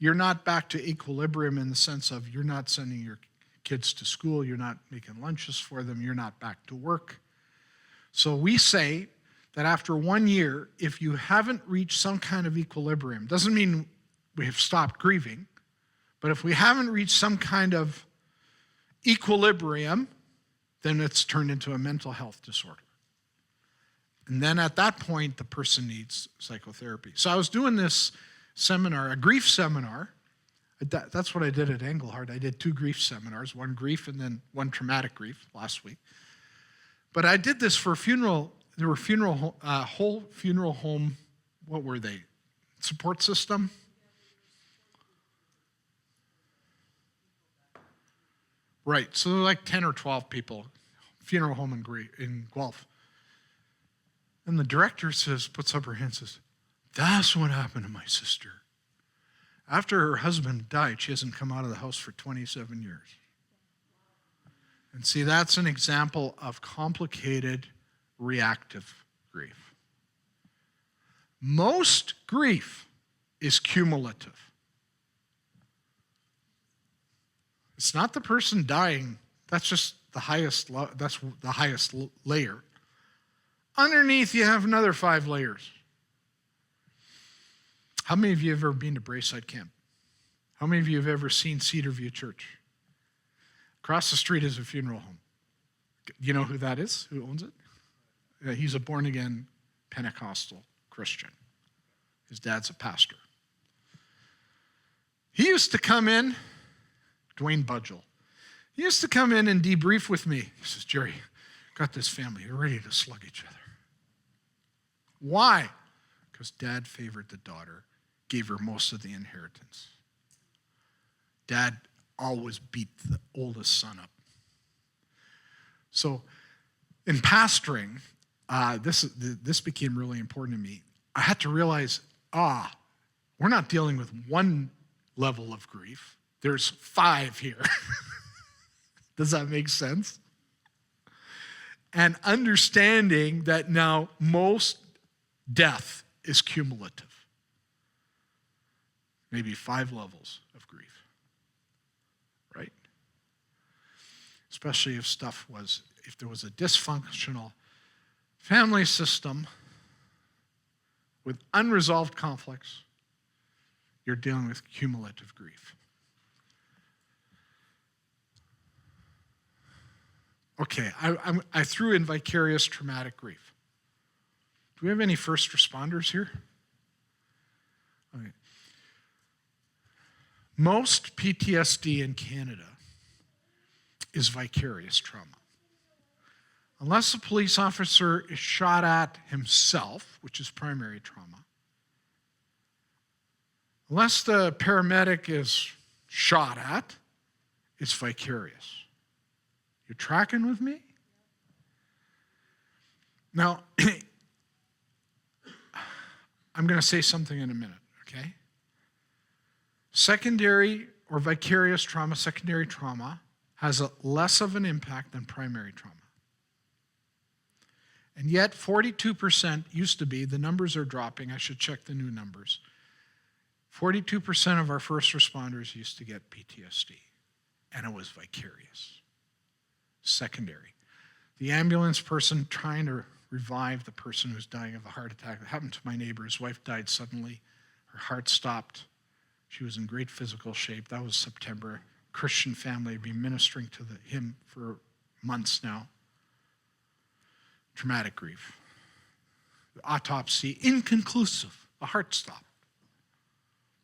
you're not back to equilibrium in the sense of you're not sending your kids to school, you're not making lunches for them, you're not back to work. So we say that after 1 year, if you haven't reached some kind of equilibrium, doesn't mean we have stopped grieving, but if we haven't reached some kind of equilibrium, then it's turned into a mental health disorder. And then at that point, the person needs psychotherapy. So I was doing this seminar, a grief seminar. That's what I did at Engelhard. I did 2 grief seminars, one grief and then one traumatic grief last week. But I did this for a funeral. There were whole funeral home, what were they? Support system? Right, so there were like 10 or 12 people, funeral home in Guelph. And the director puts up her hand and says, that's what happened to my sister. After her husband died, she hasn't come out of the house for 27 years. And see, that's an example of complicated reactive grief. Most grief is cumulative. It's not the person dying. That's just the highest layer. Underneath, you have another 5 layers. How many of you have ever been to Braeside Camp? How many of you have ever seen Cedar View Church? Across the street is a funeral home. You know who that is? Who owns it? He's a born-again Pentecostal Christian. His dad's a pastor. He used to come in, Dwayne Budgell. He used to come in and debrief with me. He says, Gerry, got this family. They're ready to slug each other. Why? Because dad favored the daughter, gave her most of the inheritance. Dad always beat the oldest son up. So in pastoring, this became really important to me. I had to realize, we're not dealing with one level of grief. There's 5 here. Does that make sense? And understanding that now most death is cumulative. Maybe 5 levels of grief, right? Especially if there was a dysfunctional family system with unresolved conflicts, you're dealing with cumulative grief. Okay, I threw in vicarious traumatic grief. Do we have any first responders here? Okay. Most PTSD in Canada is vicarious trauma. Unless a police officer is shot at himself, which is primary trauma, unless the paramedic is shot at, it's vicarious. You tracking with me? Now, I'm going to say something in a minute, okay? Secondary or vicarious trauma, secondary trauma, has less of an impact than primary trauma. And yet 42% used to be, the numbers are dropping, I should check the new numbers. 42% of our first responders used to get PTSD, and it was vicarious. Secondary. The ambulance person trying to revive the person who's dying of a heart attack. It happened to my neighbor. His wife died suddenly. Her heart stopped. She was in great physical shape. That was September. Christian family had been ministering to him for months now. Traumatic grief. The autopsy, inconclusive. The heart stopped.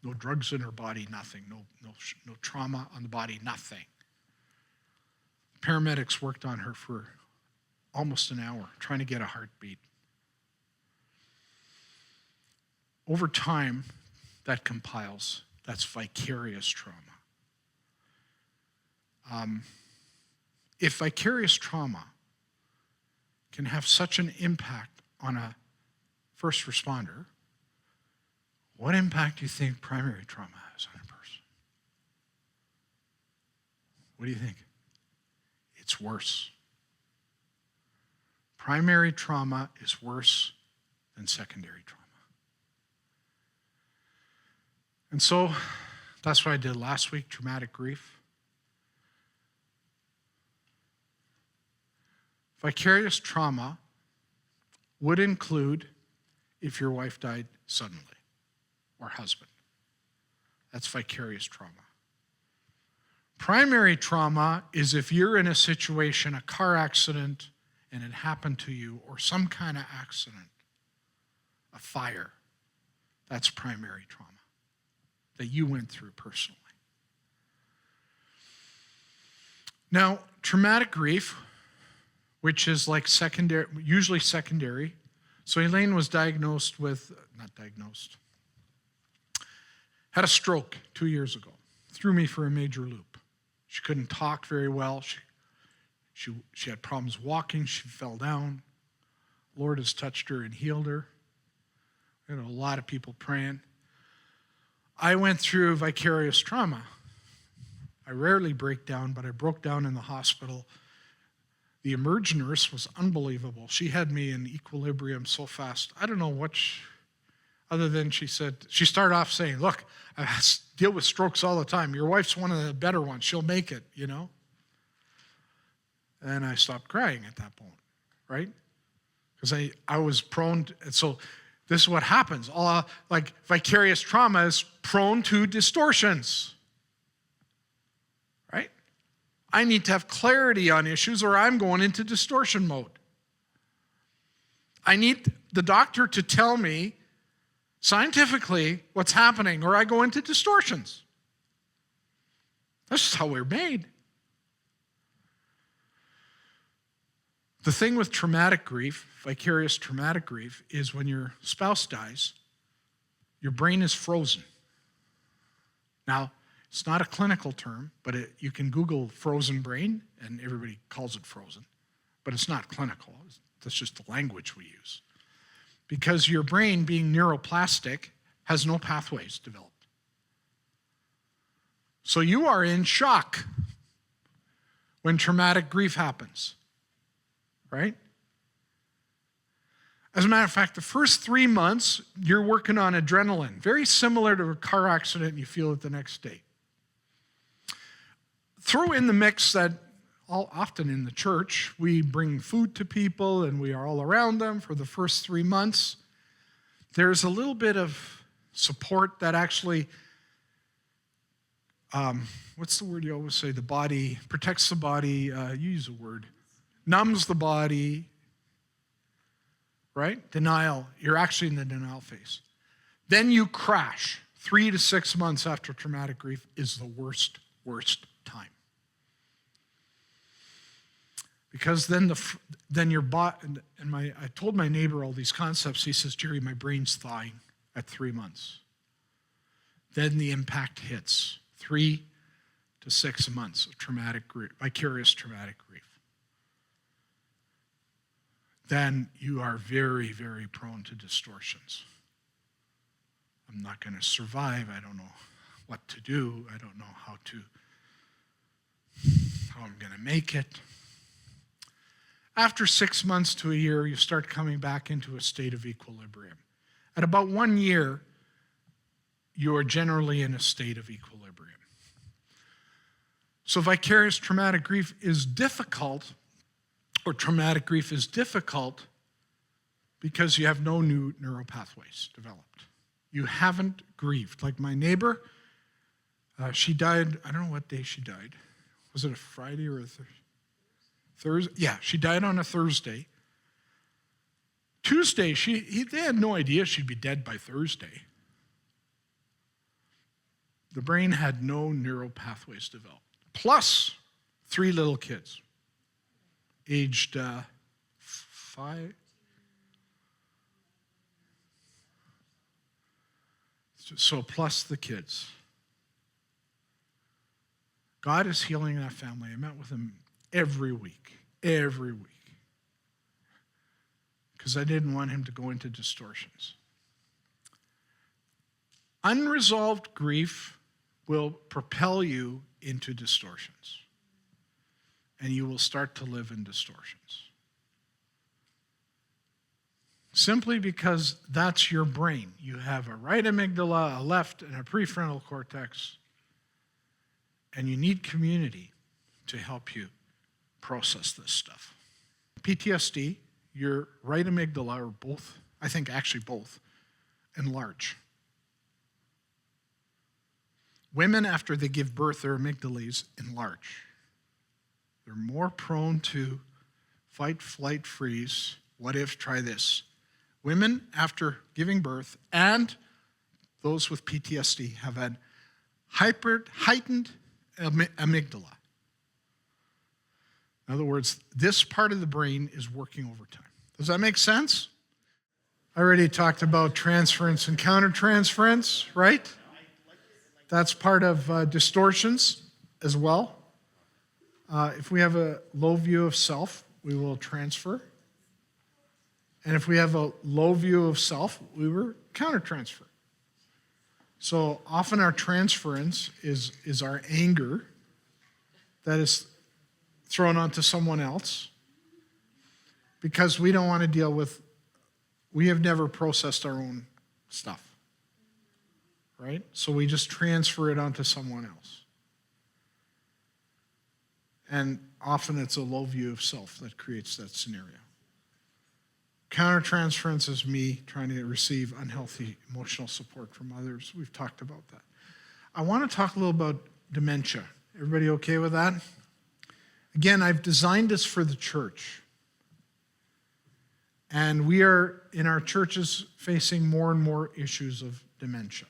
No drugs in her body, nothing. No trauma on the body, nothing. Paramedics worked on her for almost an hour, trying to get a heartbeat. Over time, that compiles. That's vicarious trauma. If vicarious trauma can have such an impact on a first responder, what impact do you think primary trauma has on a person? What do you think? It's worse. Primary trauma is worse than secondary trauma. And so that's what I did last week, traumatic grief. Vicarious trauma would include if your wife died suddenly or husband. That's vicarious trauma. Primary trauma is if you're in a situation, a car accident, and it happened to you, or some kind of accident, a fire. That's primary trauma that you went through personally. Now, traumatic grief, which is like secondary, usually secondary. So Elaine was diagnosed with, had a stroke 2 years ago. Threw me for a major loop. She couldn't talk very well. She had problems walking. She fell down. Lord has touched her and healed her. We had a lot of people praying. I went through vicarious trauma. I rarely break down, but I broke down in the hospital. The emerge nurse was unbelievable. She had me in equilibrium so fast. I don't know what, other than she started off saying, look, I deal with strokes all the time. Your wife's one of the better ones. She'll make it, you know. And I stopped crying at that point, right? Because I was prone to, and so this is what happens. Like vicarious trauma is prone to distortions, right? I need to have clarity on issues or I'm going into distortion mode. I need the doctor to tell me scientifically what's happening or I go into distortions. That's just how we're made. The thing with traumatic grief, vicarious traumatic grief, is when your spouse dies, your brain is frozen. Now, it's not a clinical term, but you can Google frozen brain, and everybody calls it frozen. But it's not clinical. That's just the language we use. Because your brain, being neuroplastic, has no pathways developed. So you are in shock when traumatic grief happens. Right? As a matter of fact, the first 3 months, you're working on adrenaline, very similar to a car accident, you feel it the next day. Throw in the mix that often in the church, we bring food to people and we are all around them for the first 3 months. There's a little bit of support that actually, what's the word you always say? The body, protects the body, you use a word. Numbs the body, right? Denial. You're actually in the denial phase. Then you crash 3 to 6 months after traumatic grief is the worst time. Because then your body, and I told my neighbor all these concepts. He says, Gerry, my brain's thawing at 3 months. Then the impact hits. 3 to 6 months of traumatic grief, vicarious traumatic grief. Then you are very, very prone to distortions. I'm not going to survive. I don't know what to do. I don't know how I'm going to make it. After 6 months to a year, you start coming back into a state of equilibrium. At about 1 year, you are generally in a state of equilibrium. So vicarious traumatic grief is difficult, or traumatic grief is difficult because you have no new neural pathways developed. You haven't grieved. Like my neighbor, she died, I don't know what day she died. Was it a Friday or a Thursday? Yeah, she died on a Thursday. Tuesday, they had no idea she'd be dead by Thursday. The brain had no neural pathways developed. Plus 3 little kids, aged 5. So plus the kids. God is healing that family. I met with him every week, because I didn't want him to go into distortions. Unresolved grief will propel you into distortions, and you will start to live in distortions. Simply because that's your brain. You have a right amygdala, a left, and a prefrontal cortex, and you need community to help you process this stuff. PTSD, your right amygdala, or both, I think actually both, enlarge. Women, after they give birth, their amygdales enlarge. They're more prone to fight, flight, freeze, what if, try this. Women, after giving birth, and those with PTSD, have had heightened amygdala. In other words, this part of the brain is working overtime. Does that make sense? I already talked about transference and countertransference, right? That's part of distortions as well. If we have a low view of self, we will transfer. And if we have a low view of self, we will countertransfer. So often our transference is our anger that is thrown onto someone else because we don't want to deal with, we have never processed our own stuff, right? So we just transfer it onto someone else. And often it's a low view of self that creates that scenario. Countertransference is me trying to receive unhealthy emotional support from others. We've talked about that. I want to talk a little about dementia. Everybody okay with that? Again, I've designed this for the church. And we are, in our churches, facing more and more issues of dementia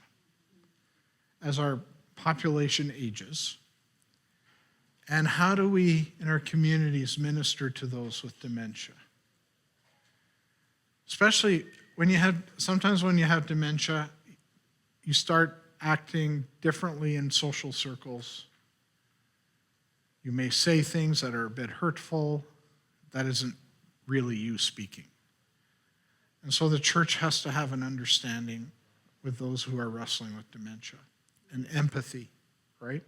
as our population ages. And how do we, in our communities, minister to those with dementia? Especially sometimes when you have dementia, you start acting differently in social circles. You may say things that are a bit hurtful. That isn't really you speaking. And so the church has to have an understanding with those who are wrestling with dementia and empathy, right?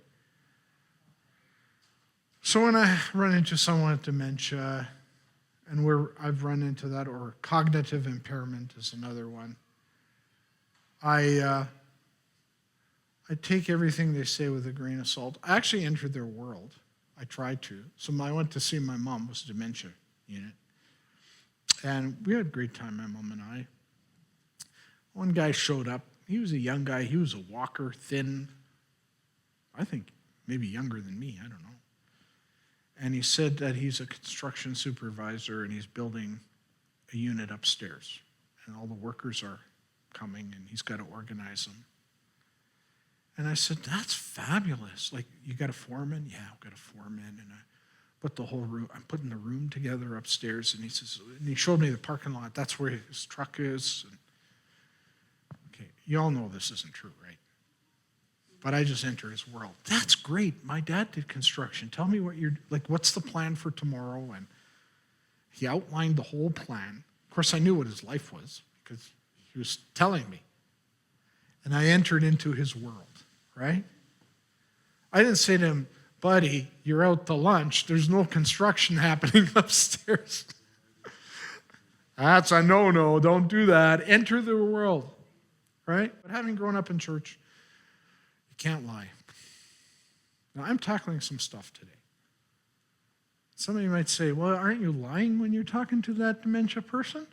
So when I run into someone with dementia, and I've run into that, or cognitive impairment is another one, I take everything they say with a grain of salt. I actually entered their world. I tried to. So I went to see my mom, was a dementia unit. And we had a great time, my mom and I. One guy showed up. He was a young guy. He was a walker, thin. I think maybe younger than me. I don't know. And he said that he's a construction supervisor and he's building a unit upstairs. And all the workers are coming and he's got to organize them. And I said, that's fabulous. Like, you got a foreman? Yeah, I've got a foreman. And I put the whole room, I'm putting the room together upstairs. And he says, and he showed me the parking lot. That's where his truck is. And, okay, you all know this isn't true, right? But I just enter his world. That's great. My dad did construction. Tell me what's the plan for tomorrow? And he outlined the whole plan. Of course, I knew what his life was because he was telling me. And I entered into his world, right? I didn't say to him, buddy, you're out to lunch. There's no construction happening upstairs. That's a no-no. Don't do that. Enter the world, right? But having grown up in church, you can't lie. Now, I'm tackling some stuff today. Some of you might say, well, aren't you lying when you're talking to that dementia person?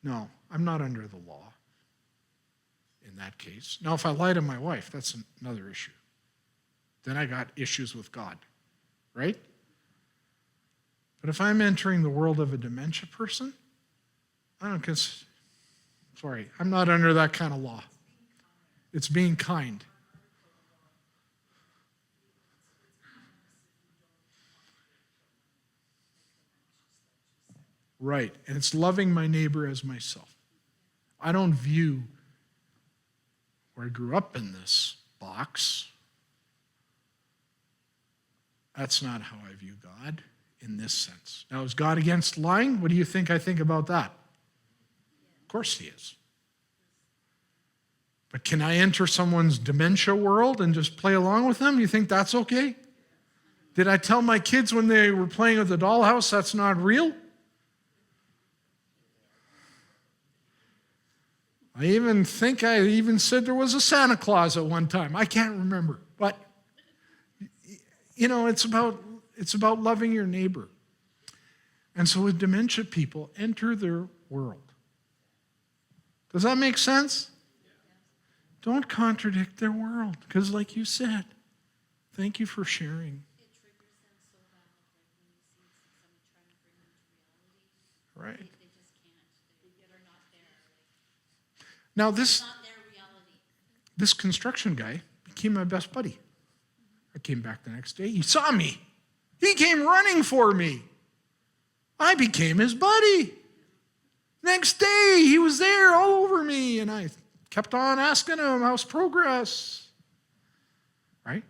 No, I'm not under the law in that case. Now, if I lie to my wife, that's another issue. Then I got issues with God, right? But if I'm entering the world of a dementia person, I'm not under that kind of law. It's being kind. Right, and it's loving my neighbor as myself. I don't view where I grew up in this box. That's not how I view God in this sense. Now, is God against lying? What do you think I think about that? Of course he is. But can I enter someone's dementia world and just play along with them? You think that's okay? Did I tell my kids when they were playing with the dollhouse that's not real? I even think I said there was a Santa Claus at one time. I can't remember. But, it's about loving your neighbor. And so with dementia people, enter their world. Does that make sense? Don't contradict their world. Because like you said, thank you for sharing. It triggers them so bad, like when you see somebody trying to bring them to reality. Right. They just can't. They're not there. Now It's not their reality. this construction guy became my best buddy. I came back the next day. He saw me. He came running for me. I became his buddy. Next day, he was there all over me, and I kept on asking him, how's progress? Right?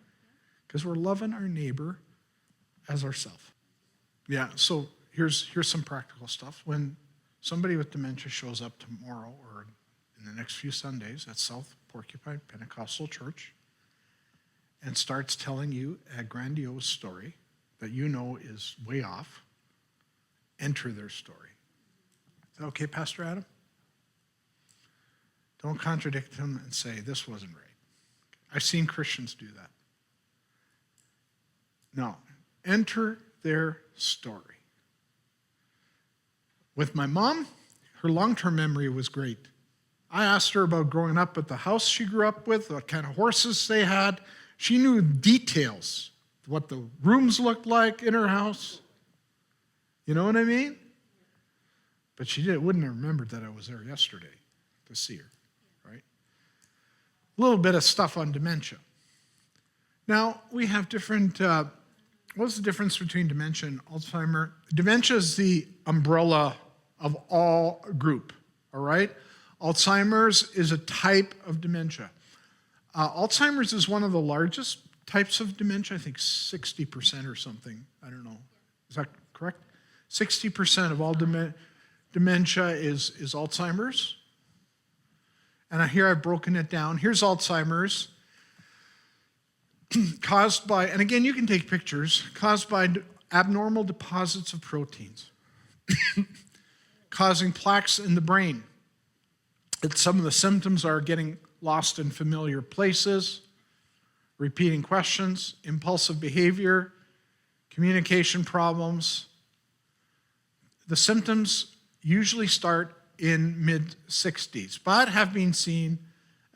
Because we're loving our neighbor as ourselves. Yeah, so here's some practical stuff. When somebody with dementia shows up tomorrow or in the next few Sundays at South Porcupine Pentecostal Church and starts telling you a grandiose story that you know is way off, enter their story. Is that okay, Pastor Adam? Don't contradict him and say, this wasn't right. I've seen Christians do that. No, enter their story. With my mom, her long-term memory was great. I asked her about growing up at the house she grew up with, what kind of horses they had. She knew details, what the rooms looked like in her house. You know what I mean? But she wouldn't have remembered that I was there yesterday to see her, right? A little bit of stuff on dementia. Now, we have different, what's the difference between dementia and Alzheimer? Dementia is the umbrella of all group, all right? Alzheimer's is a type of dementia. Alzheimer's is one of the largest types of dementia, I think 60% or something. I don't know. Is that correct? 60% of all dementia is Alzheimer's. And here I've broken it down. Here's Alzheimer's. Caused by, and again, you can take pictures, caused by abnormal deposits of proteins, causing plaques in the brain. Some of the symptoms are getting lost in familiar places, repeating questions, impulsive behavior, communication problems. The symptoms usually start in mid-60s, but have been seen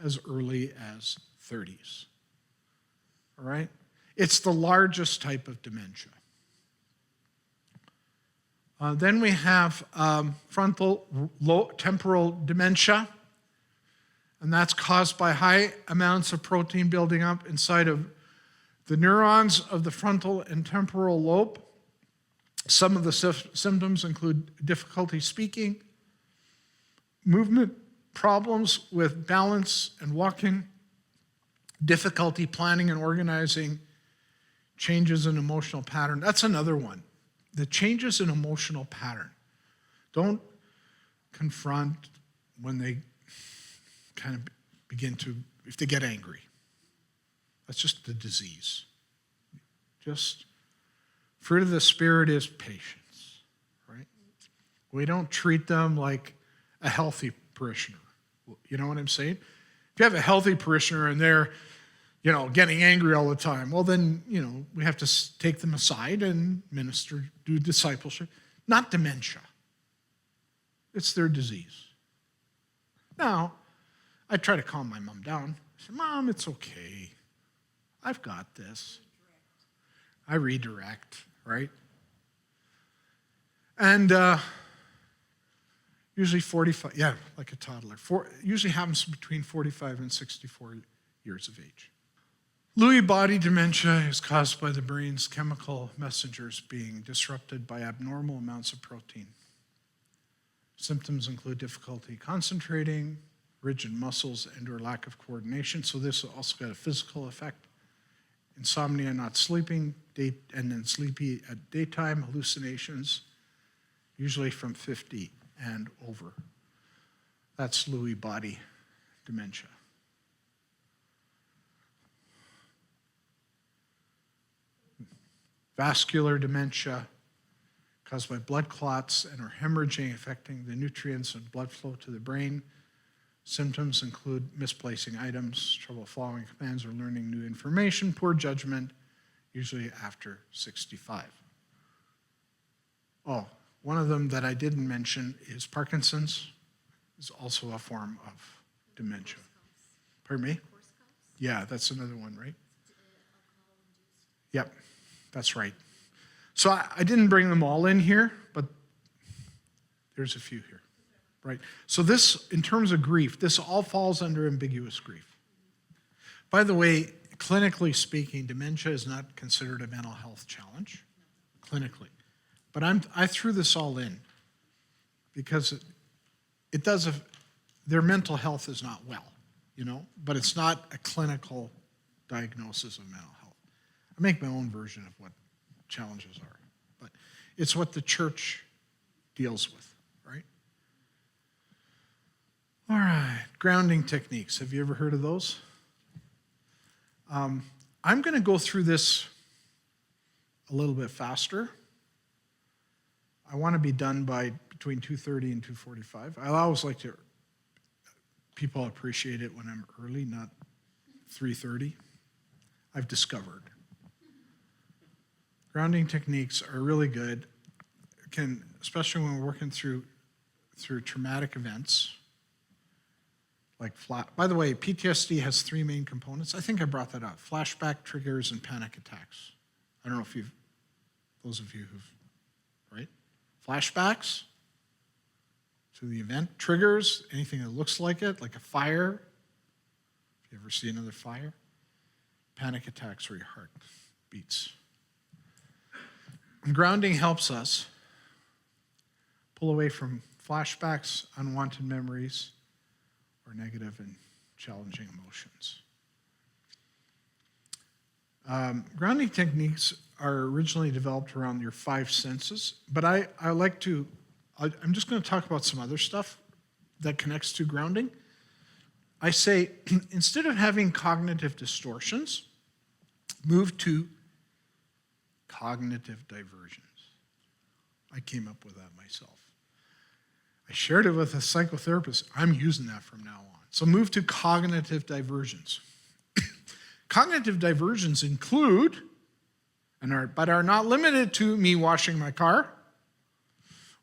as early as 30s. All right? It's the largest type of dementia. Then we have frontal temporal dementia. And that's caused by high amounts of protein building up inside of the neurons of the frontal and temporal lobe. Some of the symptoms include difficulty speaking, movement problems with balance and walking, difficulty planning and organizing, changes in emotional pattern. That's another one. The changes in emotional pattern. Don't confront when they kind of begin to, if they get angry. That's just the disease. Just, fruit of the Spirit is patience, right? We don't treat them like a healthy parishioner. You know what I'm saying? If you have a healthy parishioner and they're, getting angry all the time, well then, we have to take them aside and minister, do discipleship. Not dementia. It's their disease. Now, I try to calm my mom down. I say, Mom, it's okay. I've got this. I redirect, right? And usually 45, like a toddler. Usually happens between 45 and 64 years of age. Lewy body dementia is caused by the brain's chemical messengers being disrupted by abnormal amounts of protein. Symptoms include difficulty concentrating, rigid muscles, and or lack of coordination. So this also got a physical effect. Insomnia, not sleeping, and then sleepy at daytime, hallucinations, usually from 50 and over. That's Lewy body dementia. Vascular dementia, caused by blood clots and or hemorrhaging affecting the nutrients and blood flow to the brain. Symptoms include misplacing items, trouble following commands or learning new information, poor judgment, usually after 65. Oh, one of them that I didn't mention is Parkinson's. Is also a form of dementia. Pardon me? Yeah, that's another one, right? Yep, that's right. So I didn't bring them all in here, but there's a few here. Right. So this, in terms of grief, this all falls under ambiguous grief. By the way, clinically speaking, dementia is not considered a mental health challenge, clinically. But I threw this all in because it does, their mental health is not well, but it's not a clinical diagnosis of mental health. I make my own version of what challenges are, but it's what the church deals with, right? All right, grounding techniques. Have you ever heard of those? I'm going to go through this a little bit faster. I want to be done by between 2:30 and 2:45. I always like to, people appreciate it when I'm early, not 3:30. I've discovered. Grounding techniques are really good, especially when we're working through traumatic events. By the way, PTSD has three main components. I think I brought that up. Flashback, triggers, and panic attacks. I don't know if those of you who've, right? Flashbacks to the event. Triggers, anything that looks like it, like a fire. If you ever see another fire. Panic attacks where your heart beats. And grounding helps us pull away from flashbacks, unwanted memories, or negative and challenging emotions. Grounding techniques are originally developed around your five senses, but I'm just going to talk about some other stuff that connects to grounding. I say, instead of having cognitive distortions, move to cognitive diversions. I came up with that myself. I shared it with a psychotherapist. I'm using that from now on. So move to cognitive diversions. Cognitive diversions include, but are not limited to me washing my car,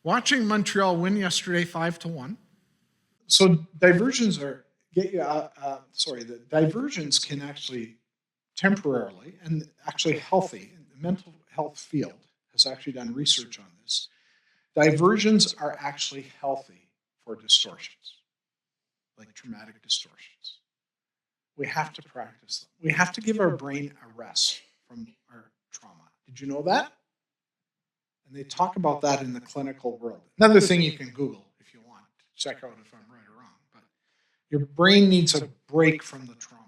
watching Montreal win yesterday 5-1. So diversions the diversions can actually temporarily and actually healthy, the mental health field has actually done research on this. Diversions are actually healthy for distortions. like traumatic distortions. We have to practice them. We have to give our brain a rest from our trauma. Did you know that? And they talk about that in the clinical world. Another thing you can Google if you want to check out if I'm right or wrong. But your brain needs a break from the trauma.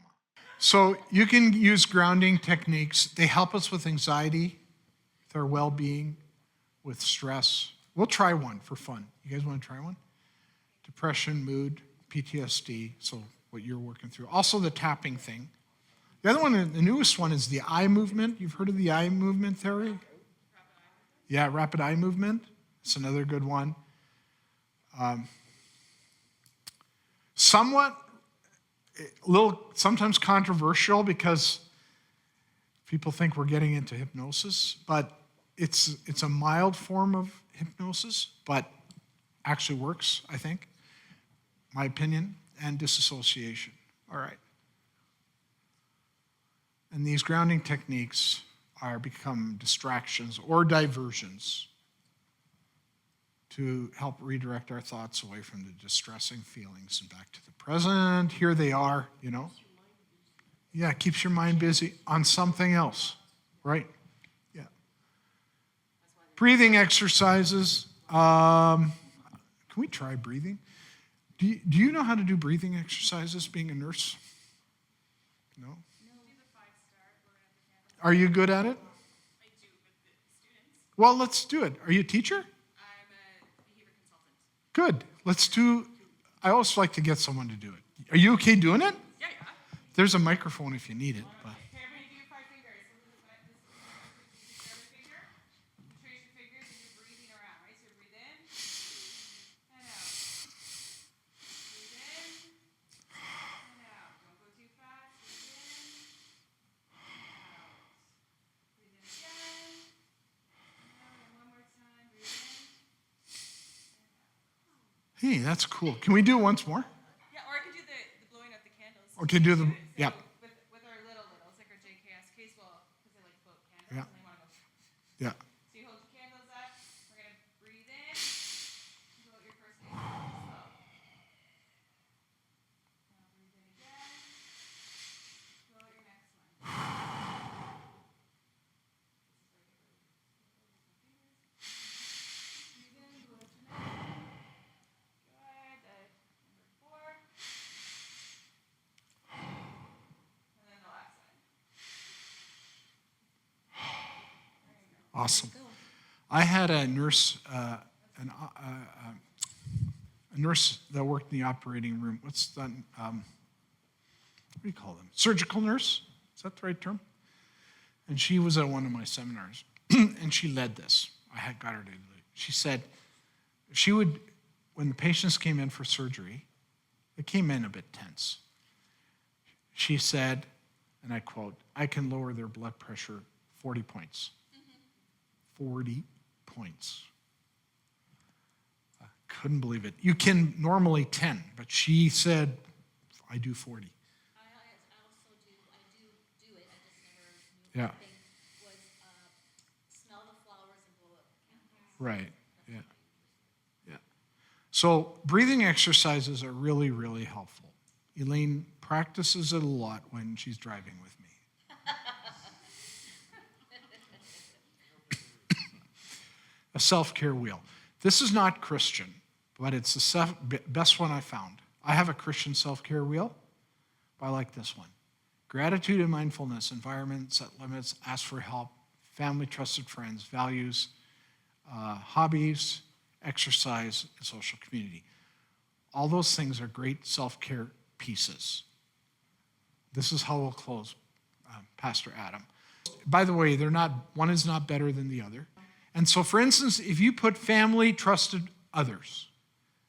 So you can use grounding techniques. They help us with anxiety, with our well-being, with stress. We'll try one for fun. You guys want to try one? Depression, mood, PTSD, so what you're working through. Also the tapping thing. The other one, the newest one, is the eye movement. You've heard of the eye movement theory? Yeah, rapid eye movement. It's another good one. Somewhat, a little, sometimes controversial because people think we're getting into hypnosis, but it's a mild form of hypnosis, but actually works, I think, my opinion, and disassociation. All right. And these grounding techniques are become distractions or diversions to help redirect our thoughts away from the distressing feelings and back to the present. Here they are, you know. Yeah, it keeps your mind busy on something else, right? Yeah. Breathing exercises. Can we try breathing? Do you know how to do breathing exercises being a nurse? No? Are you good at it? I do with the students. Well, let's do it. Are you a teacher? I'm a behavior consultant. Good. Let's do, I always like to get someone to do it. Are you okay doing it? Yeah. There's a microphone if you need it. But. Okay, everybody do 5 fingers. This is every finger. Trace your fingers and you're breathing around, right? So you breathe in and out. Breathe in and out. Don't go too fast. Breathe in. Breathe in again. And one more time. Breathe in. Hey, that's cool. Can we do it once more? Yeah, or I could do the blowing out the candles. Okay, do the, So yeah. with our littles, like our JKSKs, well, because they like to blow out candles Yeah. and they want to go. Yeah. So you hold your candles up. We're gonna breathe in. Blow out your first candle. Slow. Now breathe in again. Blow out your next one. Breathe in. Blow out your next one. Good. Number 4. And then the last one. Awesome. I had a nurse, a nurse that worked in the operating room. What's that? What do you call them? Surgical nurse? Is that the right term? And she was at one of my seminars, and she led this. I had got her to lead. She said she would, when the patients came in for surgery, they came in a bit tense. She said, and I quote, "I can lower their blood pressure 40 points." 40 points. I couldn't believe it. You can normally 10, but she said, I do 40. I also do it. I just never knew Yeah. the thing was smell the flowers and blow up candles. Right. Yeah. Yeah. So breathing exercises are really, really helpful. Elaine practices it a lot when she's driving with me. A self-care wheel. This is not Christian, but it's the best one I found. I have a Christian self-care wheel, but I like this one. Gratitude and mindfulness, environment, set limits, ask for help, family, trusted friends, values, hobbies, exercise, and social community. All those things are great self-care pieces. This is how we'll close, Pastor Adam. By the way, one is not better than the other. And so, for instance, if you put family, trusted others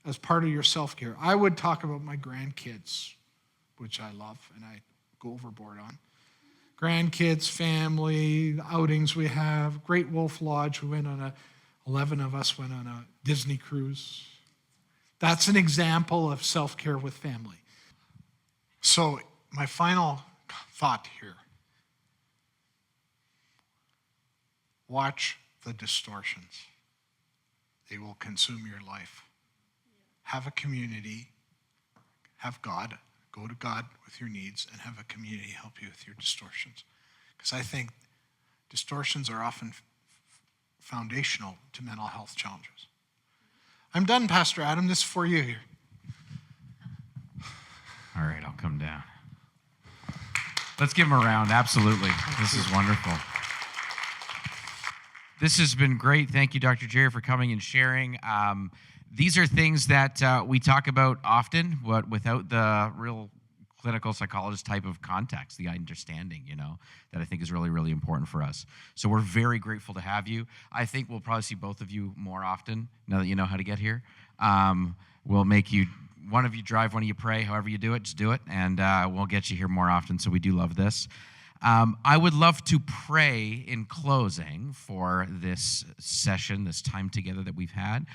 as part of your self-care, I would talk about my grandkids, which I love and I go overboard on. Grandkids, family, the outings we have, Great Wolf Lodge, 11 of us went on a Disney cruise. That's an example of self-care with family. So my final thought here. Watch the distortions. They will consume your life. Have a community. have God, go to God with your needs, and have a community help you with your distortions. Because I think distortions are often foundational to mental health challenges. I'm done, Pastor Adam. This is for you here. All right, I'll come down. Let's give him a round. Absolutely. This is wonderful. This has been great. Thank you, Dr. Gerry, for coming and sharing. These are things that we talk about often, but without the real clinical psychologist type of context, the understanding, that I think is really, really important for us. So we're very grateful to have you. I think we'll probably see both of you more often now that you know how to get here. We'll make you, one of you drive, one of you pray, however you do it, just do it, and we'll get you here more often, so we do love this. I would love to pray in closing for this session, this time together that we've had.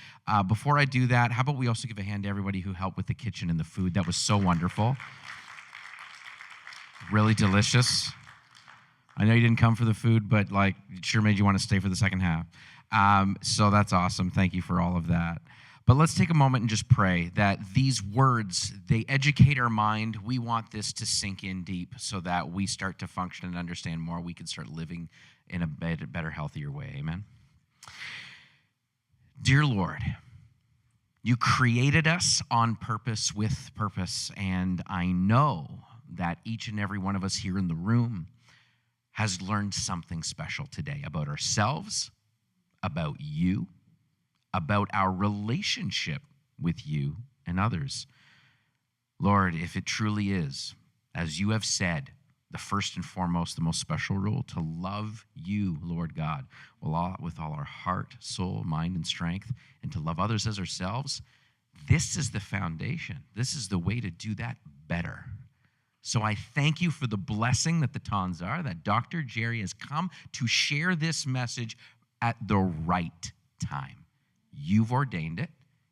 Before I do that, how about we also give a hand to everybody who helped with the kitchen and the food? That was so wonderful. Really delicious. I know you didn't come for the food, but it sure made you want to stay for the second half. So that's awesome. Thank you for all of that. But let's take a moment and just pray that these words, they educate our mind. We want this to sink in deep so that we start to function and understand more. We can start living in a better, healthier way. Amen. Dear Lord, you created us on purpose, with purpose, and I know that each and every one of us here in the room has learned something special today about ourselves, about you, about our relationship with you and others. Lord, if it truly is, as you have said, the first and foremost, the most special rule, to love you, Lord God, with all our heart, soul, mind, and strength, and to love others as ourselves, this is the foundation. This is the way to do that better. So I thank you for the blessing that the Tonns are, that Dr. Gerry has come to share this message at the right time. You've ordained it,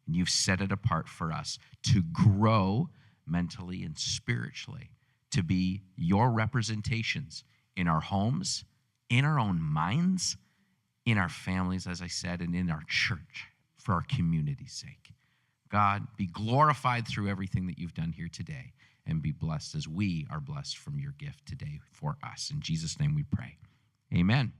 and you've set it apart for us to grow mentally and spiritually, to be your representations in our homes, in our own minds, in our families, as I said, and in our church for our community's sake. God, be glorified through everything that you've done here today, and be blessed as we are blessed from your gift today for us. In Jesus' name we pray. Amen.